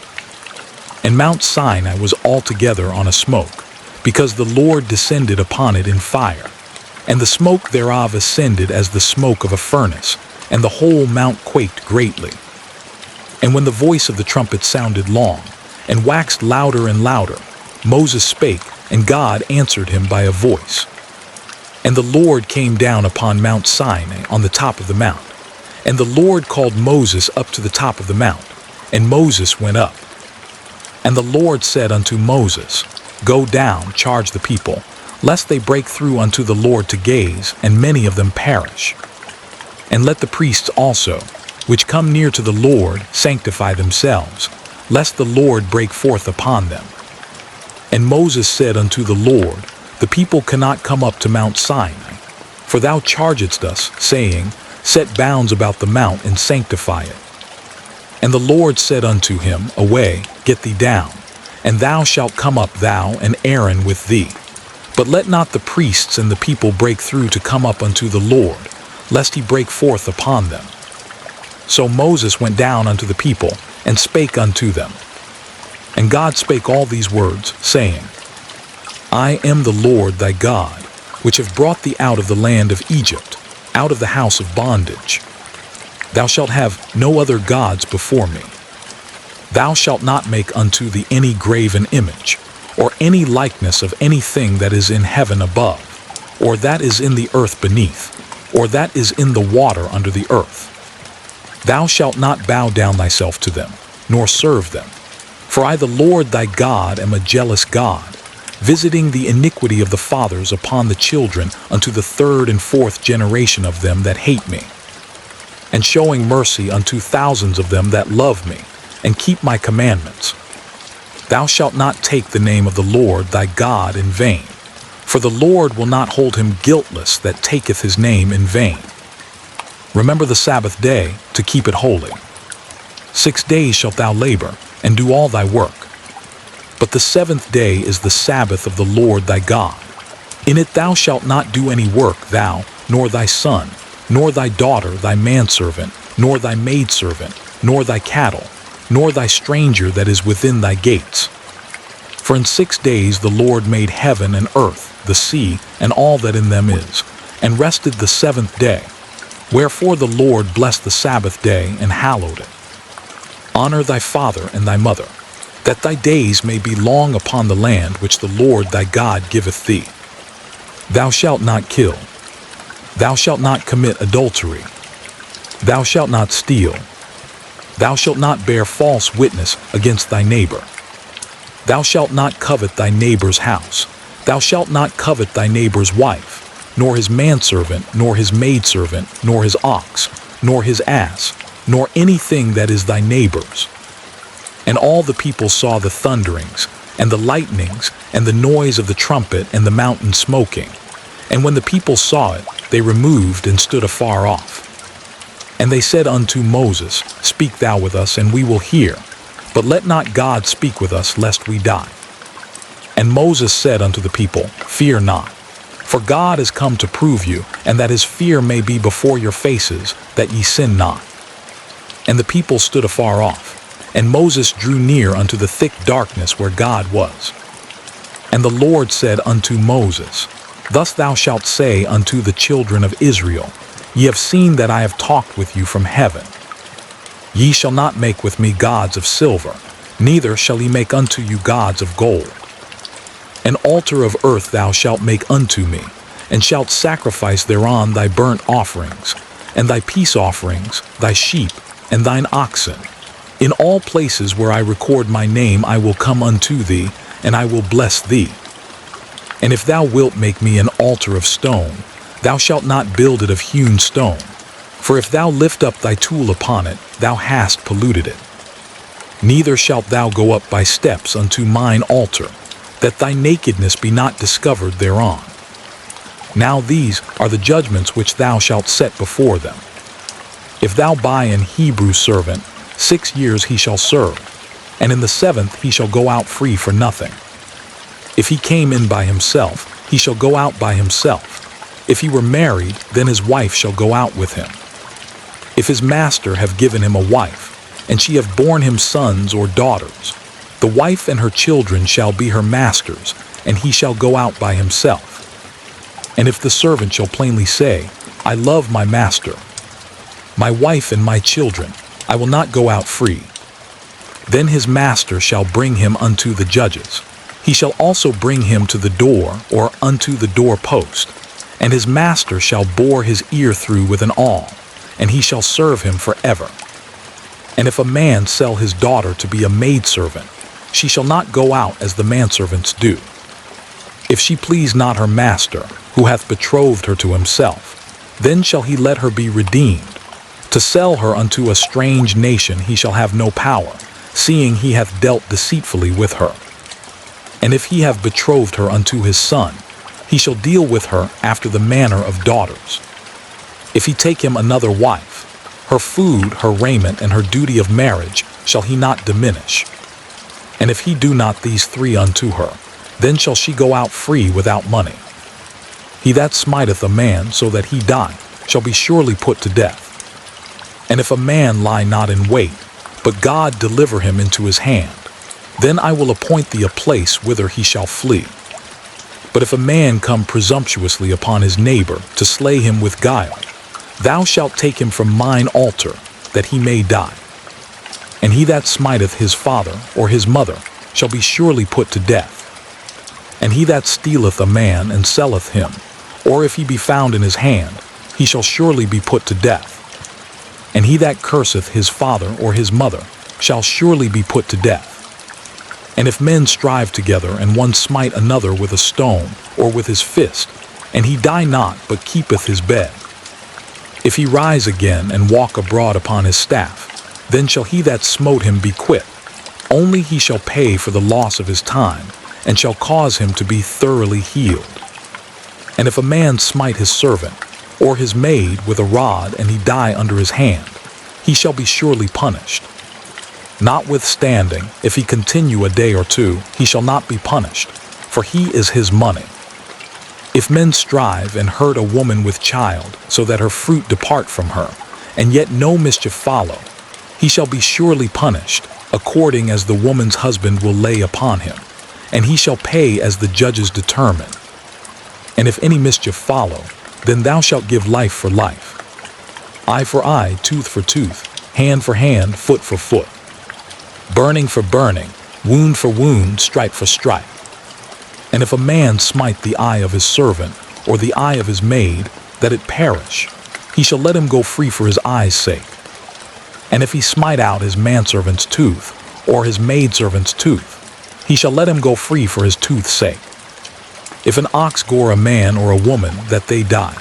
And Mount Sinai was altogether on a smoke, because the Lord descended upon it in fire. And the smoke thereof ascended as the smoke of a furnace, and the whole mount quaked greatly. And when the voice of the trumpet sounded long, and waxed louder and louder, Moses spake, and God answered him by a voice. And the Lord came down upon Mount Sinai on the top of the mount. And the Lord called Moses up to the top of the mount, and Moses went up. And the Lord said unto Moses, Go down, charge the people, lest they break through unto the Lord to gaze, and many of them perish. And let the priests also, which come near to the Lord, sanctify themselves, lest the Lord break forth upon them. And Moses said unto the Lord, The people cannot come up to Mount Sinai, for thou chargedst us, saying, Set bounds about the mount and sanctify it. And the Lord said unto him, Away, get thee down, and thou shalt come up, thou and Aaron with thee. But let not the priests and the people break through to come up unto the Lord, lest he break forth upon them. So Moses went down unto the people, and spake unto them. And God spake all these words, saying, I am the Lord thy God, which have brought thee out of the land of Egypt, out of the house of bondage. Thou shalt have no other gods before me. Thou shalt not make unto thee any graven image, or any likeness of anything that is in heaven above, or that is in the earth beneath, or that is in the water under the earth. Thou shalt not bow down thyself to them, nor serve them. For I, the Lord thy God, am a jealous God, visiting the iniquity of the fathers upon the children unto the third and fourth generation of them that hate me, and showing mercy unto thousands of them that love me, and keep my commandments. Thou shalt not take the name of the Lord thy God in vain, for the Lord will not hold him guiltless that taketh his name in vain. Remember the Sabbath day to keep it holy. 6 days shalt thou labor, and do all thy work. But the seventh day is the Sabbath of the Lord thy God. In it thou shalt not do any work, thou, nor thy son, nor thy daughter, thy manservant, nor thy maidservant, nor thy cattle, nor thy stranger that is within thy gates. For in 6 days the Lord made heaven and earth, the sea, and all that in them is, and rested the seventh day. Wherefore the Lord blessed the Sabbath day and hallowed it. Honor thy father and thy mother, that thy days may be long upon the land which the Lord thy God giveth thee. Thou shalt not kill. Thou shalt not commit adultery. Thou shalt not steal. Thou shalt not bear false witness against thy neighbor. Thou shalt not covet thy neighbor's house. Thou shalt not covet thy neighbor's wife, nor his manservant, nor his maidservant, nor his ox, nor his ass, nor anything that is thy neighbor's. And all the people saw the thunderings, and the lightnings, and the noise of the trumpet, and the mountain smoking. And when the people saw it, they removed and stood afar off. And they said unto Moses, Speak thou with us, and we will hear. But let not God speak with us, lest we die. And Moses said unto the people, Fear not, for God is come to prove you, and that his fear may be before your faces, that ye sin not. And the people stood afar off, and Moses drew near unto the thick darkness where God was. And the Lord said unto Moses, Thus thou shalt say unto the children of Israel, Ye have seen that I have talked with you from heaven. Ye shall not make with me gods of silver, neither shall ye make unto you gods of gold. An altar of earth thou shalt make unto me, and shalt sacrifice thereon thy burnt offerings, and thy peace offerings, thy sheep, and thine oxen. In all places where I record my name I will come unto thee, and I will bless thee. And if thou wilt make me an altar of stone, thou shalt not build it of hewn stone. For if thou lift up thy tool upon it, thou hast polluted it. Neither shalt thou go up by steps unto mine altar, that thy nakedness be not discovered thereon. Now these are the judgments which thou shalt set before them. If thou buy an Hebrew servant, 6 years he shall serve, and in the 7th he shall go out free for nothing. If he came in by himself, he shall go out by himself. If he were married, then his wife shall go out with him. If his master have given him a wife, and she have borne him sons or daughters, the wife and her children shall be her master's, and he shall go out by himself. And if the servant shall plainly say, I love my master, my wife and my children, I will not go out free, then his master shall bring him unto the judges. He shall also bring him to the door or unto the doorpost, and his master shall bore his ear through with an awl, and he shall serve him forever. And if a man sell his daughter to be a maidservant, she shall not go out as the manservants do. If she please not her master, who hath betrothed her to himself, then shall he let her be redeemed. To sell her unto a strange nation he shall have no power, seeing he hath dealt deceitfully with her. And if he have betrothed her unto his son, he shall deal with her after the manner of daughters. If he take him another wife, her food, her raiment, and her duty of marriage shall he not diminish. And if he do not these three unto her, then shall she go out free without money. He that smiteth a man so that he die shall be surely put to death. And if a man lie not in wait, but God deliver him into his hand, then I will appoint thee a place whither he shall flee. But if a man come presumptuously upon his neighbor to slay him with guile, thou shalt take him from mine altar, that he may die. And he that smiteth his father or his mother shall be surely put to death. And he that stealeth a man and selleth him, or if he be found in his hand, he shall surely be put to death. And he that curseth his father or his mother shall surely be put to death. And if men strive together, and one smite another with a stone or with his fist, and he die not, but keepeth his bed, if he rise again and walk abroad upon his staff, then shall he that smote him be quit. Only he shall pay for the loss of his time, and shall cause him to be thoroughly healed. And if a man smite his servant or his maid with a rod, and he die under his hand, he shall be surely punished. Notwithstanding, if he continue a day or two, he shall not be punished, for he is his money. If men strive and hurt a woman with child, so that her fruit depart from her, and yet no mischief follow, he shall be surely punished, according as the woman's husband will lay upon him, and he shall pay as the judges determine. And if any mischief follow, then thou shalt give life for life, eye for eye, tooth for tooth, hand for hand, foot for foot, burning for burning, wound for wound, stripe for stripe. And if a man smite the eye of his servant, or the eye of his maid, that it perish, he shall let him go free for his eye's sake. And if he smite out his manservant's tooth, or his maidservant's tooth, he shall let him go free for his tooth's sake. If an ox gore a man or a woman, that they die,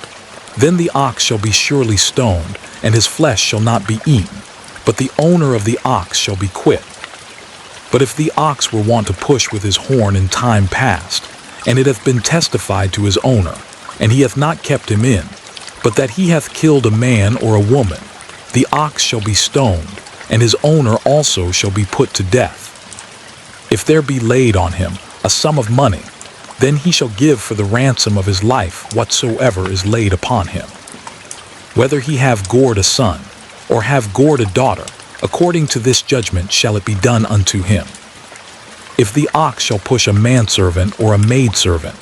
then the ox shall be surely stoned, and his flesh shall not be eaten, but the owner of the ox shall be quit. But if the ox were wont to push with his horn in time past, and it hath been testified to his owner, and he hath not kept him in, but that he hath killed a man or a woman, the ox shall be stoned, and his owner also shall be put to death. If there be laid on him a sum of money, then he shall give for the ransom of his life whatsoever is laid upon him. Whether he have gored a son, or have gored a daughter, according to this judgment shall it be done unto him. If the ox shall push a manservant or a maidservant,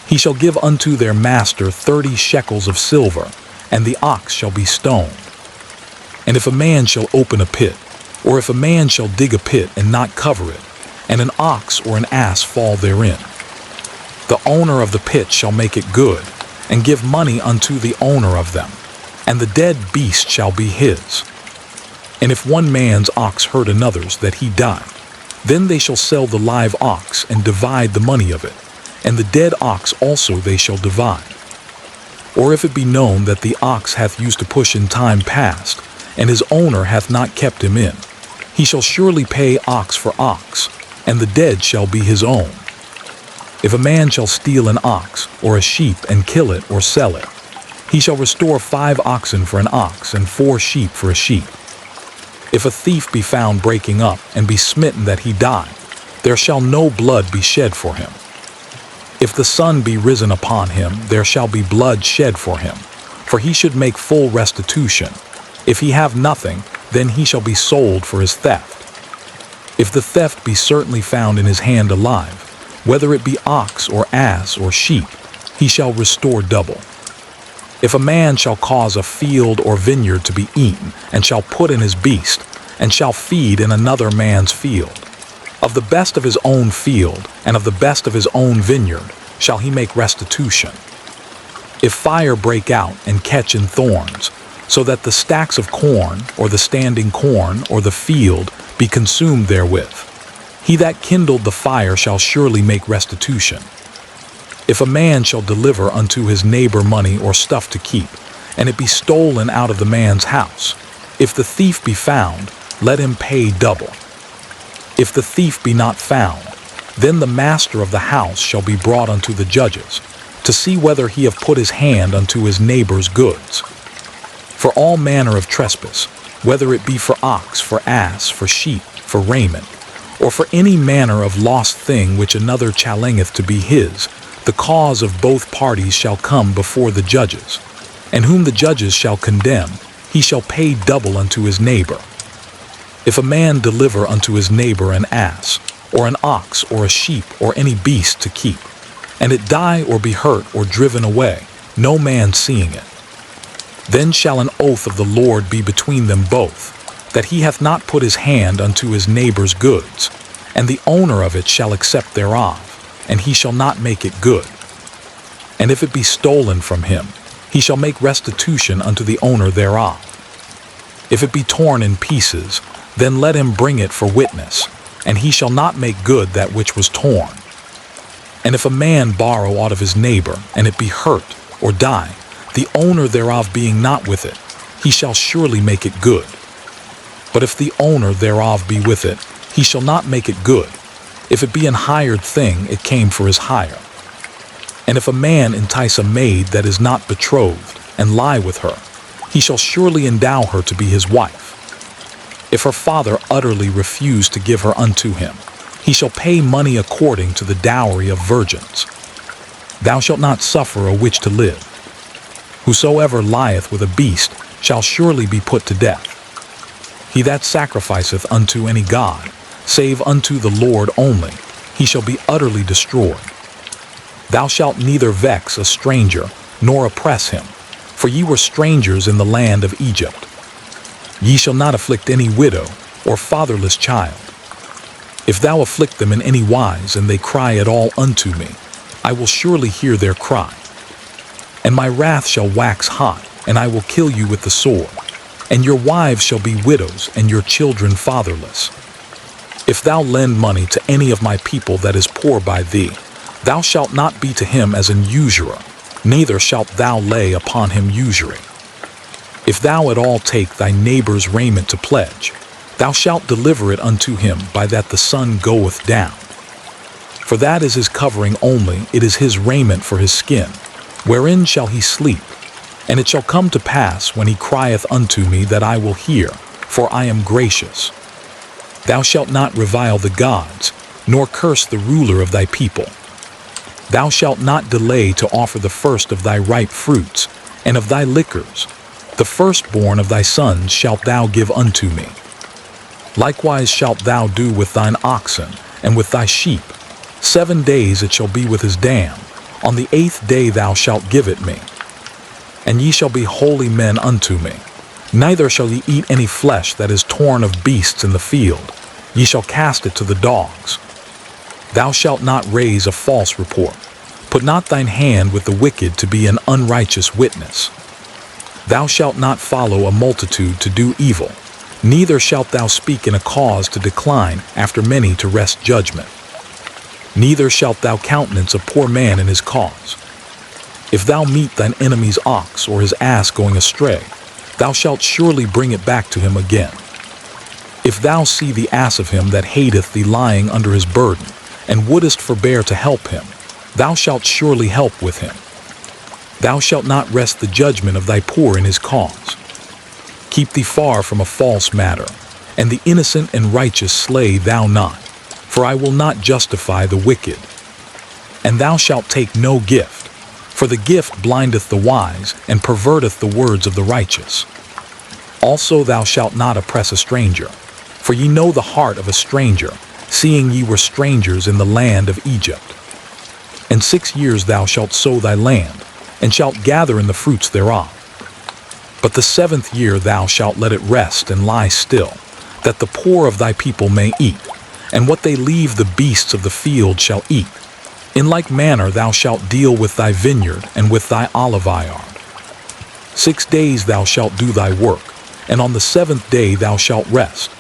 he shall give unto their master 30 shekels of silver, and the ox shall be stoned. And if a man shall open a pit, or if a man shall dig a pit and not cover it, and an ox or an ass fall therein, the owner of the pit shall make it good, and give money unto the owner of them, and the dead beast shall be his. And if one man's ox hurt another's, that he die, then they shall sell the live ox and divide the money of it, and the dead ox also they shall divide. Or if it be known that the ox hath used to push in time past, and his owner hath not kept him in, he shall surely pay ox for ox, and the dead shall be his own. If a man shall steal an ox or a sheep and kill it or sell it, he shall restore 5 oxen for an ox and 4 sheep for a sheep. If a thief be found breaking up and be smitten that he die, there shall no blood be shed for him. If the sun be risen upon him, there shall be blood shed for him, for he should make full restitution. If he have nothing, then he shall be sold for his theft. If the theft be certainly found in his hand alive, whether it be ox or ass or sheep, he shall restore double. If a man shall cause a field or vineyard to be eaten, and shall put in his beast, and shall feed in another man's field, of the best of his own field and of the best of his own vineyard shall he make restitution. If fire break out and catch in thorns, so that the stacks of corn, or the standing corn, or the field be consumed therewith, he that kindled the fire shall surely make restitution. If a man shall deliver unto his neighbor money or stuff to keep, and it be stolen out of the man's house, if the thief be found, let him pay double. If the thief be not found, then the master of the house shall be brought unto the judges, to see whether he have put his hand unto his neighbor's goods. For all manner of trespass, whether it be for ox, for ass, for sheep, for raiment, or for any manner of lost thing which another challengeth to be his, the cause of both parties shall come before the judges, and whom the judges shall condemn, he shall pay double unto his neighbor. If a man deliver unto his neighbor an ass, or an ox, or a sheep, or any beast to keep, and it die or be hurt or driven away, no man seeing it, then shall an oath of the Lord be between them both, that he hath not put his hand unto his neighbor's goods, and the owner of it shall accept thereof, and he shall not make it good. And if it be stolen from him, he shall make restitution unto the owner thereof. If it be torn in pieces, then let him bring it for witness, and he shall not make good that which was torn. And if a man borrow aught of his neighbor, and it be hurt, or die, the owner thereof being not with it, he shall surely make it good. But if the owner thereof be with it, he shall not make it good. If it be an hired thing, it came for his hire. And if a man entice a maid that is not betrothed, and lie with her, he shall surely endow her to be his wife. If her father utterly refuse to give her unto him, he shall pay money according to the dowry of virgins. Thou shalt not suffer a witch to live. Whosoever lieth with a beast shall surely be put to death. He that sacrificeth unto any god, save unto the Lord only, he shall be utterly destroyed. Thou shalt neither vex a stranger, nor oppress him, for ye were strangers in the land of Egypt. Ye shall not afflict any widow, or fatherless child. If thou afflict them in any wise, and they cry at all unto me, I will surely hear their cry. And my wrath shall wax hot, and I will kill you with the sword, and your wives shall be widows, and your children fatherless. If thou lend money to any of my people that is poor by thee, thou shalt not be to him as an usurer, neither shalt thou lay upon him usury. If thou at all take thy neighbor's raiment to pledge, thou shalt deliver it unto him by that the sun goeth down. For that is his covering only, it is his raiment for his skin, wherein shall he sleep. And it shall come to pass, when he crieth unto me, that I will hear, for I am gracious. Thou shalt not revile the gods, nor curse the ruler of thy people. Thou shalt not delay to offer the first of thy ripe fruits, and of thy liquors. The firstborn of thy sons shalt thou give unto me. Likewise shalt thou do with thine oxen, and with thy sheep. 7 days it shall be with his dam. On the 8th day thou shalt give it me. And ye shall be holy men unto me. Neither shall ye eat any flesh that is torn of beasts in the field. Ye shall cast it to the dogs. Thou shalt not raise a false report. Put not thine hand with the wicked to be an unrighteous witness. Thou shalt not follow a multitude to do evil, neither shalt thou speak in a cause to decline after many to wrest judgment. Neither shalt thou countenance a poor man in his cause. If thou meet thine enemy's ox or his ass going astray, thou shalt surely bring it back to him again. If thou see the ass of him that hateth thee lying under his burden, and wouldest forbear to help him, thou shalt surely help with him. Thou shalt not wrest the judgment of thy poor in his cause. Keep thee far from a false matter, and the innocent and righteous slay thou not, for I will not justify the wicked. And thou shalt take no gift, for the gift blindeth the wise, and perverteth the words of the righteous. Also thou shalt not oppress a stranger, for ye know the heart of a stranger, seeing ye were strangers in the land of Egypt. and 6 years thou shalt sow thy land, and shalt gather in the fruits thereof. But the 7th year thou shalt let it rest and lie still, that the poor of thy people may eat, and what they leave the beasts of the field shall eat. In like manner thou shalt deal with thy vineyard and with thy oliveyard. 6 days thou shalt do thy work, and on the 7th day thou shalt rest,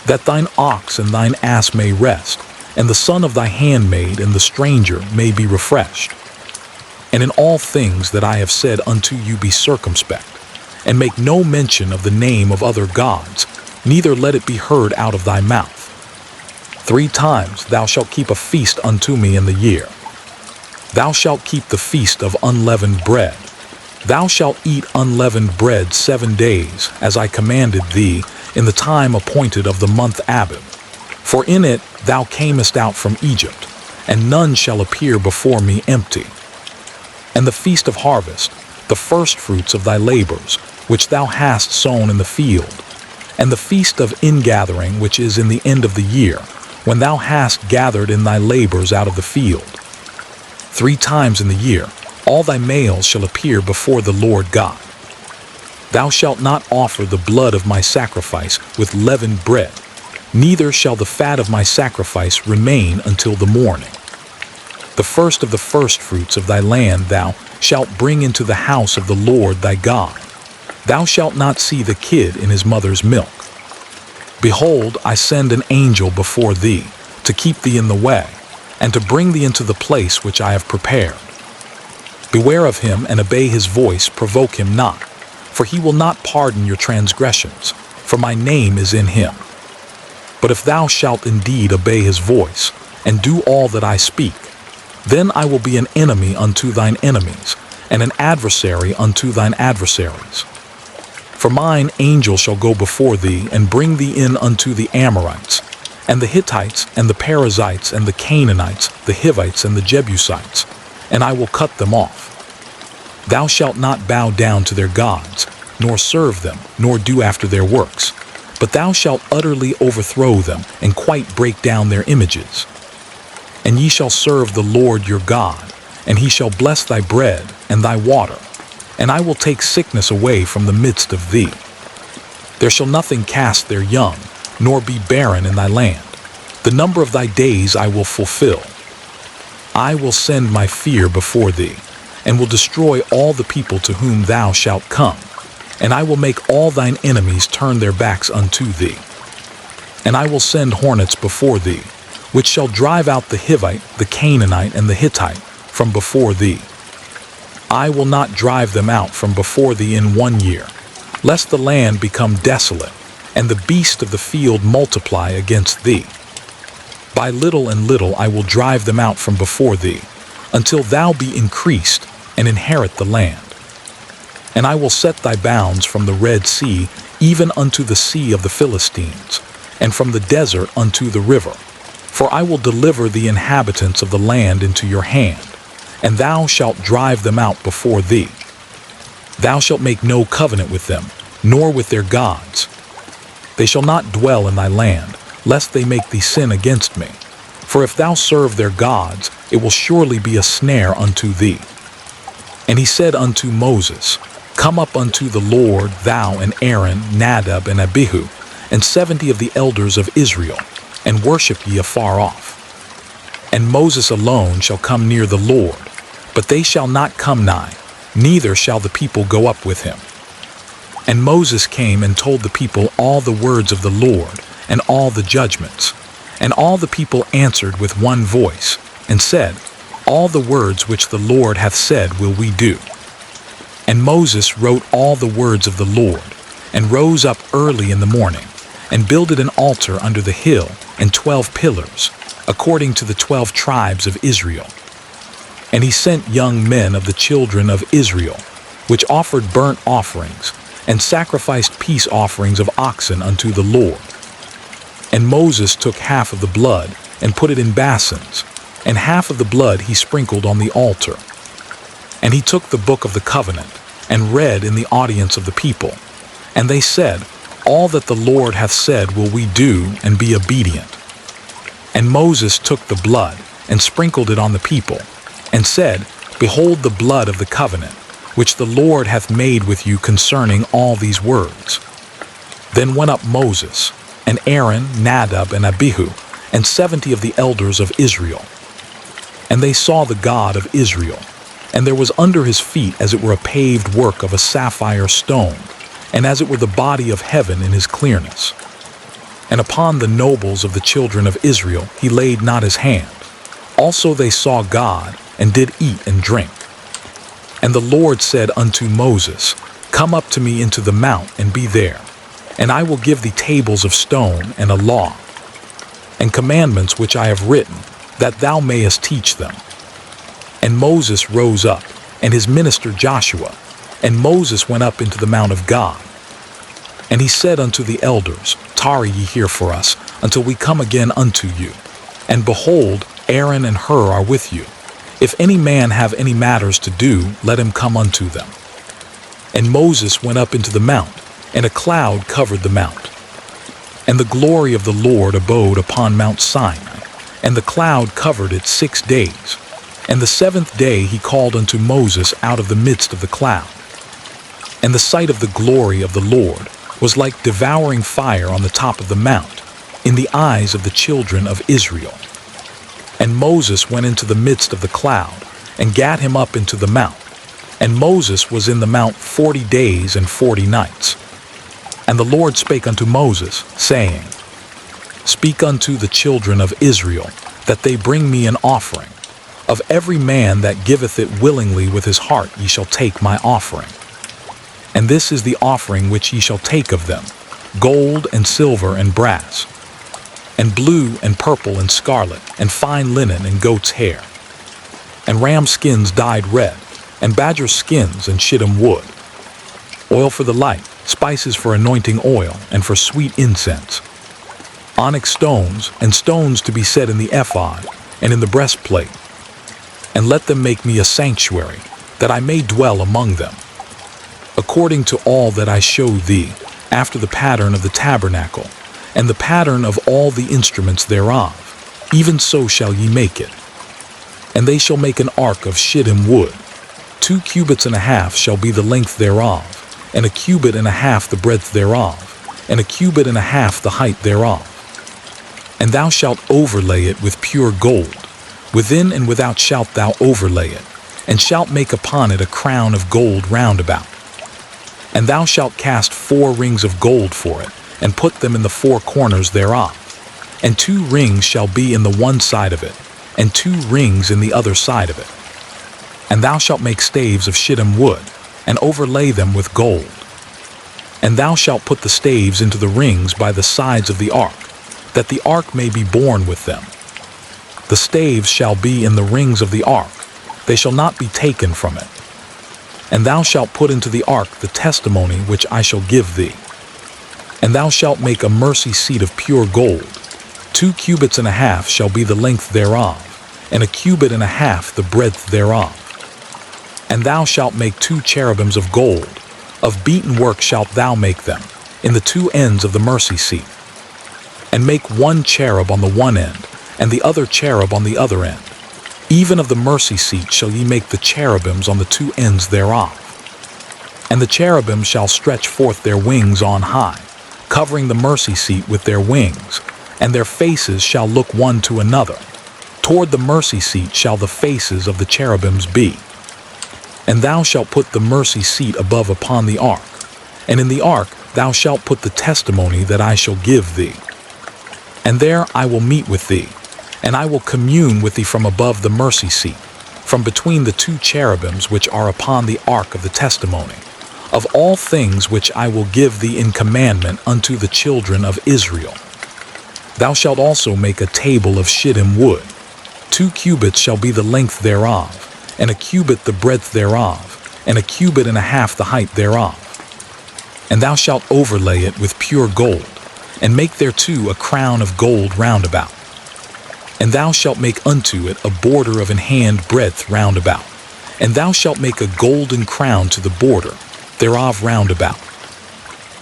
that thine ox and thine ass may rest, and the son of thy handmaid and the stranger may be refreshed. And in all things that I have said unto you be circumspect, and make no mention of the name of other gods, neither let it be heard out of thy mouth. 3 times thou shalt keep a feast unto me in the year. Thou shalt keep the feast of unleavened bread. Thou shalt eat unleavened bread 7 days, as I commanded thee, in the time appointed of the month Abib. For in it thou camest out from Egypt, and none shall appear before me empty. And the feast of harvest, the firstfruits of thy labors, which thou hast sown in the field, and the feast of ingathering, which is in the end of the year, when thou hast gathered in thy labors out of the field. 3 times in the year all thy males shall appear before the Lord God. Thou shalt not offer the blood of my sacrifice with leavened bread, neither shall the fat of my sacrifice remain until the morning. The first of the firstfruits of thy land thou shalt bring into the house of the Lord thy God. Thou shalt not see the kid in his mother's milk. Behold, I send an angel before thee, to keep thee in the way, and to bring thee into the place which I have prepared. Beware of him, and obey his voice, provoke him not, for he will not pardon your transgressions, for my name is in him. But if thou shalt indeed obey his voice, and do all that I speak, then I will be an enemy unto thine enemies, and an adversary unto thine adversaries. For mine angel shall go before thee, and bring thee in unto the Amorites, and the Hittites, and the Perizzites, and the Canaanites, the Hivites, and the Jebusites, and I will cut them off. Thou shalt not bow down to their gods, nor serve them, nor do after their works, but thou shalt utterly overthrow them, and quite break down their images. And ye shall serve the Lord your God, and he shall bless thy bread and thy water, and I will take sickness away from the midst of thee. There shall nothing cast their young, nor be barren in thy land. The number of thy days I will fulfill. I will send my fear before thee, and will destroy all the people to whom thou shalt come, and I will make all thine enemies turn their backs unto thee. And I will send hornets before thee, which shall drive out the Hivite, the Canaanite, and the Hittite from before thee. I will not drive them out from before thee in 1 year, lest the land become desolate, and the beasts of the field multiply against thee. By little and little I will drive them out from before thee, until thou be increased and inherit the land. And I will set thy bounds from the Red Sea even unto the sea of the Philistines, and from the desert unto the river. For I will deliver the inhabitants of the land into your hand, and thou shalt drive them out before thee. Thou shalt make no covenant with them, nor with their gods. They shall not dwell in thy land, lest they make thee sin against me. For if thou serve their gods, it will surely be a snare unto thee. And he said unto Moses, Come up unto the Lord, thou and Aaron, Nadab and Abihu, and 70 of the elders of Israel, and worship ye afar off. And Moses alone shall come near the Lord, but they shall not come nigh, neither shall the people go up with him. And Moses came and told the people all the words of the Lord, and all the judgments. And all the people answered with one voice, and said, All the words which the Lord hath said will we do. And Moses wrote all the words of the Lord, and rose up early in the morning, and builded an altar under the hill, and 12 pillars, according to the 12 tribes of Israel. And he sent young men of the children of Israel, which offered burnt offerings, and sacrificed peace offerings of oxen unto the Lord. And Moses took half of the blood, and put it in basins, and half of the blood he sprinkled on the altar. And he took the book of the covenant, and read in the audience of the people. And they said, All that the Lord hath said will we do, and be obedient. And Moses took the blood, and sprinkled it on the people, and said, Behold the blood of the covenant, which the Lord hath made with you concerning all these words. Then went up Moses, and Aaron, Nadab, and Abihu, and 70 of the elders of Israel. And they saw the God of Israel, and there was under his feet as it were a paved work of a sapphire stone, and as it were the body of heaven in his clearness. And upon the nobles of the children of Israel he laid not his hand. Also they saw God, and did eat and drink. And the Lord said unto Moses, Come up to me into the mount, and be there, and I will give thee tables of stone, and a law, and commandments which I have written, that thou mayest teach them. And Moses rose up, and his minister Joshua, and Moses went up into the mount of God. And he said unto the elders, Tarry ye here for us, until we come again unto you. And behold, Aaron and Hur are with you. If any man have any matters to do, let him come unto them. And Moses went up into the mount, and a cloud covered the mount. And the glory of the Lord abode upon Mount Sinai, and the cloud covered it 6 days. And the 7th day he called unto Moses out of the midst of the cloud. And the sight of the glory of the Lord was like devouring fire on the top of the mount, in the eyes of the children of Israel. And Moses went into the midst of the cloud, and gat him up into the mount. And Moses was in the mount 40 days and 40 nights. And the Lord spake unto Moses, saying, Speak unto the children of Israel, that they bring me an offering. Of every man that giveth it willingly with his heart ye shall take my offering. And this is the offering which ye shall take of them, gold and silver and brass, and blue and purple and scarlet, and fine linen and goat's hair, and ram skins dyed red, and badger skins and shittim wood, oil for the light, spices for anointing oil, and for sweet incense, onyx stones, and stones to be set in the ephod, and in the breastplate. And let them make me a sanctuary, that I may dwell among them, according to all that I show thee, after the pattern of the tabernacle, and the pattern of all the instruments thereof, even so shall ye make it. And they shall make an ark of shittim wood. 2 cubits and a half shall be the length thereof, and a cubit and a half the breadth thereof, and a cubit and a half the height thereof. And thou shalt overlay it with pure gold. Within and without shalt thou overlay it, and shalt make upon it a crown of gold round about. And thou shalt cast 4 rings of gold for it, and put them in the 4 corners thereof. And 2 rings shall be in the one side of it, and 2 rings in the other side of it. And thou shalt make staves of shittim wood, and overlay them with gold. And thou shalt put the staves into the rings by the sides of the ark, that the ark may be borne with them. The staves shall be in the rings of the ark, they shall not be taken from it. And thou shalt put into the ark the testimony which I shall give thee. And thou shalt make a mercy seat of pure gold. 2 cubits and a half shall be the length thereof, and a cubit and a half the breadth thereof. And thou shalt make 2 cherubims of gold. Of beaten work shalt thou make them, in the 2 ends of the mercy seat. And make 1 cherub on the one end, and the other cherub on the other end. Even of the mercy seat shall ye make the cherubims on the 2 ends thereof. And the cherubim shall stretch forth their wings on high, covering the mercy seat with their wings, and their faces shall look one to another. Toward the mercy seat shall the faces of the cherubims be. And thou shalt put the mercy seat above upon the ark, and in the ark thou shalt put the testimony that I shall give thee. And there I will meet with thee, and I will commune with thee from above the mercy seat, from between the 2 cherubims which are upon the ark of the testimony, of all things which I will give thee in commandment unto the children of Israel. Thou shalt also make a table of shittim wood. 2 cubits shall be the length thereof, and a cubit the breadth thereof, and a cubit and a half the height thereof. And thou shalt overlay it with pure gold, and make thereto a crown of gold round about. And thou shalt make unto it a border of an hand breadth round about. And thou shalt make a golden crown to the border thereof round about.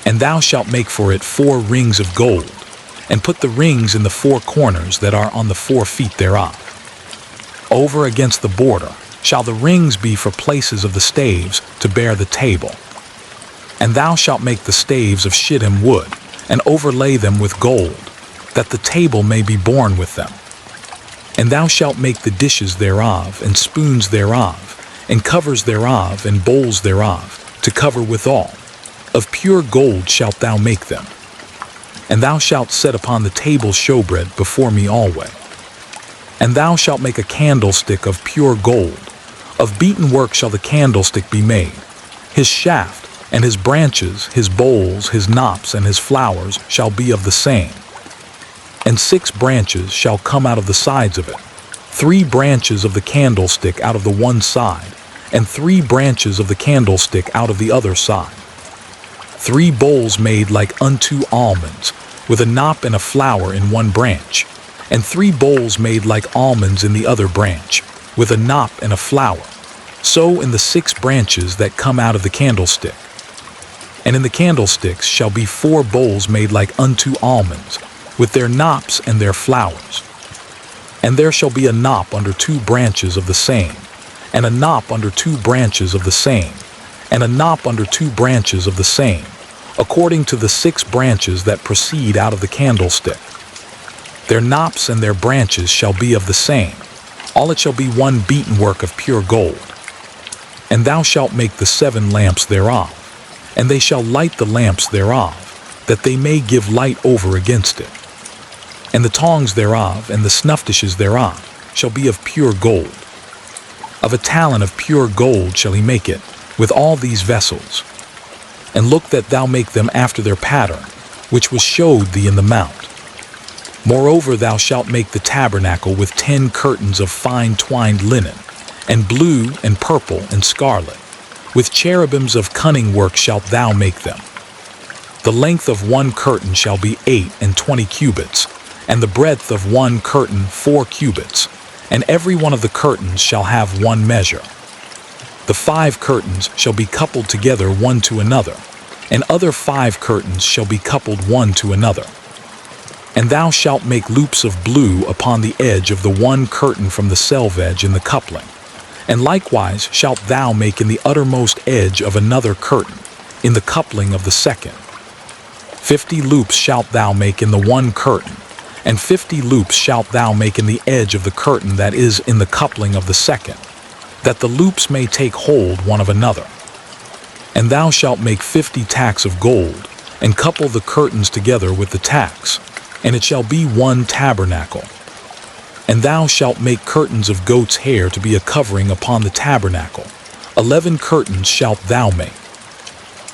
And thou shalt make for it 4 rings of gold, and put the rings in the 4 corners that are on the 4 feet thereof. Over against the border shall the rings be for places of the staves to bear the table. And thou shalt make the staves of shittim wood, and overlay them with gold, that the table may be borne with them. And thou shalt make the dishes thereof, and spoons thereof, and covers thereof, and bowls thereof, to cover withal. Of pure gold shalt thou make them. And thou shalt set upon the table showbread before me alway. And thou shalt make a candlestick of pure gold. Of beaten work shall the candlestick be made. His shaft, and his branches, his bowls, his knops, and his flowers shall be of the same. And 6 branches shall come out of the sides of it, 3 branches of the candlestick out of the one side, and 3 branches of the candlestick out of the other side. 3 bowls made like unto almonds, with a knop and a flower in one branch, and 3 bowls made like almonds in the other branch, with a knop and a flower, so in the 6 branches that come out of the candlestick. And in the candlesticks shall be 4 bowls made like unto almonds, with their knops and their flowers. And there shall be a knop under 2 branches of the same, and a knop under 2 branches of the same, and a knop under 2 branches of the same, according to the 6 branches that proceed out of the candlestick. Their knops and their branches shall be of the same. All it shall be one beaten work of pure gold. And thou shalt make the 7 lamps thereof, and they shall light the lamps thereof, that they may give light over against it. And the tongs thereof and the snuff dishes thereof shall be of pure gold. Of a talent of pure gold shall he make it, with all these vessels. And look that thou make them after their pattern, which was showed thee in the mount. Moreover, thou shalt make the tabernacle with 10 curtains of fine twined linen, and blue and purple and scarlet. With cherubims of cunning work shalt thou make them. The length of one curtain shall be 28 cubits, and the breadth of one curtain 4 cubits, and every one of the curtains shall have one measure. The 5 curtains shall be coupled together one to another, and other 5 curtains shall be coupled one to another. And thou shalt make loops of blue upon the edge of the one curtain from the selvedge in the coupling. And likewise shalt thou make in the uttermost edge of another curtain, in the coupling of the second. 50 loops shalt thou make in the one curtain, and 50 loops shalt thou make in the edge of the curtain that is in the coupling of the second, that the loops may take hold one of another. And thou shalt make 50 tacks of gold, and couple the curtains together with the tacks, and it shall be one tabernacle. And thou shalt make curtains of goat's hair to be a covering upon the tabernacle. 11 curtains shalt thou make.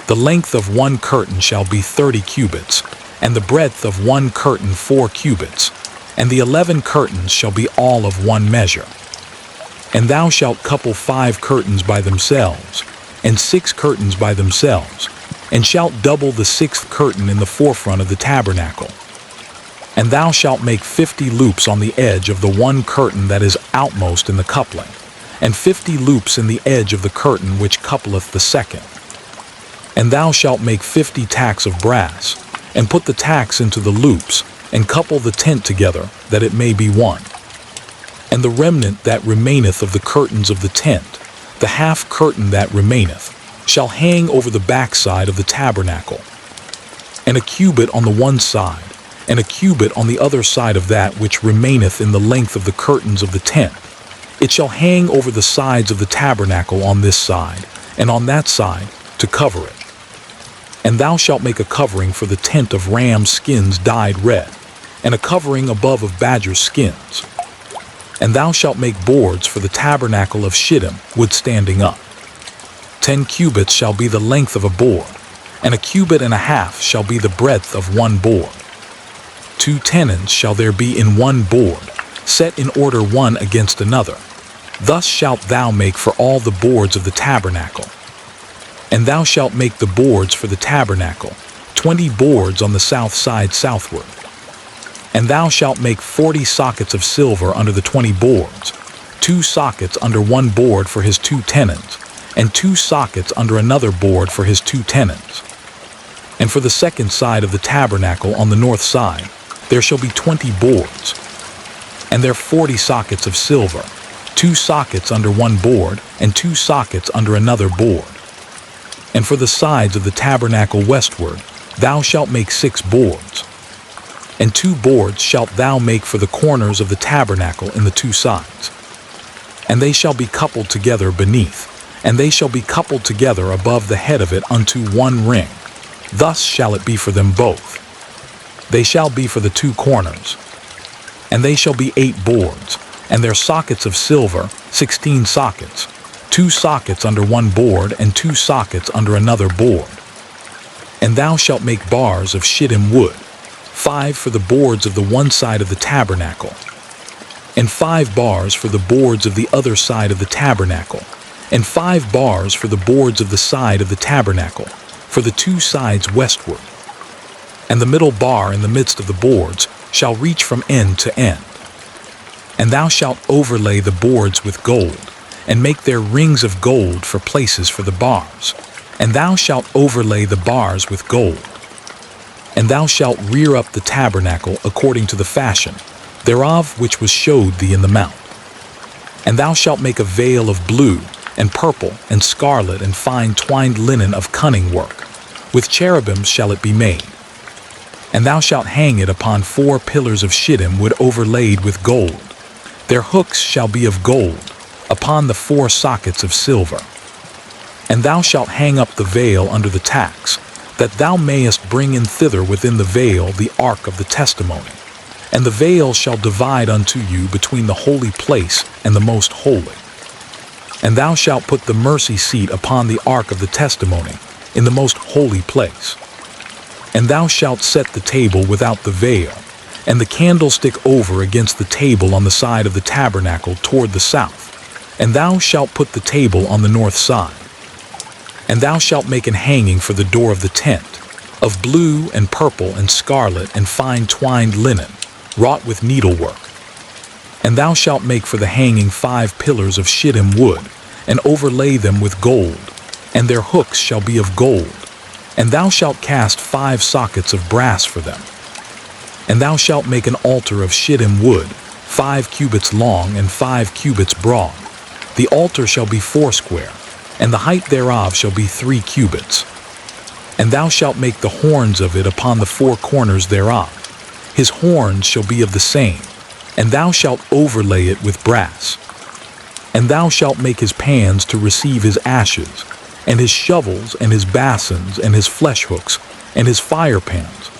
The length of one curtain shall be 30 cubits, and the breadth of one curtain 4 cubits, and the 11 curtains shall be all of one measure. And thou shalt couple 5 curtains by themselves, and 6 curtains by themselves, and shalt double the 6th curtain in the forefront of the tabernacle. And thou shalt make 50 loops on the edge of the one curtain that is outmost in the coupling, and 50 loops in the edge of the curtain which coupleth the second. And thou shalt make 50 tacks of brass, and put the tacks into the loops, and couple the tent together, that it may be one. And the remnant that remaineth of the curtains of the tent, the half curtain that remaineth, shall hang over the backside of the tabernacle, and a cubit on the one side, and a cubit on the other side of that which remaineth in the length of the curtains of the tent. It shall hang over the sides of the tabernacle on this side, and on that side, to cover it. And thou shalt make a covering for the tent of ram skins dyed red, and a covering above of badger skins. And thou shalt make boards for the tabernacle of shittim wood standing up. 10 cubits shall be the length of a board, and a cubit and a half shall be the breadth of one board. 2 tenons shall there be in one board, set in order one against another. Thus shalt thou make for all the boards of the tabernacle. And thou shalt make the boards for the tabernacle, 20 boards on the south side southward. And thou shalt make 40 sockets of silver under the 20 boards, 2 sockets under one board for his 2 tenons, and 2 sockets under another board for his 2 tenons. And for the second side of the tabernacle on the north side, there shall be 20 boards, and there 40 sockets of silver, 2 sockets under one board, and 2 sockets under another board. And for the sides of the tabernacle westward, thou shalt make 6 boards. And 2 boards shalt thou make for the corners of the tabernacle in the 2 sides. And they shall be coupled together beneath, and they shall be coupled together above the head of it unto one ring. Thus shall it be for them both. They shall be for the 2 corners. And they shall be 8 boards, and their sockets of silver, 16 sockets, 2 sockets under one board, and 2 sockets under another board. And thou shalt make bars of shittim wood, 5 for the boards of the one side of the tabernacle, and 5 bars for the boards of the other side of the tabernacle, and 5 bars for the boards of the side of the tabernacle, for the 2 sides westward. And the middle bar in the midst of the boards shall reach from end to end. And thou shalt overlay the boards with gold, and make their rings of gold for places for the bars. And thou shalt overlay the bars with gold. And thou shalt rear up the tabernacle according to the fashion thereof which was showed thee in the mount. And thou shalt make a veil of blue, and purple, and scarlet, and fine twined linen of cunning work. With cherubims shall it be made. And thou shalt hang it upon 4 pillars of shittim wood overlaid with gold. Their hooks shall be of gold, upon the 4 sockets of silver. And thou shalt hang up the veil under the tacks, that thou mayest bring in thither within the veil the ark of the testimony. And the veil shall divide unto you between the holy place and the most holy. And thou shalt put the mercy seat upon the ark of the testimony, in the most holy place. And thou shalt set the table without the veil, and the candlestick over against the table on the side of the tabernacle toward the south. And thou shalt put the table on the north side. And thou shalt make an hanging for the door of the tent, of blue and purple and scarlet and fine twined linen, wrought with needlework. And thou shalt make for the hanging 5 pillars of shittim wood, and overlay them with gold, and their hooks shall be of gold. And thou shalt cast 5 sockets of brass for them. And thou shalt make an altar of shittim wood, 5 cubits long and 5 cubits broad. The altar shall be 4 square, and the height thereof shall be 3 cubits. And thou shalt make the horns of it upon the 4 corners thereof. His horns shall be of the same, and thou shalt overlay it with brass. And thou shalt make his pans to receive his ashes, and his shovels, and his basins, and his flesh hooks, and his fire pans.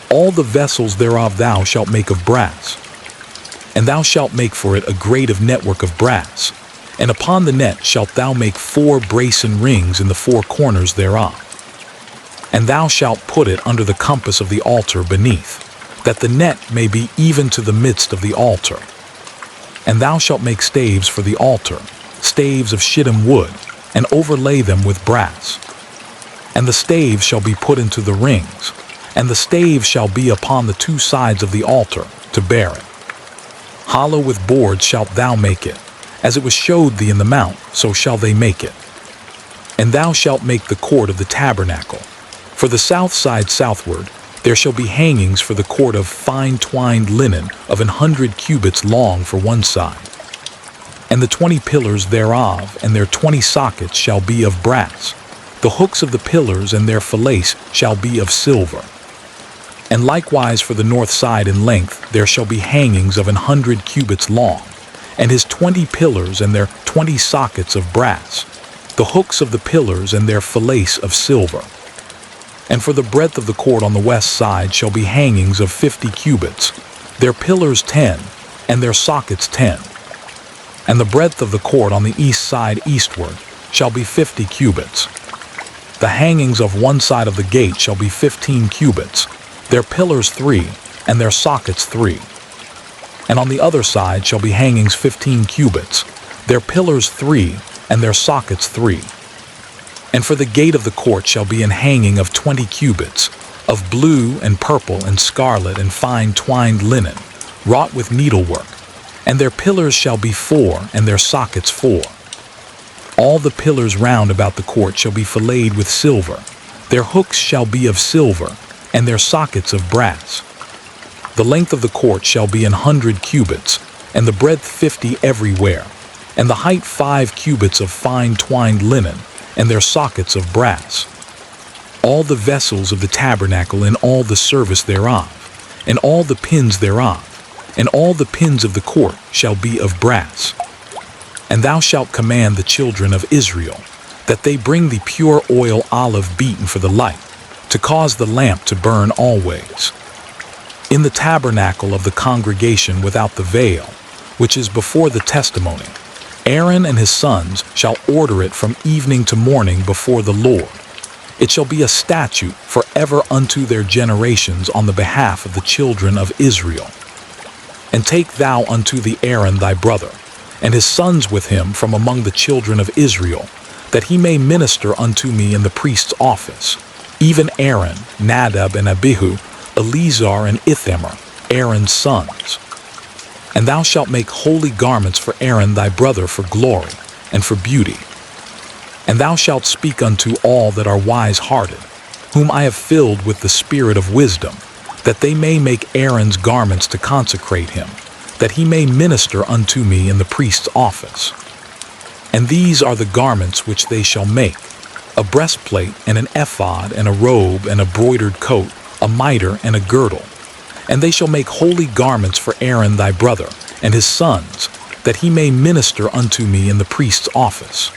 All the vessels thereof thou shalt make of brass. And thou shalt make for it a grate of network of brass, and upon the net shalt thou make 4 brasen rings in the 4 corners thereof. And thou shalt put it under the compass of the altar beneath, that the net may be even to the midst of the altar. And thou shalt make staves for the altar, staves of shittim wood, and overlay them with brass. And the staves shall be put into the rings, and the staves shall be upon the 2 sides of the altar, to bear it. Hollow with boards shalt thou make it, as it was showed thee in the mount, so shall they make it. And thou shalt make the court of the tabernacle. For the south side southward, there shall be hangings for the court of fine twined linen of 100 cubits long for one side. And the 20 pillars thereof and their 20 sockets shall be of brass. The hooks of the pillars and their fillets shall be of silver. And likewise for the north side in length there shall be hangings of 100 cubits long, and his 20 pillars and their 20 sockets of brass, the hooks of the pillars and their fillets of silver. And for the breadth of the court on the west side shall be hangings of 50 cubits, their pillars 10, and their sockets 10. And the breadth of the court on the east side eastward shall be 50 cubits. The hangings of one side of the gate shall be 15 cubits, their pillars 3, and their sockets 3. And on the other side shall be hangings 15 cubits, their pillars 3, and their sockets 3. And for the gate of the court shall be an hanging of 20 cubits, of blue and purple and scarlet and fine twined linen, wrought with needlework. And their pillars shall be 4, and their sockets 4. All the pillars round about the court shall be filleted with silver. Their hooks shall be of silver, and their sockets of brass. The length of the court shall be 100 cubits, and the breadth 50 everywhere. and the height 5 cubits of fine twined linen, and their sockets of brass. All the vessels of the tabernacle and all the service thereof, and all the pins thereof, and all the pins of the court shall be of brass. And thou shalt command the children of Israel, that they bring the pure oil olive beaten for the light, to cause the lamp to burn always. In the tabernacle of the congregation without the veil, which is before the testimony, Aaron and his sons shall order it from evening to morning before the Lord. It shall be a statute forever unto their generations on the behalf of the children of Israel. And take thou unto thee Aaron thy brother, and his sons with him from among the children of Israel, that he may minister unto me in the priest's office, even Aaron, Nadab and Abihu, Eleazar and Ithamar, Aaron's sons. And thou shalt make holy garments for Aaron thy brother for glory and for beauty. And thou shalt speak unto all that are wise-hearted, whom I have filled with the spirit of wisdom, that they may make Aaron's garments to consecrate him, that he may minister unto me in the priest's office. And these are the garments which they shall make: a breastplate and an ephod and a robe and a broidered coat, a mitre and a girdle. And they shall make holy garments for Aaron thy brother and his sons, that he may minister unto me in the priest's office.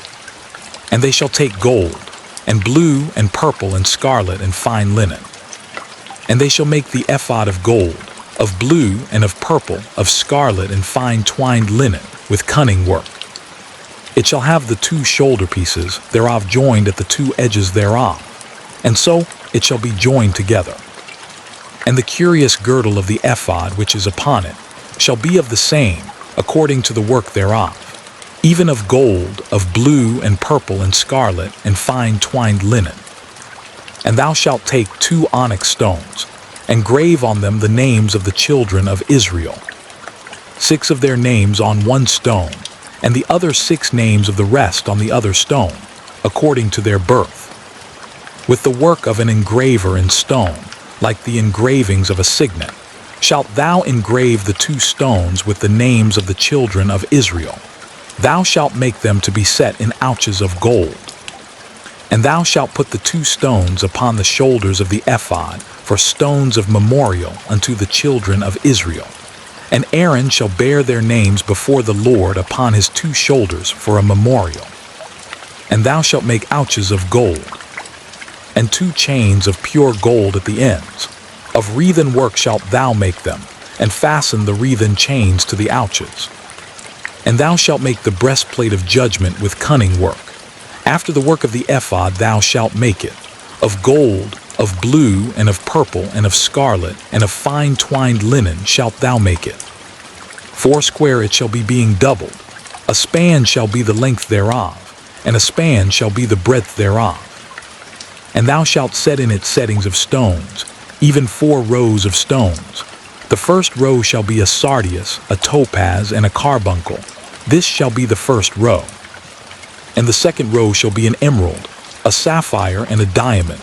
And they shall take gold, and blue, and purple, and scarlet, and fine linen. And they shall make the ephod of gold, of blue, and of purple, of scarlet, and fine twined linen, with cunning work. It shall have the 2 shoulder pieces thereof joined at the 2 edges thereof, and so it shall be joined together. And the curious girdle of the ephod which is upon it shall be of the same, according to the work thereof, even of gold, of blue, and purple, and scarlet, and fine twined linen. And thou shalt take 2 onyx stones, and grave on them the names of the children of Israel, 6 of their names on one stone, and the other 6 names of the rest on the other stone, according to their birth, with the work of an engraver in stone, like the engravings of a signet, shalt thou engrave the 2 stones with the names of the children of Israel. Thou shalt make them to be set in ouches of gold. And thou shalt put the 2 stones upon the shoulders of the ephod for stones of memorial unto the children of Israel. And Aaron shall bear their names before the Lord upon his 2 shoulders for a memorial. And thou shalt make ouches of gold, and 2 chains of pure gold at the ends. Of wreathen work shalt thou make them, and fasten the wreathen chains to the ouches. And thou shalt make the breastplate of judgment with cunning work. After the work of the ephod thou shalt make it, of gold, of blue, and of purple, and of scarlet, and of fine twined linen shalt thou make it. 4 it shall be being doubled. A span shall be the length thereof, and a span shall be the breadth thereof. And thou shalt set in it settings of stones, even 4 rows of stones. The first row shall be a sardius, a topaz, and a carbuncle. This shall be the first row. And the second row shall be an emerald, a sapphire, and a diamond.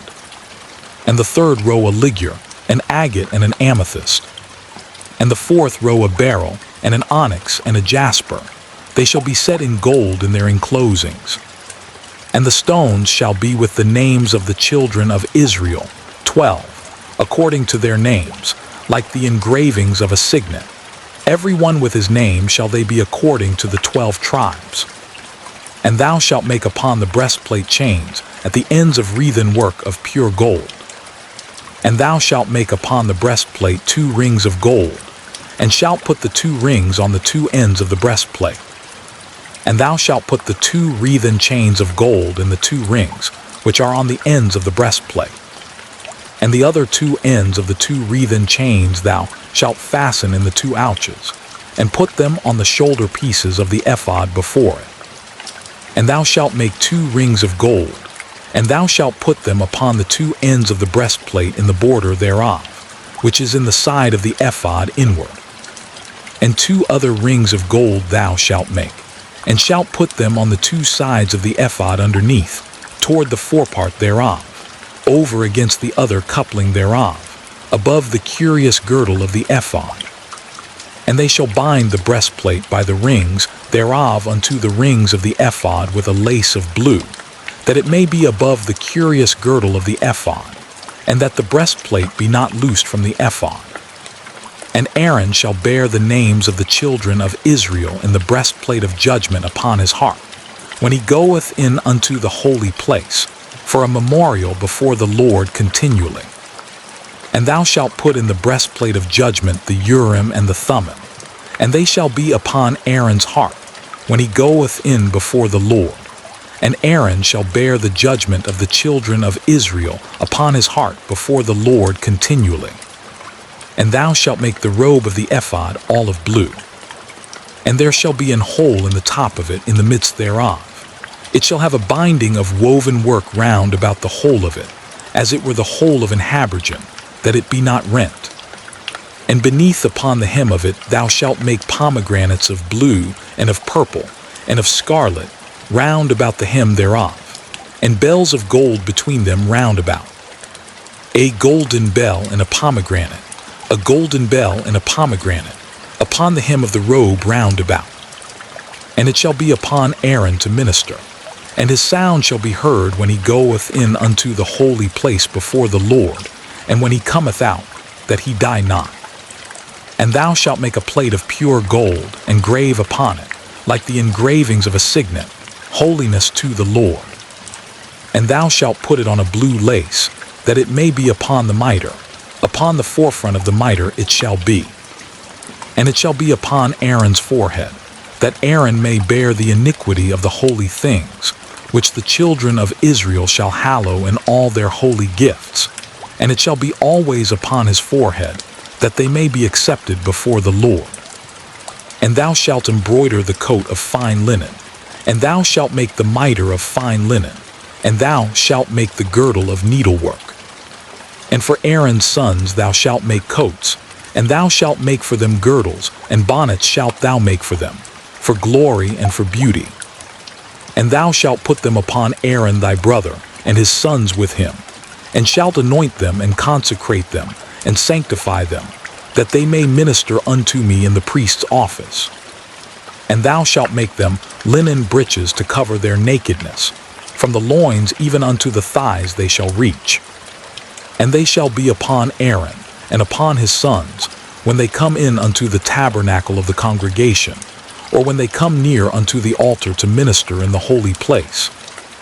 And the third row a ligure, an agate, and an amethyst. And the 4th row a beryl, and an onyx, and a jasper. They shall be set in gold in their enclosings. And the stones shall be with the names of the children of Israel, 12, according to their names, like the engravings of a signet. Every one with his name shall they be according to the 12 tribes. And thou shalt make upon the breastplate chains at the ends of wreathen work of pure gold. And thou shalt make upon the breastplate 2 rings of gold, and shalt put the 2 rings on the 2 ends of the breastplate. And thou shalt put the 2 wreathen chains of gold in the 2 rings, which are on the ends of the breastplate. And the other 2 ends of the 2 wreathen chains thou shalt fasten in the 2 ouches, and put them on the shoulder pieces of the ephod before it. And thou shalt make 2 rings of gold, and thou shalt put them upon the 2 ends of the breastplate in the border thereof, which is in the side of the ephod inward. And 2 other rings of gold thou shalt make, and shalt put them on the 2 sides of the ephod underneath, toward the forepart thereof, over against the other coupling thereof, above the curious girdle of the ephod. And they shall bind the breastplate by the rings thereof unto the rings of the ephod with a lace of blue, that it may be above the curious girdle of the ephod, and that the breastplate be not loosed from the ephod. And Aaron shall bear the names of the children of Israel in the breastplate of judgment upon his heart, when he goeth in unto the holy place, for a memorial before the Lord continually. And thou shalt put in the breastplate of judgment the Urim and the Thummim, and they shall be upon Aaron's heart, when he goeth in before the Lord. And Aaron shall bear the judgment of the children of Israel upon his heart before the Lord continually. And thou shalt make the robe of the ephod olive blue. And there shall be an hole in the top of it in the midst thereof. It shall have a binding of woven work round about the whole of it, as it were the whole of an habergeon, that it be not rent. And beneath upon the hem of it thou shalt make pomegranates of blue, and of purple, and of scarlet, round about the hem thereof, and bells of gold between them round about. A golden bell and a pomegranate, a golden bell and a pomegranate, upon the hem of the robe round about. And it shall be upon Aaron to minister, and his sound shall be heard when he goeth in unto the holy place before the Lord, and when he cometh out, that he die not. And thou shalt make a plate of pure gold, and grave upon it, like the engravings of a signet, holiness to the Lord. And thou shalt put it on a blue lace, that it may be upon the mitre. Upon the forefront of the mitre it shall be. And it shall be upon Aaron's forehead, that Aaron may bear the iniquity of the holy things, which the children of Israel shall hallow in all their holy gifts. And it shall be always upon his forehead, that they may be accepted before the Lord. And thou shalt embroider the coat of fine linen, and thou shalt make the mitre of fine linen, and thou shalt make the girdle of needlework. And for Aaron's sons thou shalt make coats, and thou shalt make for them girdles, and bonnets shalt thou make for them, for glory and for beauty. And thou shalt put them upon Aaron thy brother, and his sons with him, and shalt anoint them, and consecrate them, and sanctify them, that they may minister unto me in the priest's office. And thou shalt make them linen breeches to cover their nakedness, from the loins even unto the thighs they shall reach. And they shall be upon Aaron, and upon his sons, when they come in unto the tabernacle of the congregation, or when they come near unto the altar to minister in the holy place,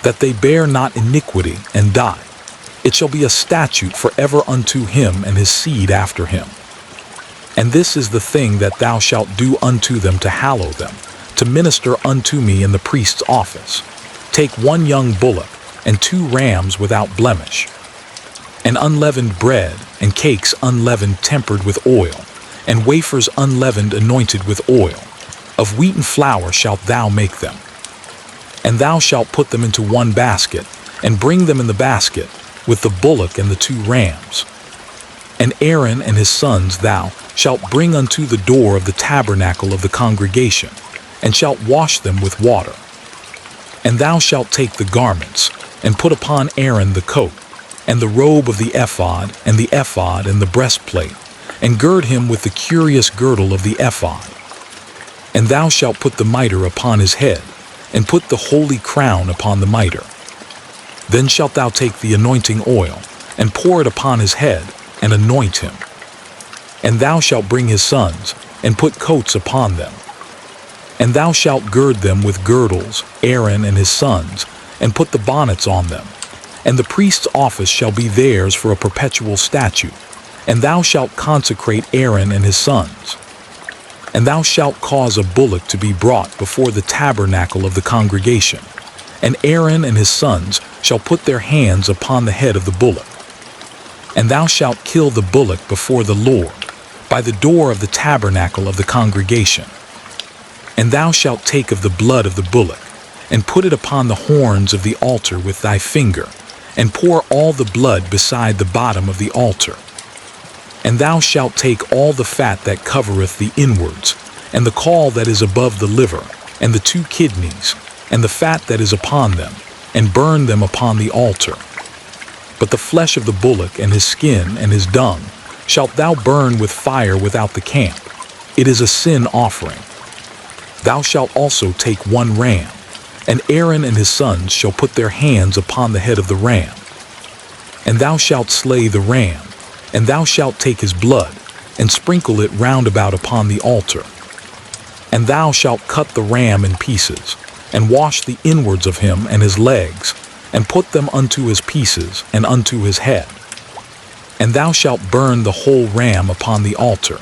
that they bear not iniquity and die. It shall be a statute forever unto him and his seed after him. And this is the thing that thou shalt do unto them to hallow them, to minister unto me in the priest's office. Take 1 young bullock, and 2 rams without blemish, and unleavened bread, and cakes unleavened tempered with oil, and wafers unleavened anointed with oil. Of wheaten flour shalt thou make them. And thou shalt put them into 1 basket, and bring them in the basket, with the bullock and the 2 rams. And Aaron and his sons thou shalt bring unto the door of the tabernacle of the congregation, and shalt wash them with water. And thou shalt take the garments, and put upon Aaron the coat, and the robe of the ephod, and the breastplate, and gird him with the curious girdle of the ephod. And thou shalt put the mitre upon his head, and put the holy crown upon the mitre. Then shalt thou take the anointing oil, and pour it upon his head, and anoint him. And thou shalt bring his sons, and put coats upon them. And thou shalt gird them with girdles, Aaron and his sons, and put the bonnets on them. And the priest's office shall be theirs for a perpetual statute. And thou shalt consecrate Aaron and his sons. And thou shalt cause a bullock to be brought before the tabernacle of the congregation. And Aaron and his sons shall put their hands upon the head of the bullock. And thou shalt kill the bullock before the Lord, by the door of the tabernacle of the congregation. And thou shalt take of the blood of the bullock, and put it upon the horns of the altar with thy finger, and pour all the blood beside the bottom of the altar. And thou shalt take all the fat that covereth the inwards, and the caul that is above the liver, and the 2 kidneys, and the fat that is upon them, and burn them upon the altar. But the flesh of the bullock and his skin and his dung shalt thou burn with fire without the camp. It is a sin offering. Thou shalt also take 1 ram, and Aaron and his sons shall put their hands upon the head of the ram. And thou shalt slay the ram, and thou shalt take his blood, and sprinkle it round about upon the altar. And thou shalt cut the ram in pieces, and wash the inwards of him and his legs, and put them unto his pieces and unto his head. And thou shalt burn the whole ram upon the altar.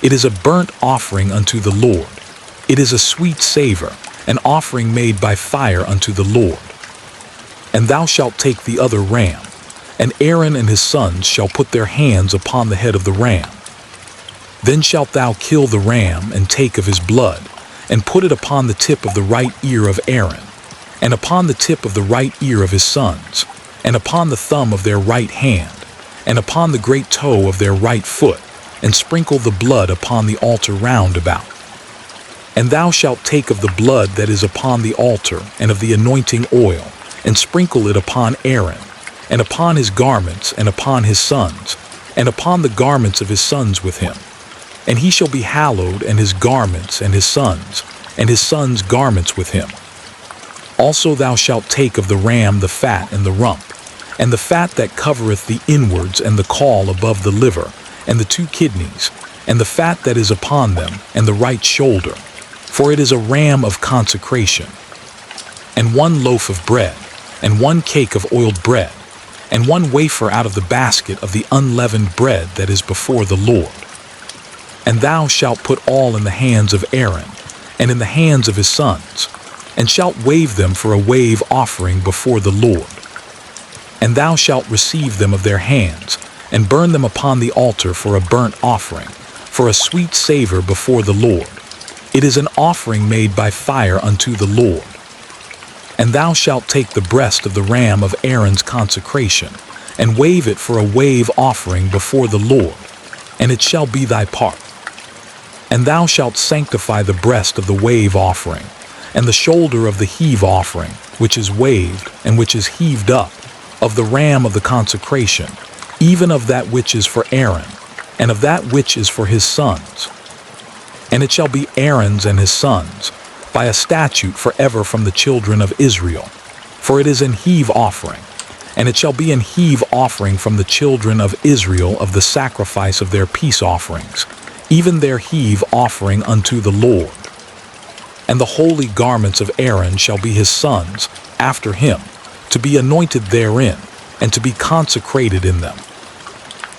It is a burnt offering unto the Lord. It is a sweet savor, an offering made by fire unto the Lord. And thou shalt take the other ram, and Aaron and his sons shall put their hands upon the head of the ram. Then shalt thou kill the ram, and take of his blood, and put it upon the tip of the right ear of Aaron, and upon the tip of the right ear of his sons, and upon the thumb of their right hand, and upon the great toe of their right foot, and sprinkle the blood upon the altar round about. And thou shalt take of the blood that is upon the altar, and of the anointing oil, and sprinkle it upon Aaron, and upon his garments, and upon his sons, and upon the garments of his sons with him. And he shall be hallowed, and his garments, and his sons' garments with him. Also thou shalt take of the ram the fat and the rump, and the fat that covereth the inwards, and the caul above the liver, and the 2 kidneys, and the fat that is upon them, and the right shoulder, for it is a ram of consecration. And 1 loaf of bread, and 1 cake of oiled bread, and 1 wafer out of the basket of the unleavened bread that is before the Lord. And thou shalt put all in the hands of Aaron, and in the hands of his sons, and shalt wave them for a wave offering before the Lord. And thou shalt receive them of their hands, and burn them upon the altar for a burnt offering, for a sweet savor before the Lord. It is an offering made by fire unto the Lord. And thou shalt take the breast of the ram of Aaron's consecration, and wave it for a wave offering before the Lord, and it shall be thy part. And thou shalt sanctify the breast of the wave offering, and the shoulder of the heave offering, which is waved, and which is heaved up, of the ram of the consecration, even of that which is for Aaron, and of that which is for his sons. And it shall be Aaron's and his sons, by a statute forever from the children of Israel, for it is an heave offering, and it shall be an heave offering from the children of Israel of the sacrifice of their peace offerings, even their heave offering unto the Lord. And the holy garments of Aaron shall be his sons after him, to be anointed therein, and to be consecrated in them.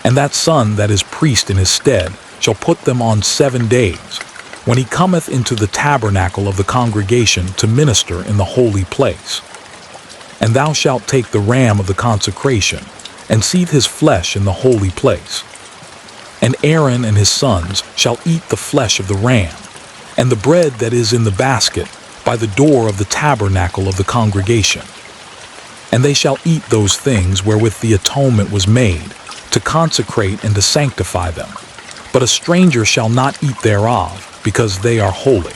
And that son that is priest in his stead shall put them on 7 days, when he cometh into the tabernacle of the congregation to minister in the holy place. And thou shalt take the ram of the consecration, and seethe his flesh in the holy place. And Aaron and his sons shall eat the flesh of the ram, and the bread that is in the basket, by the door of the tabernacle of the congregation. And they shall eat those things wherewith the atonement was made, to consecrate and to sanctify them. But a stranger shall not eat thereof, because they are holy.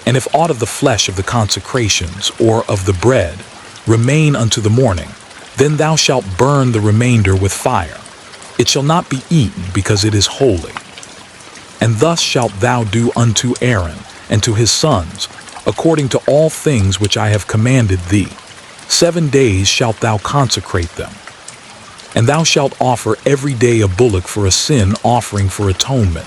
And if aught of the flesh of the consecrations, or of the bread, remain unto the morning, then thou shalt burn the remainder with fire. It shall not be eaten, because it is holy. And thus shalt thou do unto Aaron and to his sons, according to all things which I have commanded thee. 7 days shalt thou consecrate them. And thou shalt offer every day a bullock for a sin offering for atonement.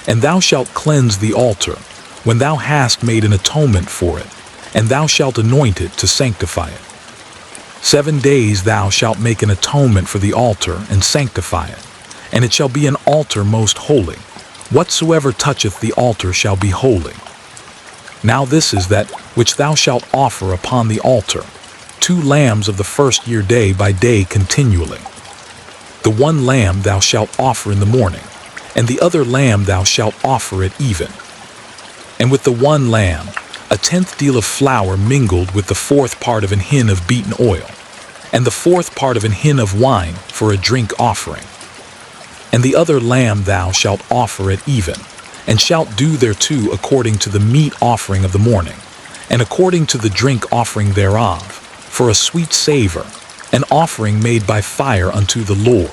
And thou shalt cleanse the altar, when thou hast made an atonement for it, and thou shalt anoint it to sanctify it. 7 days thou shalt make an atonement for the altar, and sanctify it, and it shall be an altar most holy. Whatsoever toucheth the altar shall be holy. Now this is that which thou shalt offer upon the altar, 2 lambs of the 1st year day by day continually. The 1 lamb thou shalt offer in the morning, and the other lamb thou shalt offer at even. And with the 1 lamb, a 10th deal of flour mingled with the 4th part of an hin of beaten oil, and the 4th part of an hin of wine for a drink offering. And the other lamb thou shalt offer at even, and shalt do thereto according to the meat offering of the morning, and according to the drink offering thereof, for a sweet savor, an offering made by fire unto the Lord.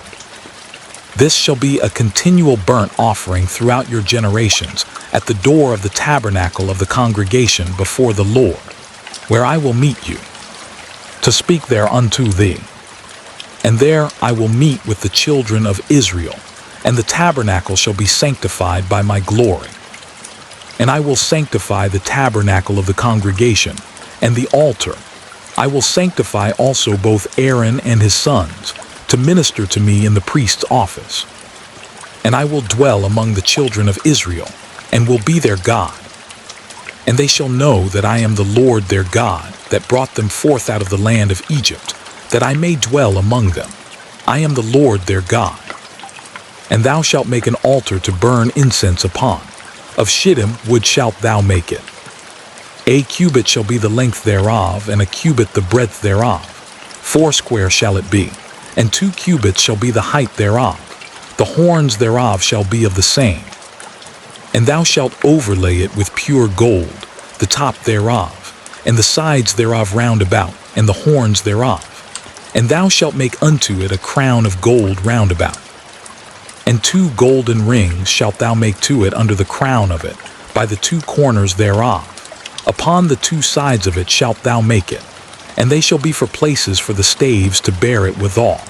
This shall be a continual burnt offering throughout your generations at the door of the tabernacle of the congregation before the Lord, where I will meet you, to speak there unto thee. And there I will meet with the children of Israel, and the tabernacle shall be sanctified by my glory. And I will sanctify the tabernacle of the congregation, and the altar. I will sanctify also both Aaron and his sons, to minister to me in the priest's office. And I will dwell among the children of Israel, and will be their God. And they shall know that I am the Lord their God, that brought them forth out of the land of Egypt, that I may dwell among them. I am the Lord their God. And thou shalt make an altar to burn incense upon. Of shittim wood shalt thou make it. A cubit shall be the length thereof, and a cubit the breadth thereof. 4 shall it be, and 2 cubits shall be the height thereof. The horns thereof shall be of the same. And thou shalt overlay it with pure gold, the top thereof, and the sides thereof round about, and the horns thereof. And thou shalt make unto it a crown of gold round about. And 2 golden rings shalt thou make to it under the crown of it, by the 2 corners thereof. Upon the 2 sides of it shalt thou make it, and they shall be for places for the staves to bear it withal.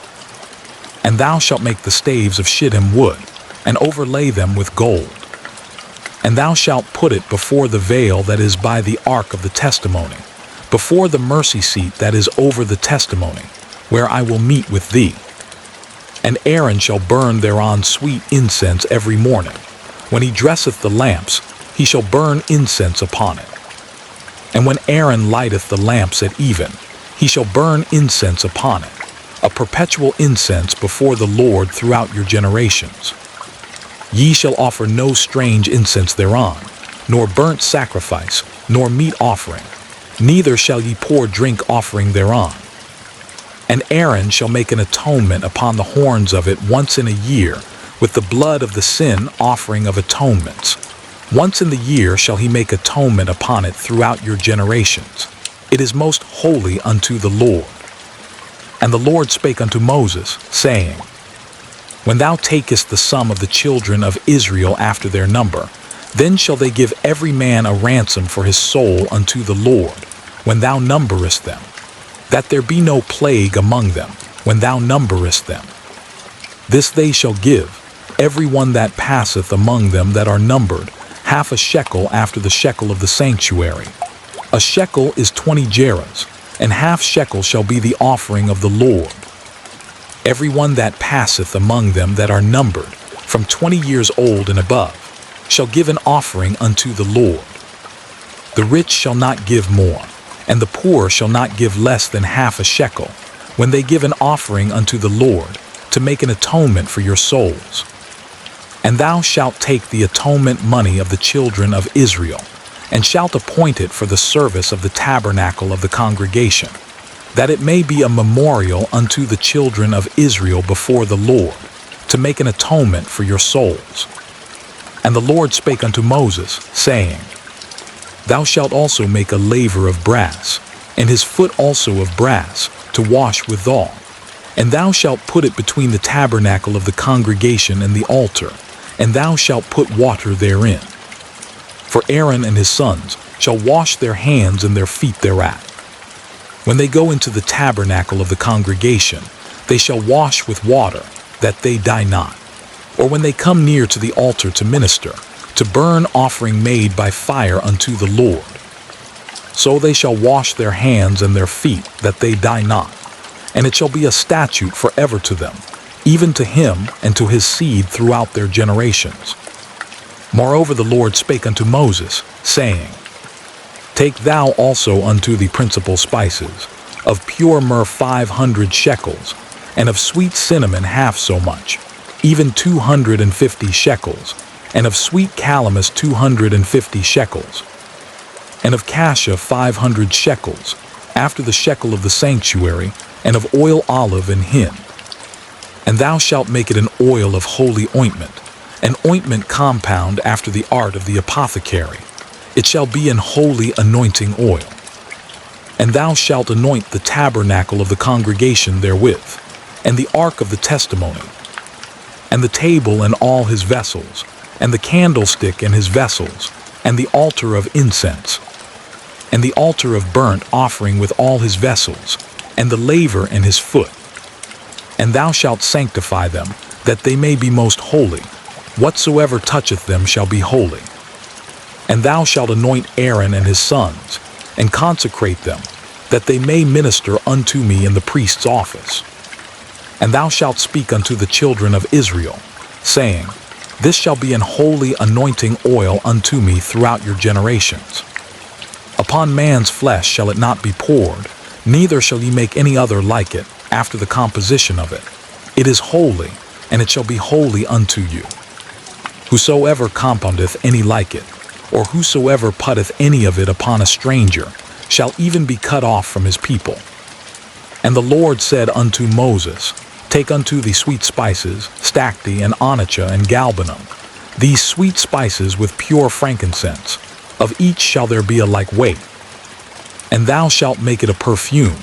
And thou shalt make the staves of shittim wood, and overlay them with gold. And thou shalt put it before the veil that is by the ark of the testimony, before the mercy seat that is over the testimony, where I will meet with thee. And Aaron shall burn thereon sweet incense every morning. When he dresseth the lamps, he shall burn incense upon it. And when Aaron lighteth the lamps at even, he shall burn incense upon it, a perpetual incense before the Lord throughout your generations. Ye shall offer no strange incense thereon, nor burnt sacrifice, nor meat offering, neither shall ye pour drink offering thereon. And Aaron shall make an atonement upon the horns of it once in a year, with the blood of the sin offering of atonements. Once in the year shall he make atonement upon it throughout your generations. It is most holy unto the Lord. And the Lord spake unto Moses, saying, When thou takest the sum of the children of Israel after their number, then shall they give every man a ransom for his soul unto the Lord, when thou numberest them, that there be no plague among them, when thou numberest them. This they shall give, every one that passeth among them that are numbered, half a shekel after the shekel of the sanctuary. A shekel is 20 gerahs, and half shekel shall be the offering of the Lord. Every one that passeth among them that are numbered, from 20 years old and above, shall give an offering unto the Lord. The rich shall not give more, and the poor shall not give less than half a shekel, when they give an offering unto the Lord, to make an atonement for your souls. And thou shalt take the atonement money of the children of Israel, and shalt appoint it for the service of the tabernacle of the congregation, that it may be a memorial unto the children of Israel before the Lord, to make an atonement for your souls. And the Lord spake unto Moses, saying, Thou shalt also make a laver of brass, and his foot also of brass, to wash withal. And thou shalt put it between the tabernacle of the congregation and the altar, and thou shalt put water therein. For Aaron and his sons shall wash their hands and their feet thereat. When they go into the tabernacle of the congregation, they shall wash with water, that they die not. Or when they come near to the altar to minister, to burn offering made by fire unto the Lord. So they shall wash their hands and their feet, that they die not. And it shall be a statute forever to them, even to him and to his seed throughout their generations. Moreover the Lord spake unto Moses, saying, Take thou also unto thee principal spices, of pure myrrh 500 shekels, and of sweet cinnamon half so much, even 250 shekels, and of sweet calamus 250 shekels, and of cassia 500 shekels, after the shekel of the sanctuary, and of oil olive and hin. And thou shalt make it an oil of holy ointment, an ointment compound after the art of the apothecary. It shall be an holy anointing oil. And thou shalt anoint the tabernacle of the congregation therewith, and the ark of the testimony. and the table and all his vessels, and the candlestick and his vessels, and the altar of incense, and the altar of burnt offering with all his vessels, and the laver and his foot. And thou shalt sanctify them, that they may be most holy. Whatsoever toucheth them shall be holy. And thou shalt anoint Aaron and his sons, and consecrate them, that they may minister unto me in the priest's office. And thou shalt speak unto the children of Israel, saying, This shall be an holy anointing oil unto me throughout your generations. Upon man's flesh shall it not be poured, neither shall ye make any other like it, after the composition of it. It is holy, and it shall be holy unto you. Whosoever compoundeth any like it, or whosoever putteth any of it upon a stranger, shall even be cut off from his people. And the Lord said unto Moses, Take unto thee sweet spices, stacte and onycha and galbanum, these sweet spices with pure frankincense. Of each shall there be a like weight. And thou shalt make it a perfume,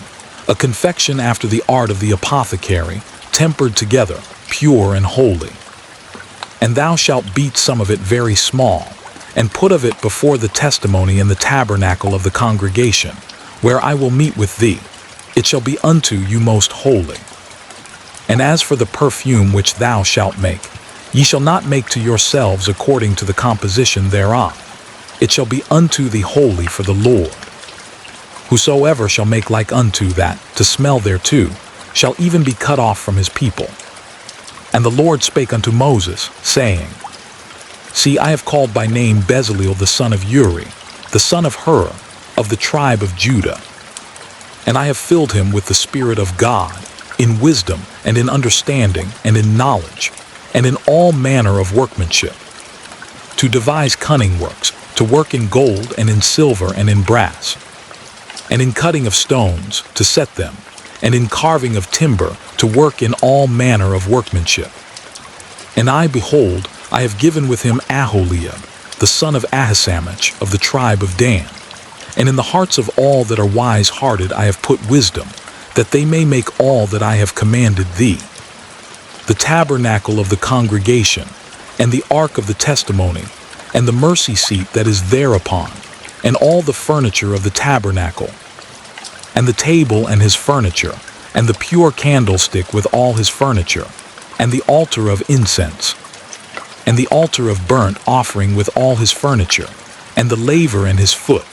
a confection after the art of the apothecary, tempered together, pure and holy. And thou shalt beat some of it very small, and put of it before the testimony in the tabernacle of the congregation, where I will meet with thee. It shall be unto you most holy. And as for the perfume which thou shalt make, ye shall not make to yourselves according to the composition thereof. It shall be unto thee holy for the Lord. Whosoever shall make like unto that, to smell thereto, shall even be cut off from his people. And the Lord spake unto Moses, saying, See, I have called by name Bezaleel the son of Uri, the son of Hur, of the tribe of Judah. And I have filled him with the Spirit of God, in wisdom, and in understanding, and in knowledge, and in all manner of workmanship, to devise cunning works, to work in gold, and in silver, and in brass, and in cutting of stones, to set them, and in carving of timber, to work in all manner of workmanship. And I, behold, I have given with him Aholiab, the son of Ahisamach, of the tribe of Dan. And in the hearts of all that are wise-hearted I have put wisdom, that they may make all that I have commanded thee. The tabernacle of the congregation, and the ark of the testimony, and the mercy seat that is thereupon, and all the furniture of the tabernacle, and the table and his furniture, and the pure candlestick with all his furniture, and the altar of incense, and the altar of burnt offering with all his furniture, and the laver and his foot,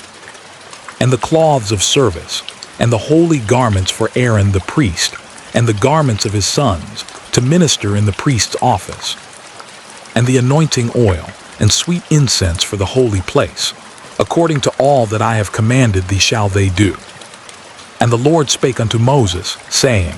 and the cloths of service, and the holy garments for Aaron the priest, and the garments of his sons, to minister in the priest's office, and the anointing oil, and sweet incense for the holy place. According to all that I have commanded thee shall they do. And the Lord spake unto Moses, saying,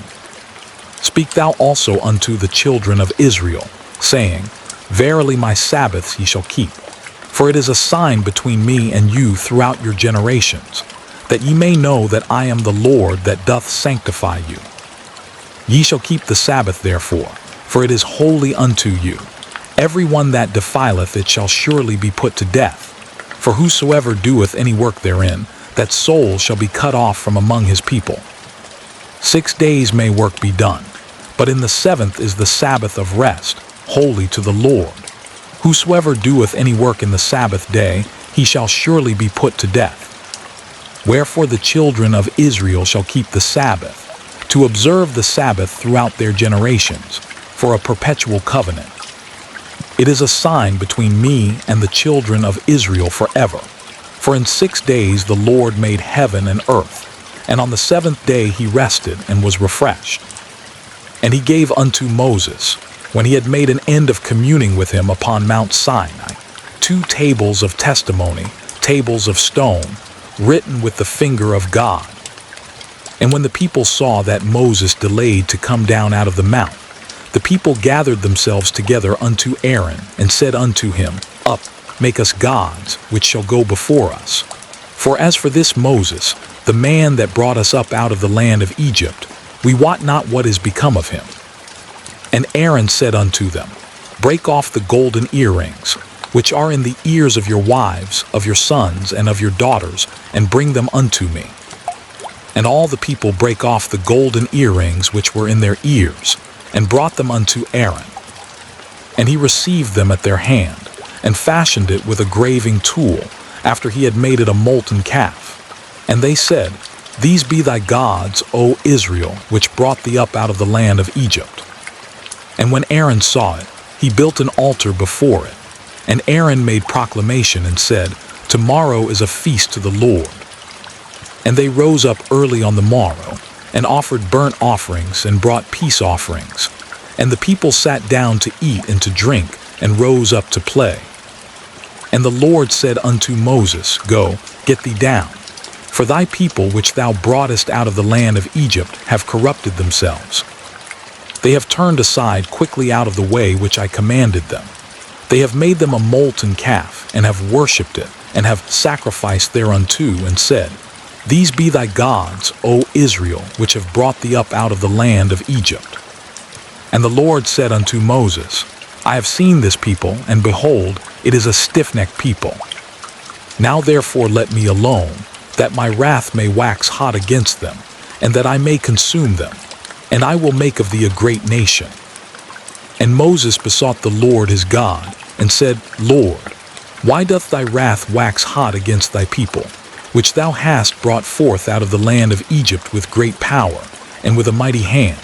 Speak thou also unto the children of Israel, saying, Verily my Sabbaths ye shall keep, for it is a sign between me and you throughout your generations, that ye may know that I am the Lord that doth sanctify you. Ye shall keep the Sabbath therefore, for it is holy unto you. Every one that defileth it shall surely be put to death. For whosoever doeth any work therein, that soul shall be cut off from among his people. 6 days may work be done, but in the seventh is the Sabbath of rest, holy to the Lord. Whosoever doeth any work in the Sabbath day, he shall surely be put to death. Wherefore the children of Israel shall keep the Sabbath, to observe the Sabbath throughout their generations, for a perpetual covenant. It is a sign between me and the children of Israel forever. For in 6 days the Lord made heaven and earth, and on the seventh day he rested and was refreshed. And he gave unto Moses, when he had made an end of communing with him upon Mount Sinai, 2 tables of testimony, tables of stone, written with the finger of God. And when the people saw that Moses delayed to come down out of the mount, the people gathered themselves together unto Aaron, and said unto him, Up, make us gods, which shall go before us. For as for this Moses, the man that brought us up out of the land of Egypt, we wot not what is become of him. And Aaron said unto them, Break off the golden earrings, which are in the ears of your wives, of your sons, and of your daughters, and bring them unto me. And all the people brake off the golden earrings which were in their ears, and brought them unto Aaron. And he received them at their hand, and fashioned it with a graving tool, after he had made it a molten calf. And they said, These be thy gods, O Israel, which brought thee up out of the land of Egypt. And when Aaron saw it, he built an altar before it. And Aaron made proclamation and said, Tomorrow is a feast to the Lord. And they rose up early on the morrow, and offered burnt offerings and brought peace offerings. And the people sat down to eat and to drink, and rose up to play. And the Lord said unto Moses, Go, get thee down. For thy people which thou broughtest out of the land of Egypt have corrupted themselves. They have turned aside quickly out of the way which I commanded them. They have made them a molten calf, and have worshipped it, and have sacrificed thereunto, and said, These be thy gods, O Israel, which have brought thee up out of the land of Egypt. And the Lord said unto Moses, I have seen this people, and behold, it is a stiff-necked people. Now therefore let me alone, that my wrath may wax hot against them, and that I may consume them, and I will make of thee a great nation. And Moses besought the Lord his God, and said, Lord, why doth thy wrath wax hot against thy people, which thou hast brought forth out of the land of Egypt with great power, and with a mighty hand?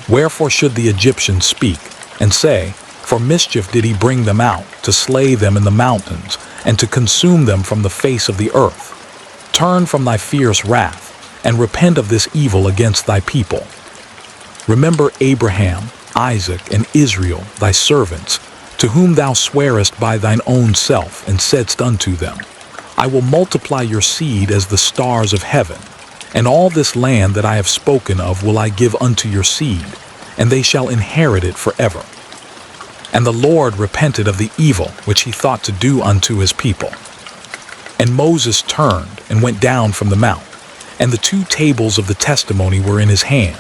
Wherefore should the Egyptians speak, and say, For mischief did he bring them out, to slay them in the mountains, and to consume them from the face of the earth? Turn from thy fierce wrath, and repent of this evil against thy people. Remember Abraham, Isaac, and Israel, thy servants, to whom thou swarest by thine own self, and saidst unto them, I will multiply your seed as the stars of heaven, and all this land that I have spoken of will I give unto your seed, and they shall inherit it forever. And the Lord repented of the evil which he thought to do unto his people. And Moses turned and went down from the mount, and the 2 tables of the testimony were in his hand.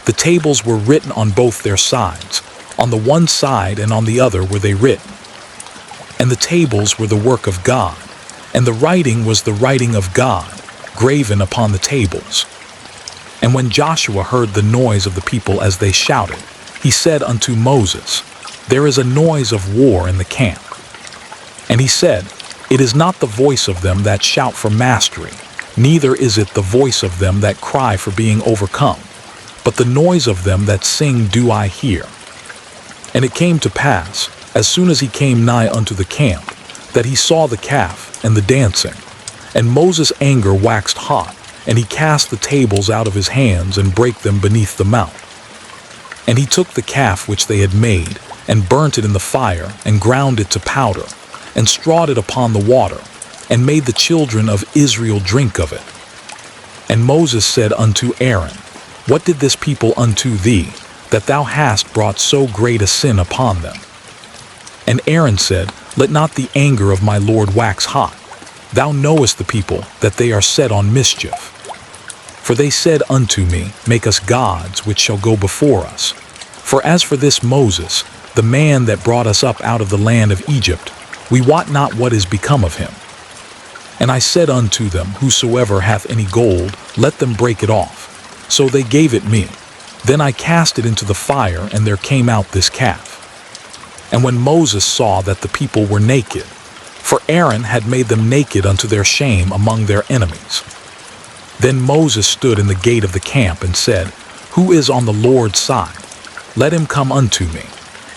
The tables were written on both their sides, on the one side and on the other were they written. And the tables were the work of God, and the writing was the writing of God, graven upon the tables. And when Joshua heard the noise of the people as they shouted, he said unto Moses, There is a noise of war in the camp. And he said, It is not the voice of them that shout for mastery, neither is it the voice of them that cry for being overcome, but the noise of them that sing do I hear. And it came to pass, as soon as he came nigh unto the camp, that he saw the calf and the dancing. And Moses' anger waxed hot, and he cast the tables out of his hands, and brake them beneath the mount. And he took the calf which they had made, and burnt it in the fire, and ground it to powder, and strawed it upon the water, and made the children of Israel drink of it. And Moses said unto Aaron, What did this people unto thee, that thou hast brought so great a sin upon them? And Aaron said, Let not the anger of my Lord wax hot. Thou knowest the people, that they are set on mischief. For they said unto me, Make us gods, which shall go before us. For as for this Moses, the man that brought us up out of the land of Egypt, we wot not what is become of him. And I said unto them, Whosoever hath any gold, let them break it off. So they gave it me. Then I cast it into the fire, and there came out this calf. And when Moses saw that the people were naked, for Aaron had made them naked unto their shame among their enemies, then Moses stood in the gate of the camp and said, Who is on the Lord's side? Let him come unto me.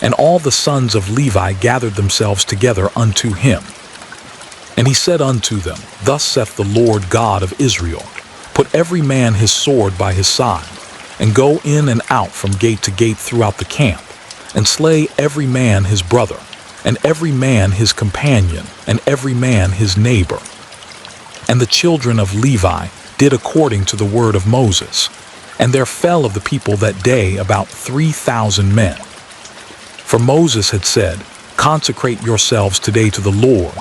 And all the sons of Levi gathered themselves together unto him. And he said unto them, Thus saith the Lord God of Israel, Put every man his sword by his side, and go in and out from gate to gate throughout the camp, and slay every man his brother, and every man his companion, and every man his neighbor. And the children of Levi did according to the word of Moses, and there fell of the people that day about 3,000 men. For Moses had said, Consecrate yourselves today to the Lord,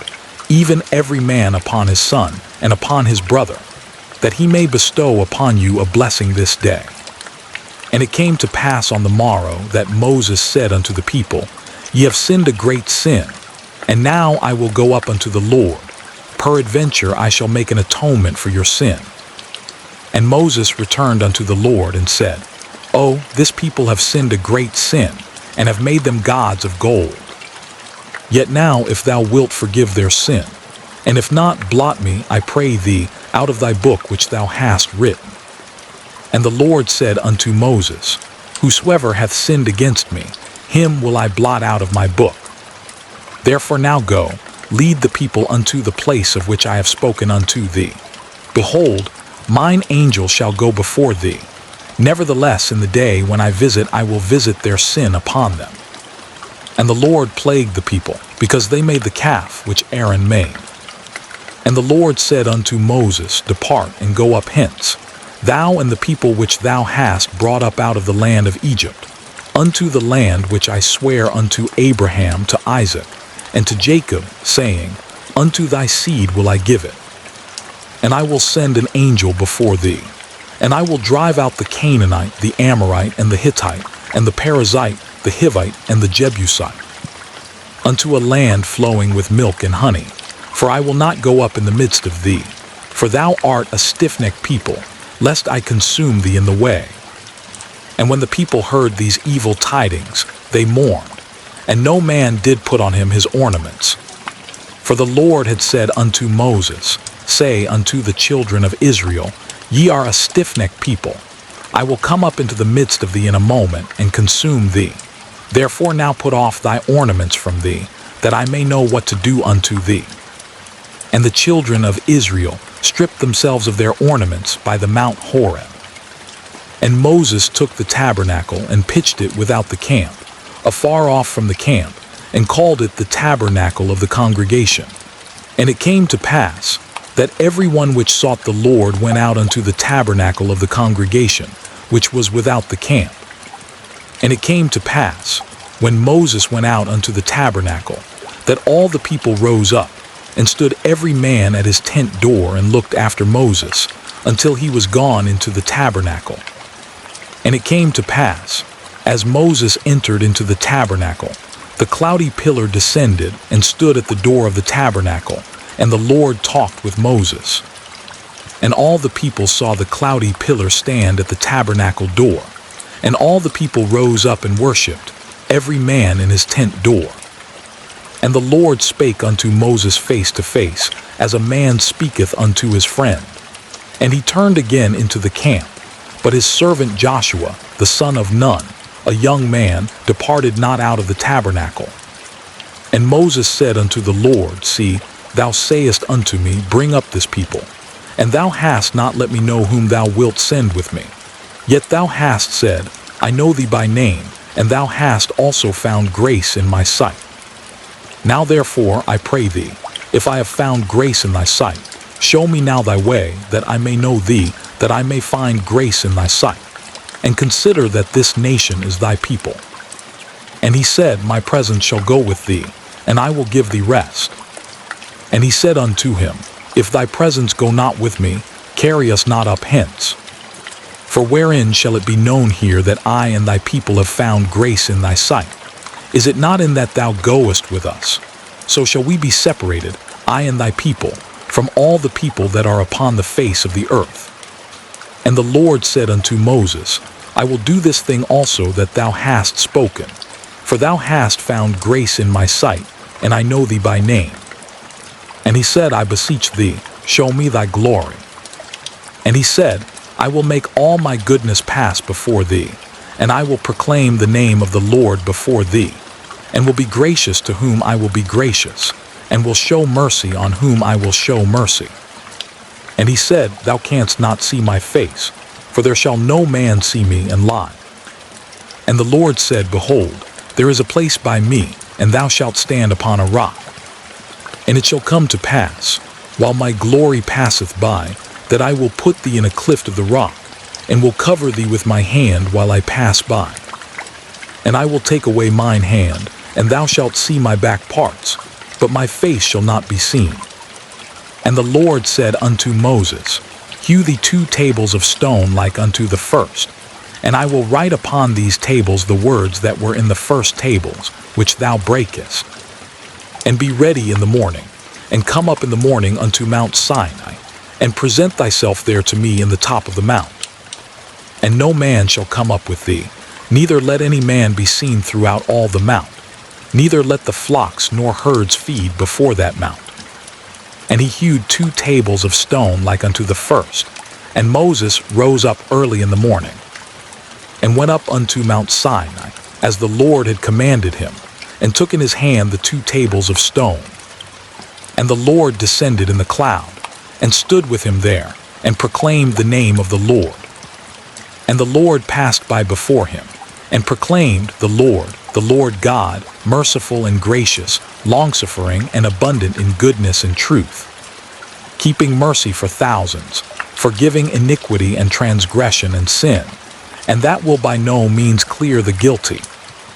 even every man upon his son, and upon his brother, that he may bestow upon you a blessing this day. And it came to pass on the morrow that Moses said unto the people, Ye have sinned a great sin, and now I will go up unto the Lord. Peradventure I shall make an atonement for your sin. And Moses returned unto the Lord and said, Oh, this people have sinned a great sin, and have made them gods of gold. Yet now, if thou wilt forgive their sin, and if not, blot me, I pray thee, out of thy book which thou hast written. And the Lord said unto Moses, Whosoever hath sinned against me, him will I blot out of my book. Therefore now go, lead the people unto the place of which I have spoken unto thee. Behold, mine angel shall go before thee. Nevertheless, in the day when I will visit their sin upon them. And the Lord plagued the people, because they made the calf which Aaron made. And the Lord said unto Moses, Depart, and go up hence, thou and the people which thou hast brought up out of the land of Egypt, unto the land which I swear unto Abraham, to Isaac, and to Jacob, saying, Unto thy seed will I give it. And I will send an angel before thee, and I will drive out the Canaanite, the Amorite, and the Hittite, and the Perizzite, the Hivite, and the Jebusite, unto a land flowing with milk and honey. For I will not go up in the midst of thee, for thou art a stiff-necked people, lest I consume thee in the way. And when the people heard these evil tidings, they mourned, and no man did put on him his ornaments. For the Lord had said unto Moses, Say unto the children of Israel, Ye are a stiff-necked people. I will come up into the midst of thee in a moment, and consume thee. Therefore now put off thy ornaments from thee, that I may know what to do unto thee. And the children of Israel stripped themselves of their ornaments by the Mount Horeb. And Moses took the tabernacle and pitched it without the camp, afar off from the camp, and called it the tabernacle of the congregation. And it came to pass that every one which sought the Lord went out unto the tabernacle of the congregation, which was without the camp. And it came to pass, when Moses went out unto the tabernacle, that all the people rose up, and stood every man at his tent door, and looked after Moses, until he was gone into the tabernacle. And it came to pass, as Moses entered into the tabernacle, the cloudy pillar descended, and stood at the door of the tabernacle, and the Lord talked with Moses. And all the people saw the cloudy pillar stand at the tabernacle door, and all the people rose up and worshipped, every man in his tent door. And the Lord spake unto Moses face to face, as a man speaketh unto his friend. And he turned again into the camp, but his servant Joshua, the son of Nun, a young man, departed not out of the tabernacle. And Moses said unto the Lord, See, thou sayest unto me, Bring up this people. And thou hast not let me know whom thou wilt send with me. Yet thou hast said, I know thee by name, and thou hast also found grace in my sight. Now therefore, I pray thee, if I have found grace in thy sight, show me now thy way, that I may know thee, that I may find grace in thy sight. And consider that this nation is thy people. And he said, My presence shall go with thee, and I will give thee rest. And he said unto him, If thy presence go not with me, carry us not up hence. For wherein shall it be known here that I and thy people have found grace in thy sight? Is it not in that thou goest with us? So shall we be separated, I and thy people, from all the people that are upon the face of the earth. And the Lord said unto Moses, I will do this thing also that thou hast spoken, for thou hast found grace in my sight, and I know thee by name. And he said, I beseech thee, show me thy glory. And he said, I will make all my goodness pass before thee, and I will proclaim the name of the Lord before thee, and will be gracious to whom I will be gracious, and will show mercy on whom I will show mercy. And he said, Thou canst not see my face, for there shall no man see me and lie. And the Lord said, Behold, there is a place by me, and thou shalt stand upon a rock. And it shall come to pass, while my glory passeth by, that I will put thee in a cleft of the rock, and will cover thee with my hand while I pass by. And I will take away mine hand, and thou shalt see my back parts, but my face shall not be seen. And the Lord said unto Moses, Hew thee 2 tables of stone like unto the first, and I will write upon these tables the words that were in the first tables, which thou breakest. And be ready in the morning, and come up in the morning unto Mount Sinai, and present thyself there to me in the top of the mount. And no man shall come up with thee, Neither let any man be seen throughout all the mount, neither let the flocks nor herds feed before that mount. And he hewed 2 tables of stone like unto the first. And Moses rose up early in the morning, and went up unto Mount Sinai, as the Lord had commanded him, and took in his hand the 2 tables of stone. And the Lord descended in the cloud, and stood with him there, and proclaimed the name of the Lord. And the Lord passed by before him, and proclaimed the Lord God, merciful and gracious, longsuffering and abundant in goodness and truth, keeping mercy for thousands, forgiving iniquity and transgression and sin, and that will by no means clear the guilty,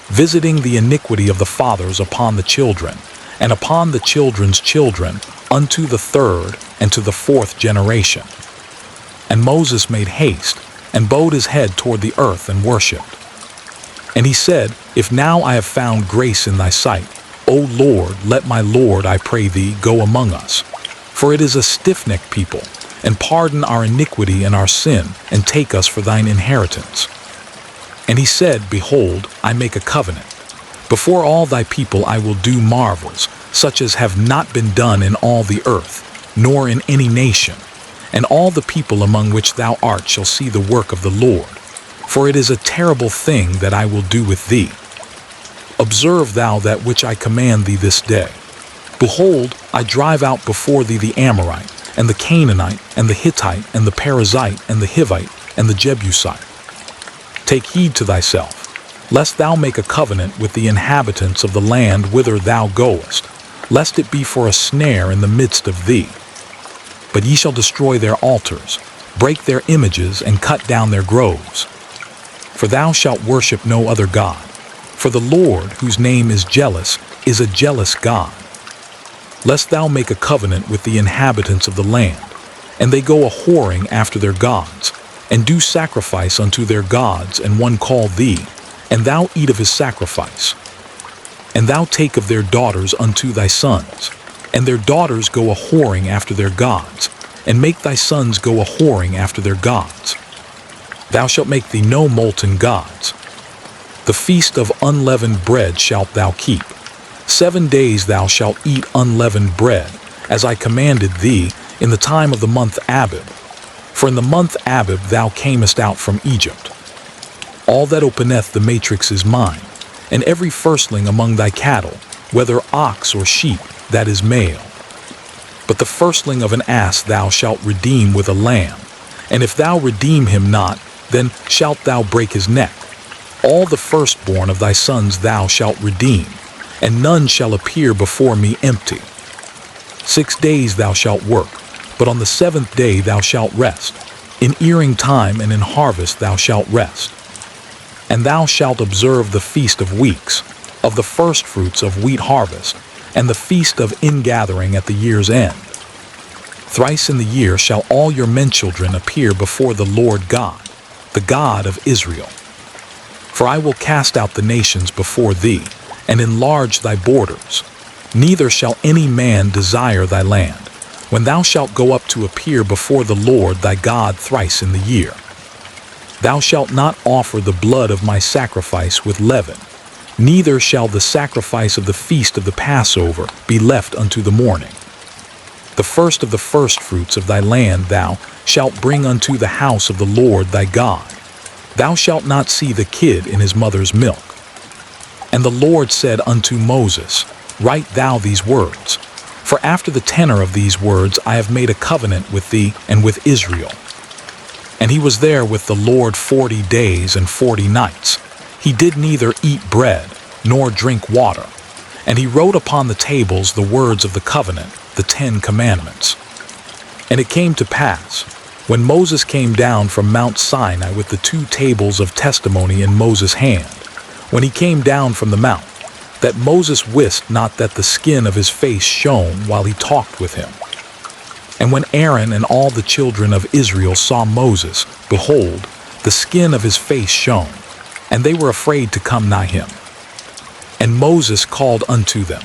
visiting the iniquity of the fathers upon the children, and upon the children's children, unto the 3rd and to the 4th generation. And Moses made haste, and bowed his head toward the earth, and worshipped. And he said, If now I have found grace in thy sight, O Lord, let my Lord, I pray thee, go among us. For it is a stiff-necked people, and pardon our iniquity and our sin, and take us for thine inheritance. And he said, Behold, I make a covenant. Before all thy people I will do marvels, such as have not been done in all the earth, nor in any nation. And all the people among which thou art shall see the work of the Lord. For it is a terrible thing that I will do with thee. Observe thou that which I command thee this day. Behold, I drive out before thee the Amorite, and the Canaanite, and the Hittite, and the Perizzite, and the Hivite, and the Jebusite. Take heed to thyself, lest thou make a covenant with the inhabitants of the land whither thou goest, lest it be for a snare in the midst of thee. But ye shall destroy their altars, break their images, and cut down their groves. For thou shalt worship no other God. For the Lord, whose name is jealous, is a jealous God. Lest thou make a covenant with the inhabitants of the land, and they go a-whoring after their gods, and do sacrifice unto their gods, and one call thee, and thou eat of his sacrifice. And thou take of their daughters unto thy sons, and their daughters go a-whoring after their gods, and make thy sons go a-whoring after their gods. Thou shalt make thee no molten gods. The feast of unleavened bread shalt thou keep. 7 days thou shalt eat unleavened bread, as I commanded thee, in the time of the month Abib. For in the month Abib thou camest out from Egypt. All that openeth the matrix is mine, and every firstling among thy cattle, whether ox or sheep, that is male. But the firstling of an ass thou shalt redeem with a lamb, and if thou redeem him not, then shalt thou break his neck. All the firstborn of thy sons thou shalt redeem, and none shall appear before me empty. 6 days thou shalt work, but on the 7th day thou shalt rest. In earing time and in harvest thou shalt rest. And thou shalt observe the feast of weeks, of the firstfruits of wheat harvest, and the feast of ingathering at the year's end. Thrice in the year shall all your men-children appear before the Lord God, the God of Israel. For I will cast out the nations before thee, and enlarge thy borders. Neither shall any man desire thy land, when thou shalt go up to appear before the Lord thy God thrice in the year. Thou shalt not offer the blood of my sacrifice with leaven, neither shall the sacrifice of the feast of the Passover be left unto the morning. The first of the firstfruits of thy land thou shalt bring unto the house of the Lord thy God. Thou shalt not see the kid in his mother's milk. And the Lord said unto Moses, Write thou these words, for after the tenor of these words I have made a covenant with thee and with Israel. And he was there with the Lord 40 days and 40 nights. He did neither eat bread nor drink water. And he wrote upon the tables the words of the covenant, the 10 commandments. And it came to pass, when Moses came down from Mount Sinai with the 2 tables of testimony in Moses' hand, when he came down from the mount, that Moses wist not that the skin of his face shone while he talked with him. And when Aaron and all the children of Israel saw Moses, behold, the skin of his face shone, and they were afraid to come nigh him. And Moses called unto them,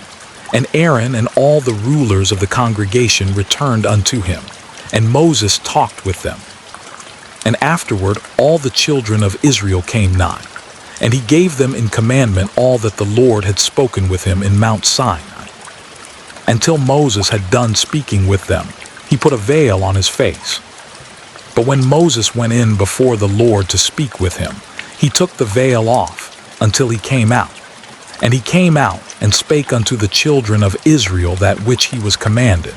and Aaron and all the rulers of the congregation returned unto him, and Moses talked with them. And afterward all the children of Israel came nigh, and he gave them in commandment all that the Lord had spoken with him in Mount Sinai. Until Moses had done speaking with them, he put a veil on his face. But when Moses went in before the Lord to speak with him, he took the veil off until he came out. And he came out and spake unto the children of Israel that which he was commanded.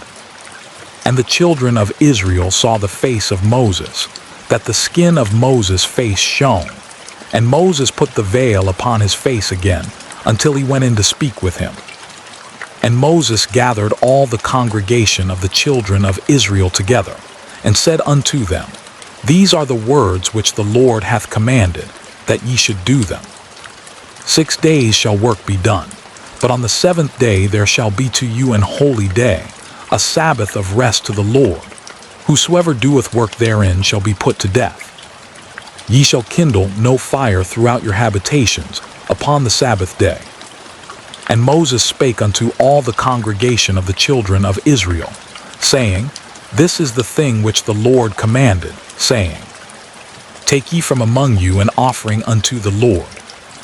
And the children of Israel saw the face of Moses, that the skin of Moses' face shone. And Moses put the veil upon his face again, until he went in to speak with him. And Moses gathered all the congregation of the children of Israel together, and said unto them, These are the words which the Lord hath commanded, that ye should do them. 6 days shall work be done, but on the 7th day there shall be to you an holy day, a Sabbath of rest to the Lord. Whosoever doeth work therein shall be put to death. Ye shall kindle no fire throughout your habitations upon the Sabbath day. And Moses spake unto all the congregation of the children of Israel, saying, This is the thing which the Lord commanded, saying, Take ye from among you an offering unto the Lord.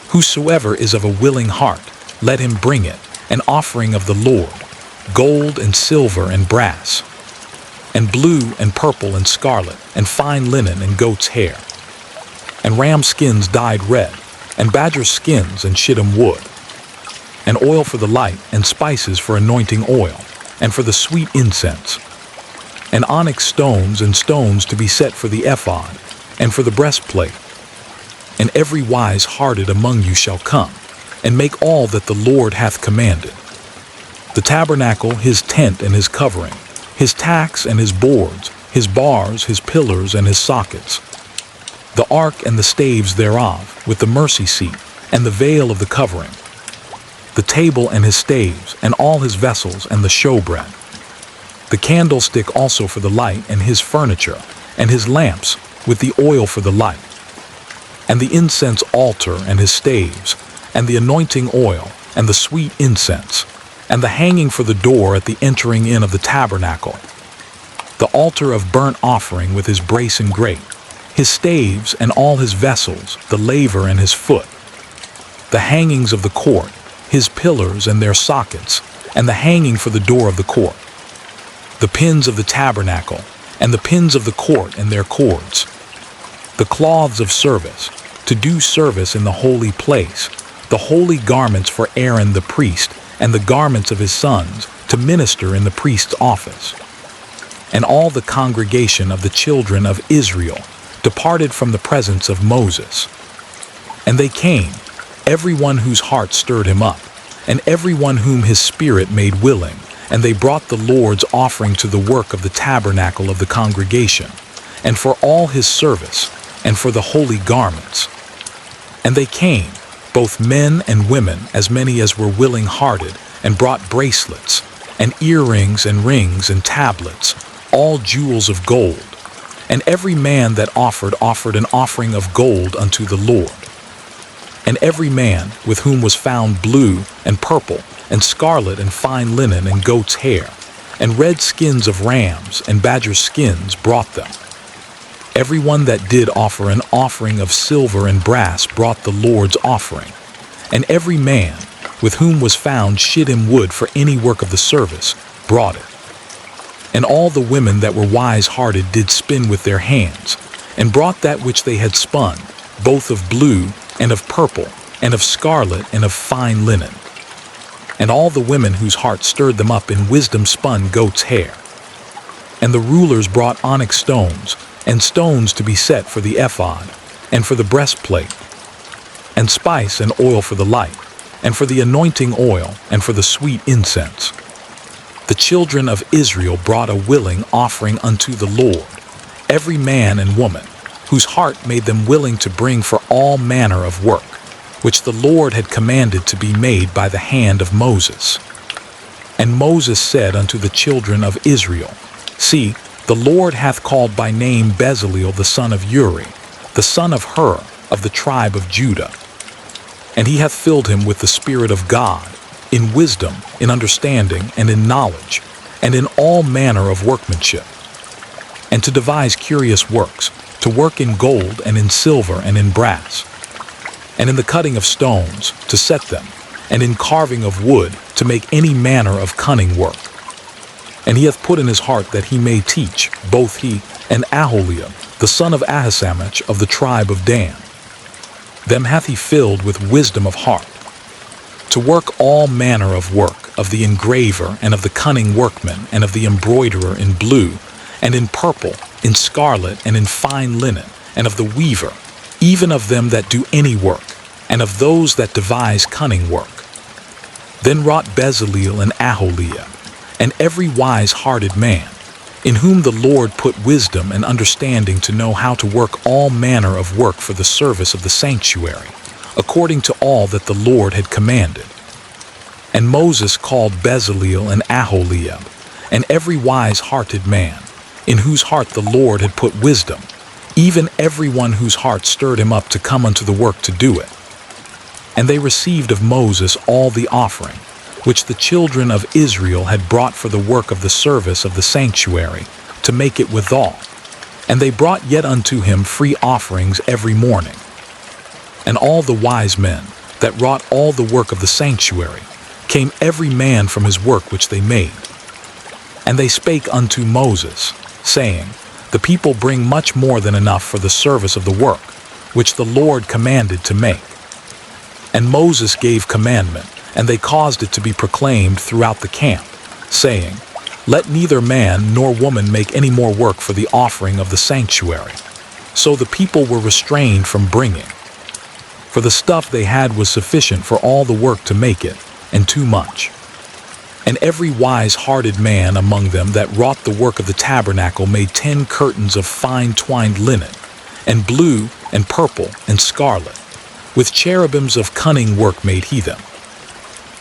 Whosoever is of a willing heart, let him bring it, an offering of the Lord, gold and silver and brass, and blue and purple and scarlet, and fine linen and goat's hair, and ram skins dyed red, and badger skins and shittim wood, and oil for the light, and spices for anointing oil, and for the sweet incense, and onyx stones and stones to be set for the ephod, and for the breastplate. And every wise-hearted among you shall come, and make all that the Lord hath commanded. The tabernacle, his tent and his covering, his tacks and his boards, his bars, his pillars and his sockets, the ark and the staves thereof, with the mercy seat, and the veil of the covering, the table and his staves, and all his vessels, and the showbread, the candlestick also for the light, and his furniture, and his lamps, with the oil for the light, and the incense altar and his staves, and the anointing oil, and the sweet incense, and the hanging for the door at the entering in of the tabernacle, the altar of burnt offering with his brace and grate, his staves and all his vessels, the laver and his foot, the hangings of the court, his pillars and their sockets, and the hanging for the door of the court, the pins of the tabernacle, and the pins of the court and their cords, the cloths of service, to do service in the holy place, the holy garments for Aaron the priest, and the garments of his sons, to minister in the priest's office. And all the congregation of the children of Israel departed from the presence of Moses. And they came, every one whose heart stirred him up, and every one whom his spirit made willing, and they brought the Lord's offering to the work of the tabernacle of the congregation, and for all his service, and for the holy garments. And they came, both men and women, as many as were willing-hearted, and brought bracelets, and earrings and rings and tablets, all jewels of gold. And every man that offered an offering of gold unto the Lord. And every man with whom was found blue and purple and scarlet and fine linen and goat's hair, and red skins of rams and badger skins brought them. Every one that did offer an offering of silver and brass brought the Lord's offering. And every man with whom was found shittim wood for any work of the service brought it. And all the women that were wise-hearted did spin with their hands, and brought that which they had spun, both of blue and of purple, and of scarlet and of fine linen. And all the women whose heart stirred them up in wisdom spun goat's hair. And the rulers brought onyx stones, and stones to be set for the ephod, and for the breastplate, and spice and oil for the light, and for the anointing oil, and for the sweet incense. The children of Israel brought a willing offering unto the Lord, every man and woman, whose heart made them willing to bring for all manner of work, which the Lord had commanded to be made by the hand of Moses. And Moses said unto the children of Israel, See, the Lord hath called by name Bezaleel the son of Uri, the son of Hur, of the tribe of Judah. And he hath filled him with the Spirit of God, in wisdom, in understanding, and in knowledge, and in all manner of workmanship, and to devise curious works, to work in gold and in silver and in brass, and in the cutting of stones, to set them, and in carving of wood, to make any manner of cunning work. And he hath put in his heart that he may teach, both he and Aholiab, the son of Ahisamach of the tribe of Dan. Them hath he filled with wisdom of heart, to work all manner of work, of the engraver, and of the cunning workman, and of the embroiderer in blue, and in purple, in scarlet, and in fine linen, and of the weaver, even of them that do any work, and of those that devise cunning work. Then wrought Bezaleel and Aholiab, and every wise-hearted man, in whom the Lord put wisdom and understanding to know how to work all manner of work for the service of the sanctuary, according to all that the Lord had commanded. And Moses called Bezaleel and Aholiab, and every wise-hearted man, in whose heart the Lord had put wisdom, even every one whose heart stirred him up to come unto the work to do it. And they received of Moses all the offering, which the children of Israel had brought for the work of the service of the sanctuary, to make it withal. And they brought yet unto him free offerings every morning. And all the wise men that wrought all the work of the sanctuary came every man from his work which they made. And they spake unto Moses, saying, The people bring much more than enough for the service of the work, which the Lord commanded to make. And Moses gave commandment, and they caused it to be proclaimed throughout the camp, saying, Let neither man nor woman make any more work for the offering of the sanctuary. So the people were restrained from bringing. For the stuff they had was sufficient for all the work to make it, and too much. And every wise-hearted man among them that wrought the work of the tabernacle made 10 curtains of fine twined linen, and blue, and purple, and scarlet. With cherubims of cunning work made he them.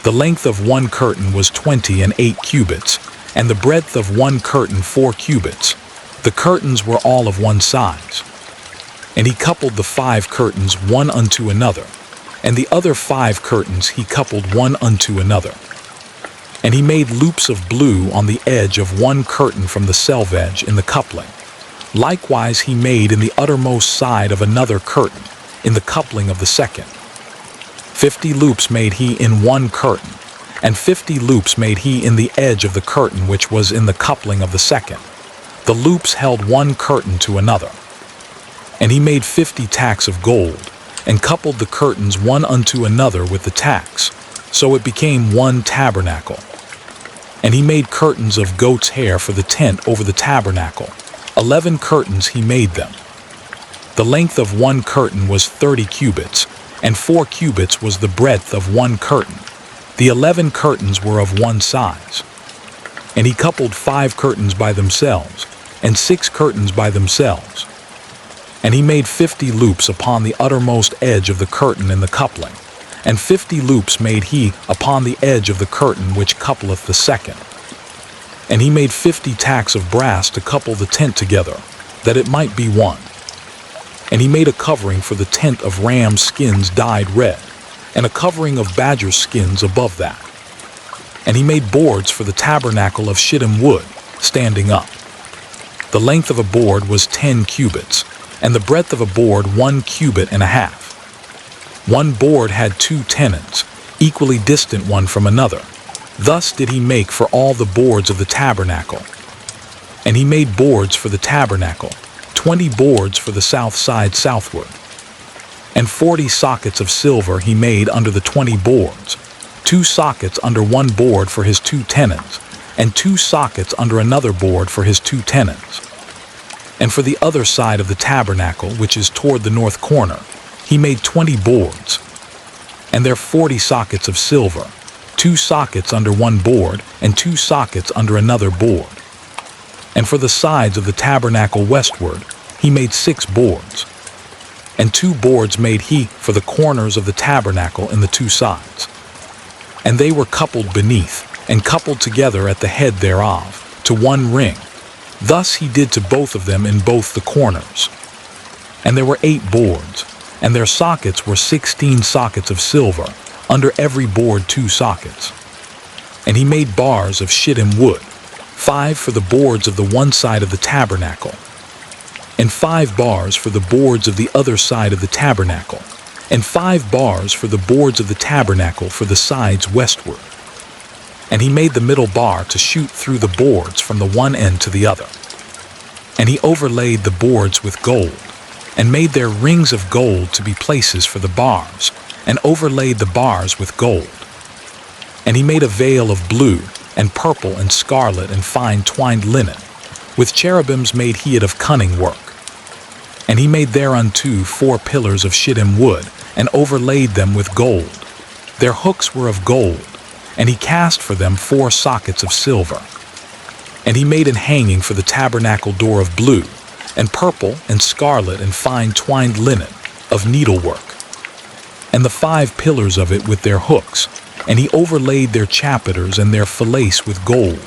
The length of one curtain was 28 cubits, and the breadth of one curtain 4 cubits. The curtains were all of one size. And he coupled the 5 curtains one unto another, and the other 5 curtains he coupled one unto another. And he made loops of blue on the edge of one curtain from the selvedge in the coupling. Likewise he made in the uttermost side of another curtain, in the coupling of the second. 50 loops made he in one curtain, and 50 loops made he in the edge of the curtain which was in the coupling of the second. The loops held one curtain to another. And he made 50 tacks of gold, and coupled the curtains one unto another with the tacks, so it became one tabernacle. And he made curtains of goat's hair for the tent over the tabernacle. 11 curtains he made them. The length of one curtain was 30 cubits, and 4 cubits was the breadth of one curtain. The 11 curtains were of one size. And he coupled 5 curtains by themselves, and 6 curtains by themselves. And he made 50 loops upon the uttermost edge of the curtain in the coupling, and 50 loops made he upon the edge of the curtain which coupleth the second. And he made 50 tacks of brass to couple the tent together, that it might be one. And he made a covering for the tent of ram skins dyed red, and a covering of badger skins above that. And he made boards for the tabernacle of shittim wood, standing up. The length of a board was 10 cubits, and the breadth of a board 1 cubit and a half. One board had 2 tenons, equally distant one from another. Thus did he make for all the boards of the tabernacle. And he made boards for the tabernacle, 20 boards for the south side southward. And 40 sockets of silver he made under the 20 boards, 2 sockets under one board for his 2 tenons, and 2 sockets under another board for his 2 tenons. And for the other side of the tabernacle, which is toward the north corner, he made 20 boards. And there 40 sockets of silver, 2 sockets under one board, and 2 sockets under another board. And for the sides of the tabernacle westward, he made 6 boards. And 2 boards made he for the corners of the tabernacle in the 2 sides. And they were coupled beneath, and coupled together at the head thereof, to one ring. Thus he did to both of them in both the corners. And there were 8 boards, and their sockets were 16 sockets of silver, under every board 2 sockets. And he made bars of shittim wood, 5 for the boards of the one side of the tabernacle, and 5 bars for the boards of the other side of the tabernacle, and 5 bars for the boards of the tabernacle for the sides westward. And he made the middle bar to shoot through the boards from the one end to the other. And he overlaid the boards with gold, and made their rings of gold to be places for the bars, and overlaid the bars with gold. And he made a veil of blue, and purple, and scarlet, and fine twined linen. With cherubims made he it of cunning work. And he made thereunto 4 pillars of shittim wood, and overlaid them with gold. Their hooks were of gold, and he cast for them 4 sockets of silver. And he made an hanging for the tabernacle door of blue, and purple, and scarlet, and fine twined linen, of needlework. And the 5 pillars of it with their hooks, and he overlaid their chapiters and their fillets with gold,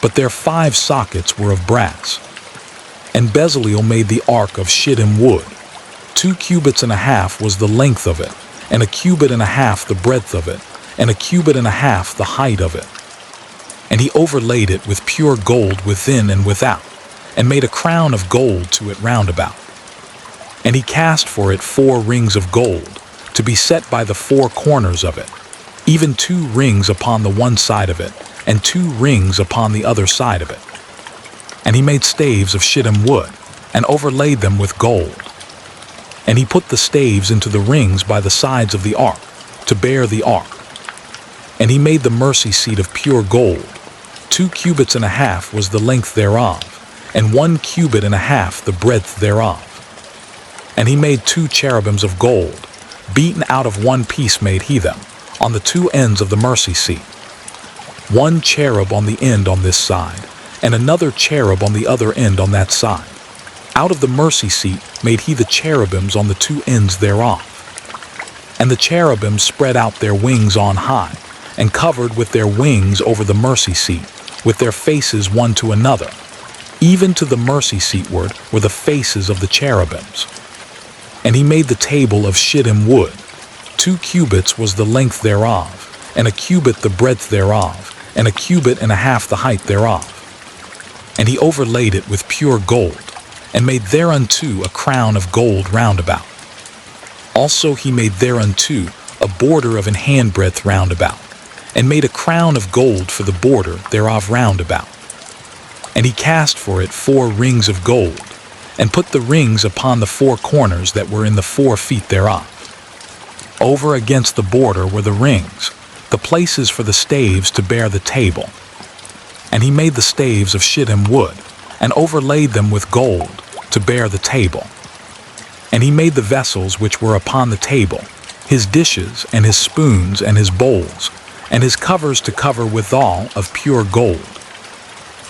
but their 5 sockets were of brass. And Bezaleel made the ark of shittim wood. 2 cubits and a half was the length of it, and a cubit and a half the breadth of it, and a cubit and a half the height of it. And he overlaid it with pure gold within and without, and made a crown of gold to it round about. And he cast for it 4 rings of gold, to be set by the 4 corners of it, even 2 rings upon the one side of it, and 2 rings upon the other side of it. And he made staves of shittim wood, and overlaid them with gold. And he put the staves into the rings by the sides of the ark, to bear the ark. And he made the mercy seat of pure gold. 2 cubits and a half was the length thereof, and 1 cubit and a half the breadth thereof. And he made 2 cherubims of gold, beaten out of 1 piece made he them, on the 2 ends of the mercy seat. 1 cherub on the end on this side, and another cherub on the other end on that side. Out of the mercy seat made he the cherubims on the 2 ends thereof. And the cherubims spread out their wings on high, and covered with their wings over the mercy seat, with their faces one to another. Even to the mercy seatward were the faces of the cherubims. And he made the table of shittim wood. 2 cubits was the length thereof, and a cubit the breadth thereof, and a cubit and a half the height thereof. And he overlaid it with pure gold, and made thereunto a crown of gold round about. Also he made thereunto a border of an handbreadth round about, and made a crown of gold for the border thereof round about. And he cast for it 4 rings of gold, and put the rings upon the 4 corners that were in the 4 feet thereof. Over against the border were the rings, the places for the staves to bear the table. And he made the staves of shittim wood, and overlaid them with gold, to bear the table. And he made the vessels which were upon the table, his dishes, and his spoons, and his bowls, and his covers to cover withal of pure gold.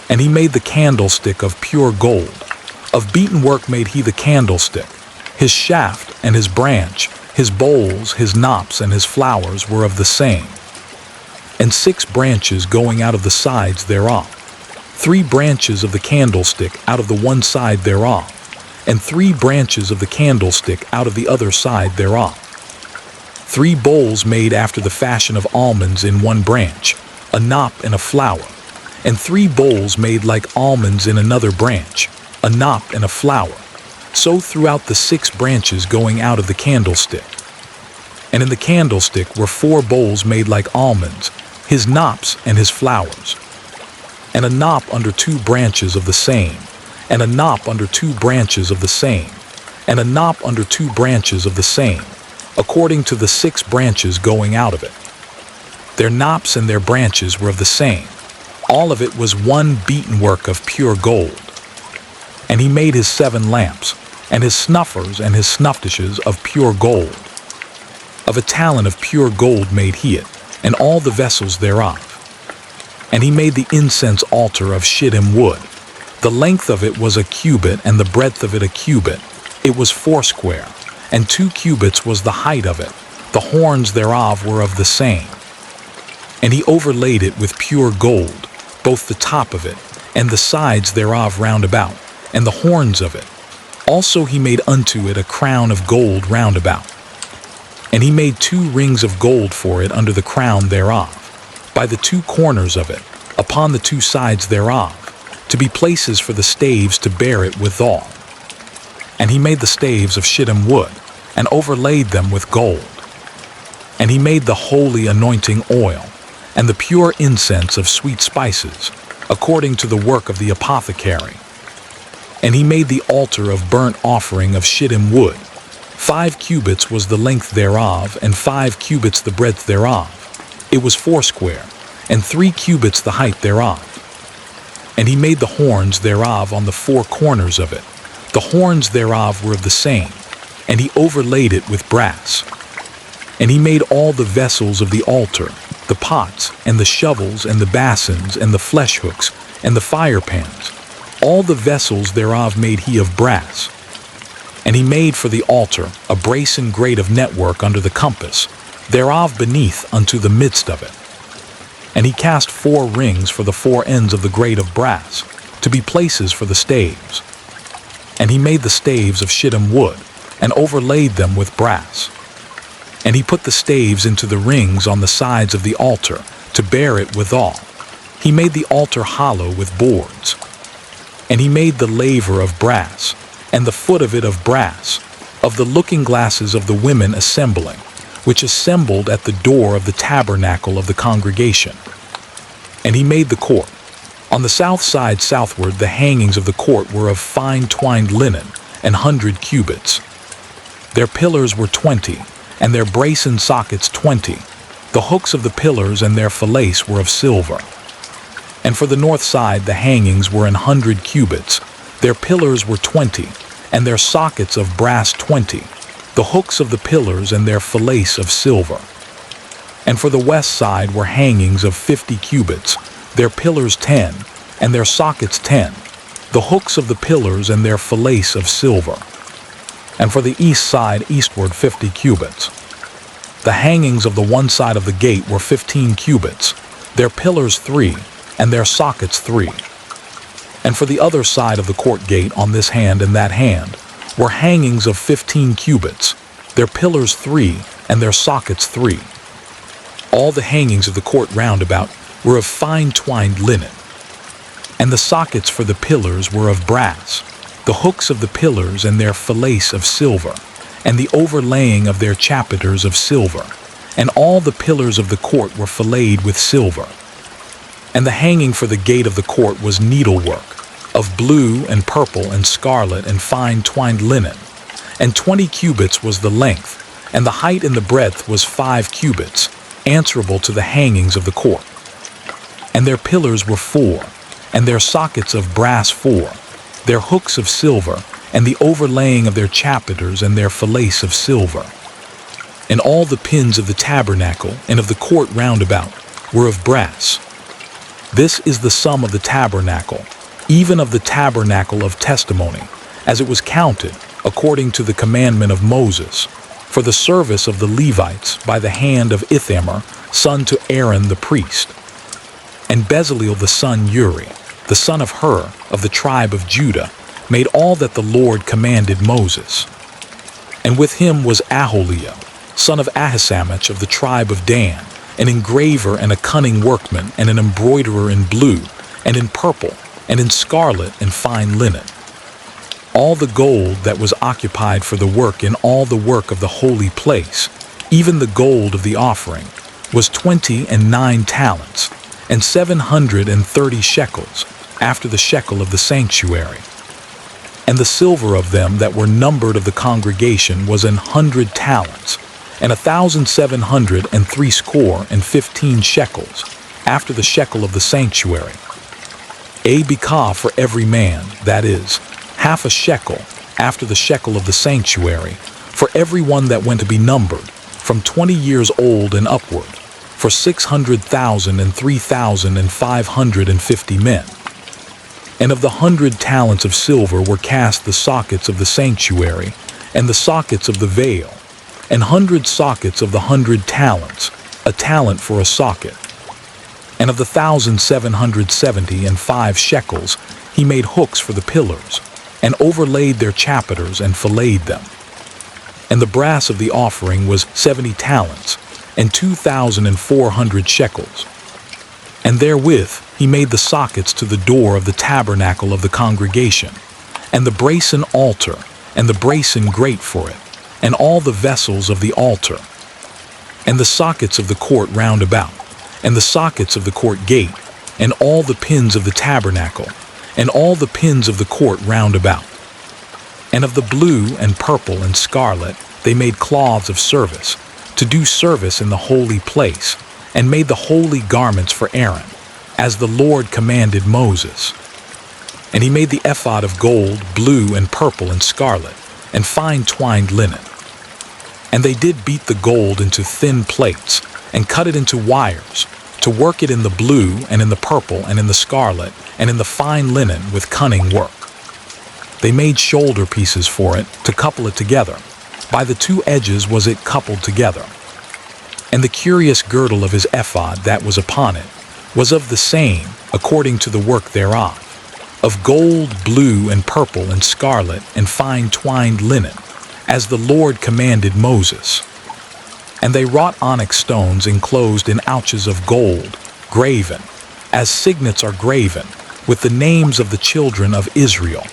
And he made the candlestick of pure gold. Of beaten work made he the candlestick. His shaft and his branch, his bowls, his knops, and his flowers were of the same. And 6 branches going out of the sides thereof. 3 branches of the candlestick out of the one side thereof, and 3 branches of the candlestick out of the other side thereof. 3 bowls made after the fashion of almonds in one branch, a knop and a flower, and 3 bowls made like almonds in another branch, a knop and a flower, so throughout the 6 branches going out of the candlestick. And in the candlestick were 4 bowls made like almonds, his knops and his flowers, and a knop under 2 branches of the same, and a knop under 2 branches of the same, and a knop under 2 branches of the same, according to the 6 branches going out of it. Their knops and their branches were of the same. All of it was one beaten work of pure gold. And he made his 7 lamps, and his snuffers and his snuff dishes of pure gold. Of a talent of pure gold made he it, and all the vessels thereof. And he made the incense altar of shittim wood. The length of it was a cubit, and the breadth of it a cubit. It was 4 and 2 cubits was the height of it. The horns thereof were of the same. And he overlaid it with pure gold, both the top of it, and the sides thereof round about, and the horns of it. Also he made unto it a crown of gold round about. And he made 2 rings of gold for it under the crown thereof, by the 2 corners of it, upon the 2 sides thereof, to be places for the staves to bear it withal. And he made the staves of shittim wood, and overlaid them with gold. And he made the holy anointing oil, and the pure incense of sweet spices, according to the work of the apothecary. And he made the altar of burnt offering of shittim wood. 5 cubits was the length thereof, and 5 cubits the breadth thereof. It was foursquare, and 3 cubits the height thereof. And he made the horns thereof on the 4 corners of it. The horns thereof were of the same, and he overlaid it with brass. And he made all the vessels of the altar, the pots, and the shovels, and the basins, and the flesh hooks, and the fire pans. All the vessels thereof made he of brass. And he made for the altar a brasen grate of network under the compass, thereof beneath unto the midst of it. And he cast 4 rings for the 4 ends of the grate of brass, to be places for the staves. And he made the staves of shittim wood, and overlaid them with brass. And he put the staves into the rings on the sides of the altar, to bear it withal. He made the altar hollow with boards. And he made the laver of brass, and the foot of it of brass, of the looking glasses of the women assembling, which assembled at the door of the tabernacle of the congregation. And he made the court. On the south side southward the hangings of the court were of fine twined linen, 100 cubits. Their pillars were 20, and their brasen sockets 20. The hooks of the pillars and their fillets were of silver. And for the north side the hangings were 100 cubits. Their pillars were 20, and their sockets of brass 20. The hooks of the pillars and their fillets of silver. And for the west side were hangings of 50 cubits, their pillars 10, and their sockets 10. The hooks of the pillars and their fillets of silver. And for the east side eastward 50 cubits. The hangings of the one side of the gate were 15 cubits, their pillars 3, and their sockets 3. And for the other side of the court gate on this hand and that hand were hangings of 15 cubits, their pillars 3, and their sockets 3. All the hangings of the court round about were of fine twined linen. And the sockets for the pillars were of brass, the hooks of the pillars and their fillets of silver, and the overlaying of their chapiters of silver, and all the pillars of the court were filleted with silver. And the hanging for the gate of the court was needlework, of blue and purple and scarlet and fine twined linen, and 20 cubits was the length, and the height and the breadth was 5 cubits, answerable to the hangings of the court. And their pillars were 4, and their sockets of brass 4, their hooks of silver, and the overlaying of their chapiters and their fillets of silver. And all the pins of the tabernacle and of the court round about were of brass. This is the sum of the tabernacle, even of the tabernacle of testimony, as it was counted, according to the commandment of Moses, for the service of the Levites by the hand of Ithamar, son to Aaron the priest. And Bezaleel the son Uri, the son of Hur, of the tribe of Judah, made all that the Lord commanded Moses. And with him was Aholiab, son of Ahisamach of the tribe of Dan, an engraver and a cunning workman, and an embroiderer in blue, and in purple, and in scarlet and fine linen. All the gold that was occupied for the work in all the work of the holy place, even the gold of the offering, was 29 talents, and 730 shekels, after the shekel of the sanctuary. And the silver of them that were numbered of the congregation was 100 talents, and 1,763 shekels, after the shekel of the sanctuary. A bekah for every man, that is, half a shekel, after the shekel of the sanctuary, for every one that went to be numbered, from 20 years old and upward, for 600,000 and 3,550 men. And of the 100 talents of silver were cast the sockets of the sanctuary, and the sockets of the veil, and 100 sockets of the 100 talents, a talent for a socket. And of the 1,775 shekels he made hooks for the pillars, and overlaid their chapiters and filleted them. And the brass of the offering was 70 talents, and 2,400 shekels. And therewith he made the sockets to the door of the tabernacle of the congregation, and the brasen altar, and the brasen grate for it, and all the vessels of the altar, and the sockets of the court round about, and the sockets of the court gate, and all the pins of the tabernacle, and all the pins of the court round about. And of the blue and purple and scarlet they made cloths of service, to do service in the holy place, and made the holy garments for Aaron, as the Lord commanded Moses. And he made the ephod of gold, blue and purple and scarlet, and fine twined linen. And they did beat the gold into thin plates, and cut it into wires, to work it in the blue and in the purple and in the scarlet and in the fine linen with cunning work. They made shoulder pieces for it to couple it together. By the two edges was it coupled together. And the curious girdle of his ephod that was upon it was of the same, according to the work thereof, of gold, blue and purple and scarlet and fine twined linen, as the Lord commanded Moses. And they wrought onyx stones enclosed in ouches of gold, graven, as signets are graven, with the names of the children of Israel.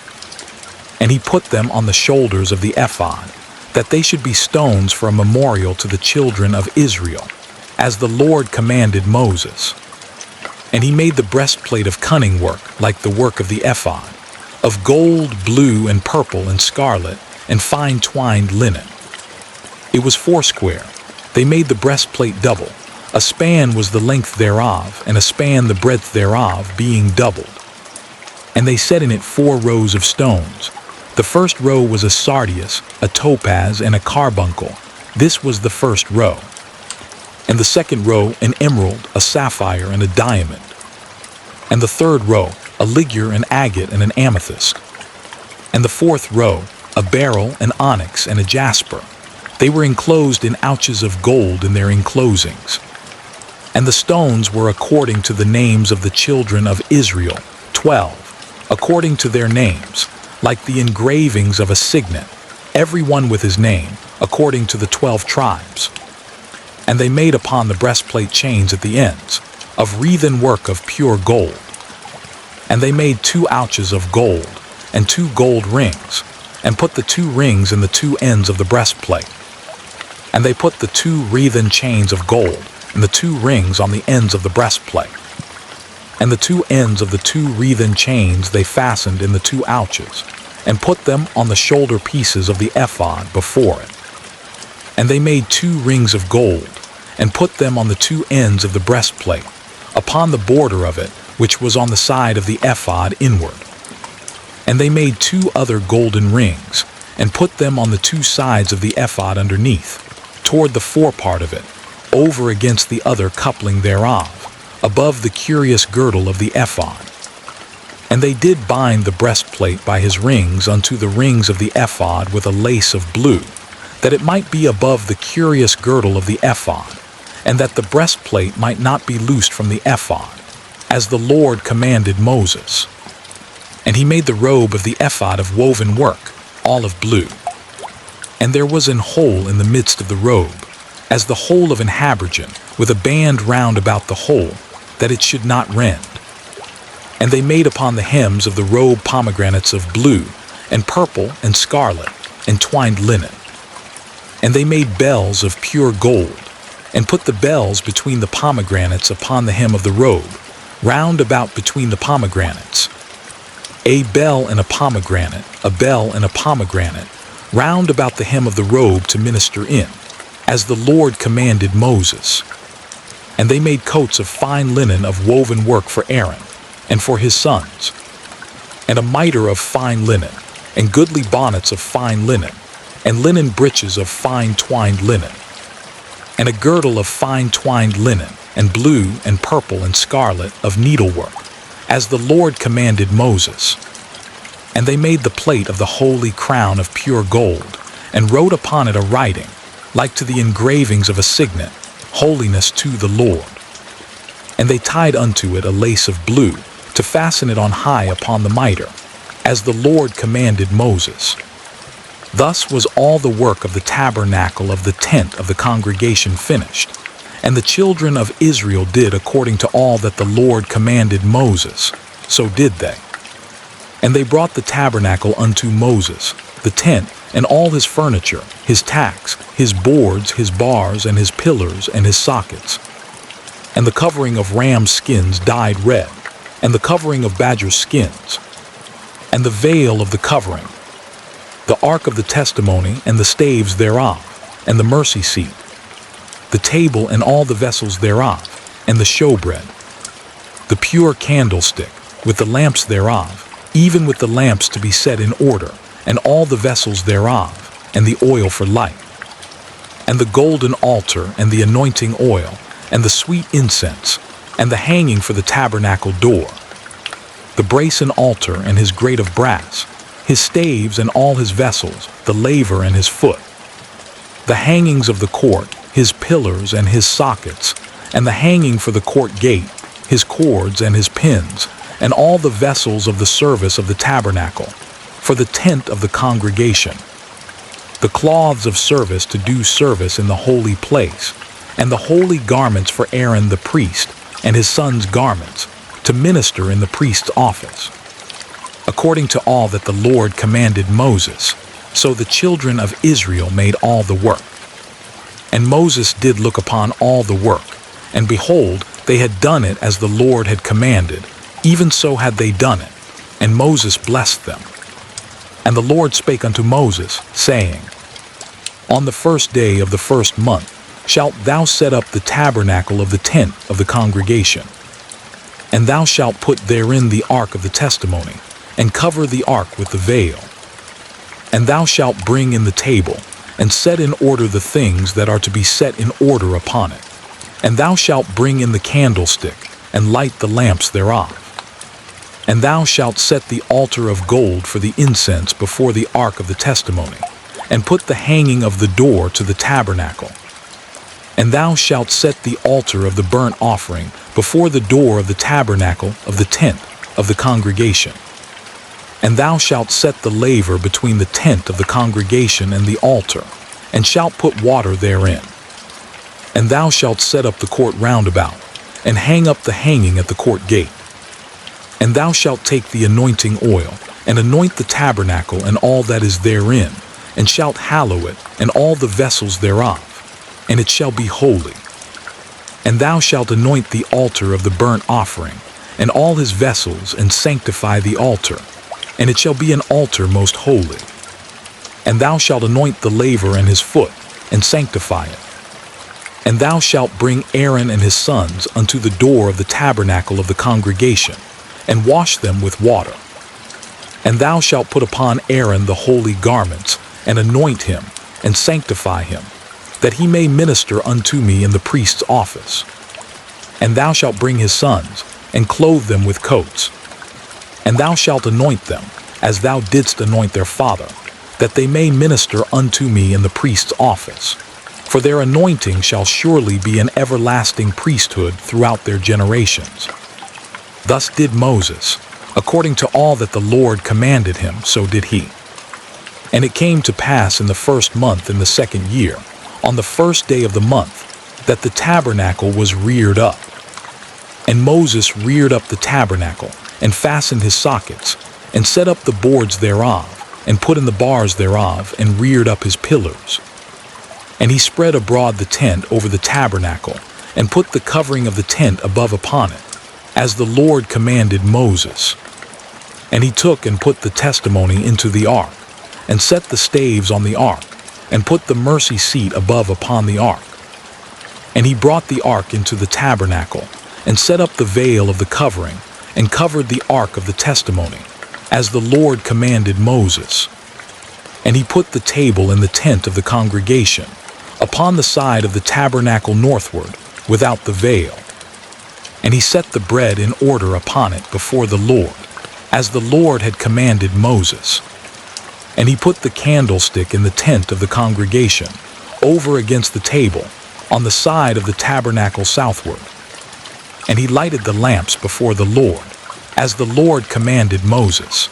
And he put them on the shoulders of the ephod, that they should be stones for a memorial to the children of Israel, as the Lord commanded Moses. And he made the breastplate of cunning work, like the work of the ephod, of gold, blue and purple and scarlet, and fine twined linen. It was foursquare. They made the breastplate double. A span was the length thereof, and a span the breadth thereof, being doubled. And they set in it 4 rows of stones. The first row was a sardius, a topaz, and a carbuncle. This was the first row. And the second row an emerald, a sapphire, and a diamond. And the third row a ligure, an agate, and an amethyst. And the fourth row a beryl, an onyx, and a jasper. They were enclosed in ouches of gold in their enclosings. And the stones were according to the names of the children of Israel, 12, according to their names, like the engravings of a signet, every one with his name, according to the 12 tribes. And they made upon the breastplate chains at the ends, of wreathen work of pure gold. And they made 2 ouches of gold, and 2 gold rings, and put the 2 rings in the 2 ends of the breastplate. And they put the 2 wreathen chains of gold, and the 2 rings on the ends of the breastplate. And the 2 ends of the 2 wreathen chains they fastened in the 2 ouches, and put them on the shoulder pieces of the ephod before it. And they made 2 rings of gold, and put them on the 2 ends of the breastplate, upon the border of it, which was on the side of the ephod inward. And they made 2 other golden rings, and put them on the 2 sides of the ephod underneath, toward the forepart of it, over against the other coupling thereof, above the curious girdle of the ephod. And they did bind the breastplate by his rings unto the rings of the ephod with a lace of blue, that it might be above the curious girdle of the ephod, and that the breastplate might not be loosed from the ephod, as the Lord commanded Moses. And he made the robe of the ephod of woven work, olive blue. And there was an hole in the midst of the robe, as the hole of an habergeon, with a band round about the hole, that it should not rend. And they made upon the hems of the robe pomegranates of blue, and purple, and scarlet, and twined linen. And they made bells of pure gold, and put the bells between the pomegranates upon the hem of the robe, round about between the pomegranates. A bell and a pomegranate, a bell and a pomegranate, round about the hem of the robe to minister in, as the Lord commanded Moses. And they made coats of fine linen of woven work for Aaron, and for his sons, and a mitre of fine linen, and goodly bonnets of fine linen, and linen breeches of fine twined linen, and a girdle of fine twined linen, and blue and purple and scarlet of needlework, as the Lord commanded Moses. And they made the plate of the holy crown of pure gold, and wrote upon it a writing, like to the engravings of a signet, holiness to the Lord. And they tied unto it a lace of blue, to fasten it on high upon the mitre, as the Lord commanded Moses. Thus was all the work of the tabernacle of the tent of the congregation finished, and the children of Israel did according to all that the Lord commanded Moses, so did they. And they brought the tabernacle unto Moses, the tent, and all his furniture, his tacks, his boards, his bars, and his pillars, and his sockets. And the covering of ram's skins dyed red, and the covering of badger skins, and the veil of the covering, the ark of the testimony, and the staves thereof, and the mercy seat, the table and all the vessels thereof, and the showbread, the pure candlestick, with the lamps thereof, even with the lamps to be set in order, and all the vessels thereof, and the oil for light, and the golden altar, and the anointing oil, and the sweet incense, and the hanging for the tabernacle door, the brazen altar and his grate of brass, his staves and all his vessels, the laver and his foot, the hangings of the court, his pillars and his sockets, and the hanging for the court gate, his cords and his pins, and all the vessels of the service of the tabernacle, for the tent of the congregation, the cloths of service to do service in the holy place, and the holy garments for Aaron the priest, and his sons' garments, to minister in the priest's office, according to all that the Lord commanded Moses. So the children of Israel made all the work. And Moses did look upon all the work, and behold, they had done it as the Lord had commanded, even so had they done it, and Moses blessed them. And the Lord spake unto Moses, saying, On the first day of the first month shalt thou set up the tabernacle of the tent of the congregation, and thou shalt put therein the ark of the testimony, and cover the ark with the veil. And thou shalt bring in the table, and set in order the things that are to be set in order upon it. And thou shalt bring in the candlestick, and light the lamps thereof. And thou shalt set the altar of gold for the incense before the ark of the testimony, and put the hanging of the door to the tabernacle. And thou shalt set the altar of the burnt offering before the door of the tabernacle of the tent of the congregation. And thou shalt set the laver between the tent of the congregation and the altar, and shalt put water therein. And thou shalt set up the court round about, and hang up the hanging at the court gate. And thou shalt take the anointing oil, and anoint the tabernacle and all that is therein, and shalt hallow it, and all the vessels thereof, and it shall be holy. And thou shalt anoint the altar of the burnt offering, and all his vessels, and sanctify the altar, and it shall be an altar most holy. And thou shalt anoint the laver and his foot, and sanctify it. And thou shalt bring Aaron and his sons unto the door of the tabernacle of the congregation, and wash them with water. And thou shalt put upon Aaron the holy garments, and anoint him, and sanctify him, that he may minister unto me in the priest's office. And thou shalt bring his sons, and clothe them with coats. And thou shalt anoint them, as thou didst anoint their father, that they may minister unto me in the priest's office. For their anointing shall surely be an everlasting priesthood throughout their generations. Thus did Moses, according to all that the Lord commanded him, so did he. And it came to pass in the first month in the second year, on the first day of the month, that the tabernacle was reared up. And Moses reared up the tabernacle, and fastened his sockets, and set up the boards thereof, and put in the bars thereof, and reared up his pillars. And he spread abroad the tent over the tabernacle, and put the covering of the tent above upon it, as the Lord commanded Moses. And he took and put the testimony into the ark, and set the staves on the ark, and put the mercy seat above upon the ark. And he brought the ark into the tabernacle, and set up the veil of the covering, and covered the ark of the testimony, as the Lord commanded Moses. And he put the table in the tent of the congregation, upon the side of the tabernacle northward, without the veil. And he set the bread in order upon it before the Lord, as the Lord had commanded Moses. And he put the candlestick in the tent of the congregation, over against the table, on the side of the tabernacle southward. And he lighted the lamps before the Lord, as the Lord commanded Moses.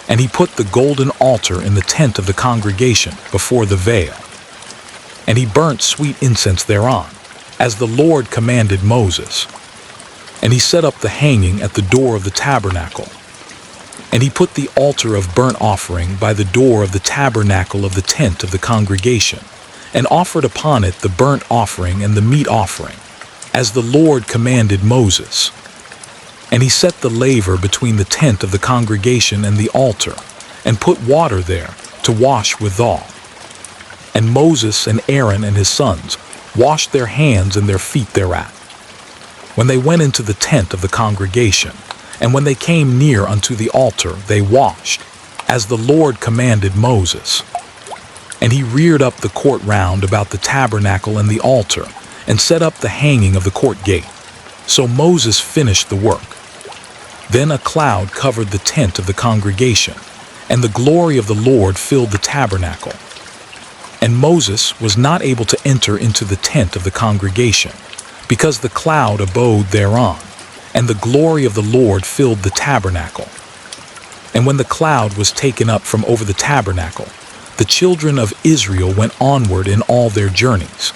And he put the golden altar in the tent of the congregation before the veil. And he burnt sweet incense thereon, as the Lord commanded Moses. And he set up the hanging at the door of the tabernacle. And he put the altar of burnt offering by the door of the tabernacle of the tent of the congregation, and offered upon it the burnt offering and the meat offering, as the Lord commanded Moses. And he set the laver between the tent of the congregation and the altar, and put water there to wash withal. And Moses and Aaron and his sons washed their hands and their feet thereat, when they went into the tent of the congregation, and when they came near unto the altar, they washed, as the Lord commanded Moses. And he reared up the court round about the tabernacle and the altar, and set up the hanging of the court gate. So Moses finished the work. Then a cloud covered the tent of the congregation, and the glory of the Lord filled the tabernacle. And Moses was not able to enter into the tent of the congregation, because the cloud abode thereon, and the glory of the Lord filled the tabernacle. And when the cloud was taken up from over the tabernacle, the children of Israel went onward in all their journeys.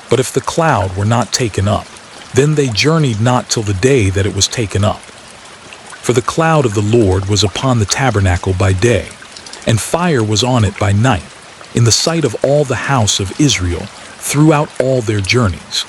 But if the cloud were not taken up, then they journeyed not till the day that it was taken up. For the cloud of the Lord was upon the tabernacle by day, and fire was on it by night, in the sight of all the house of Israel throughout all their journeys.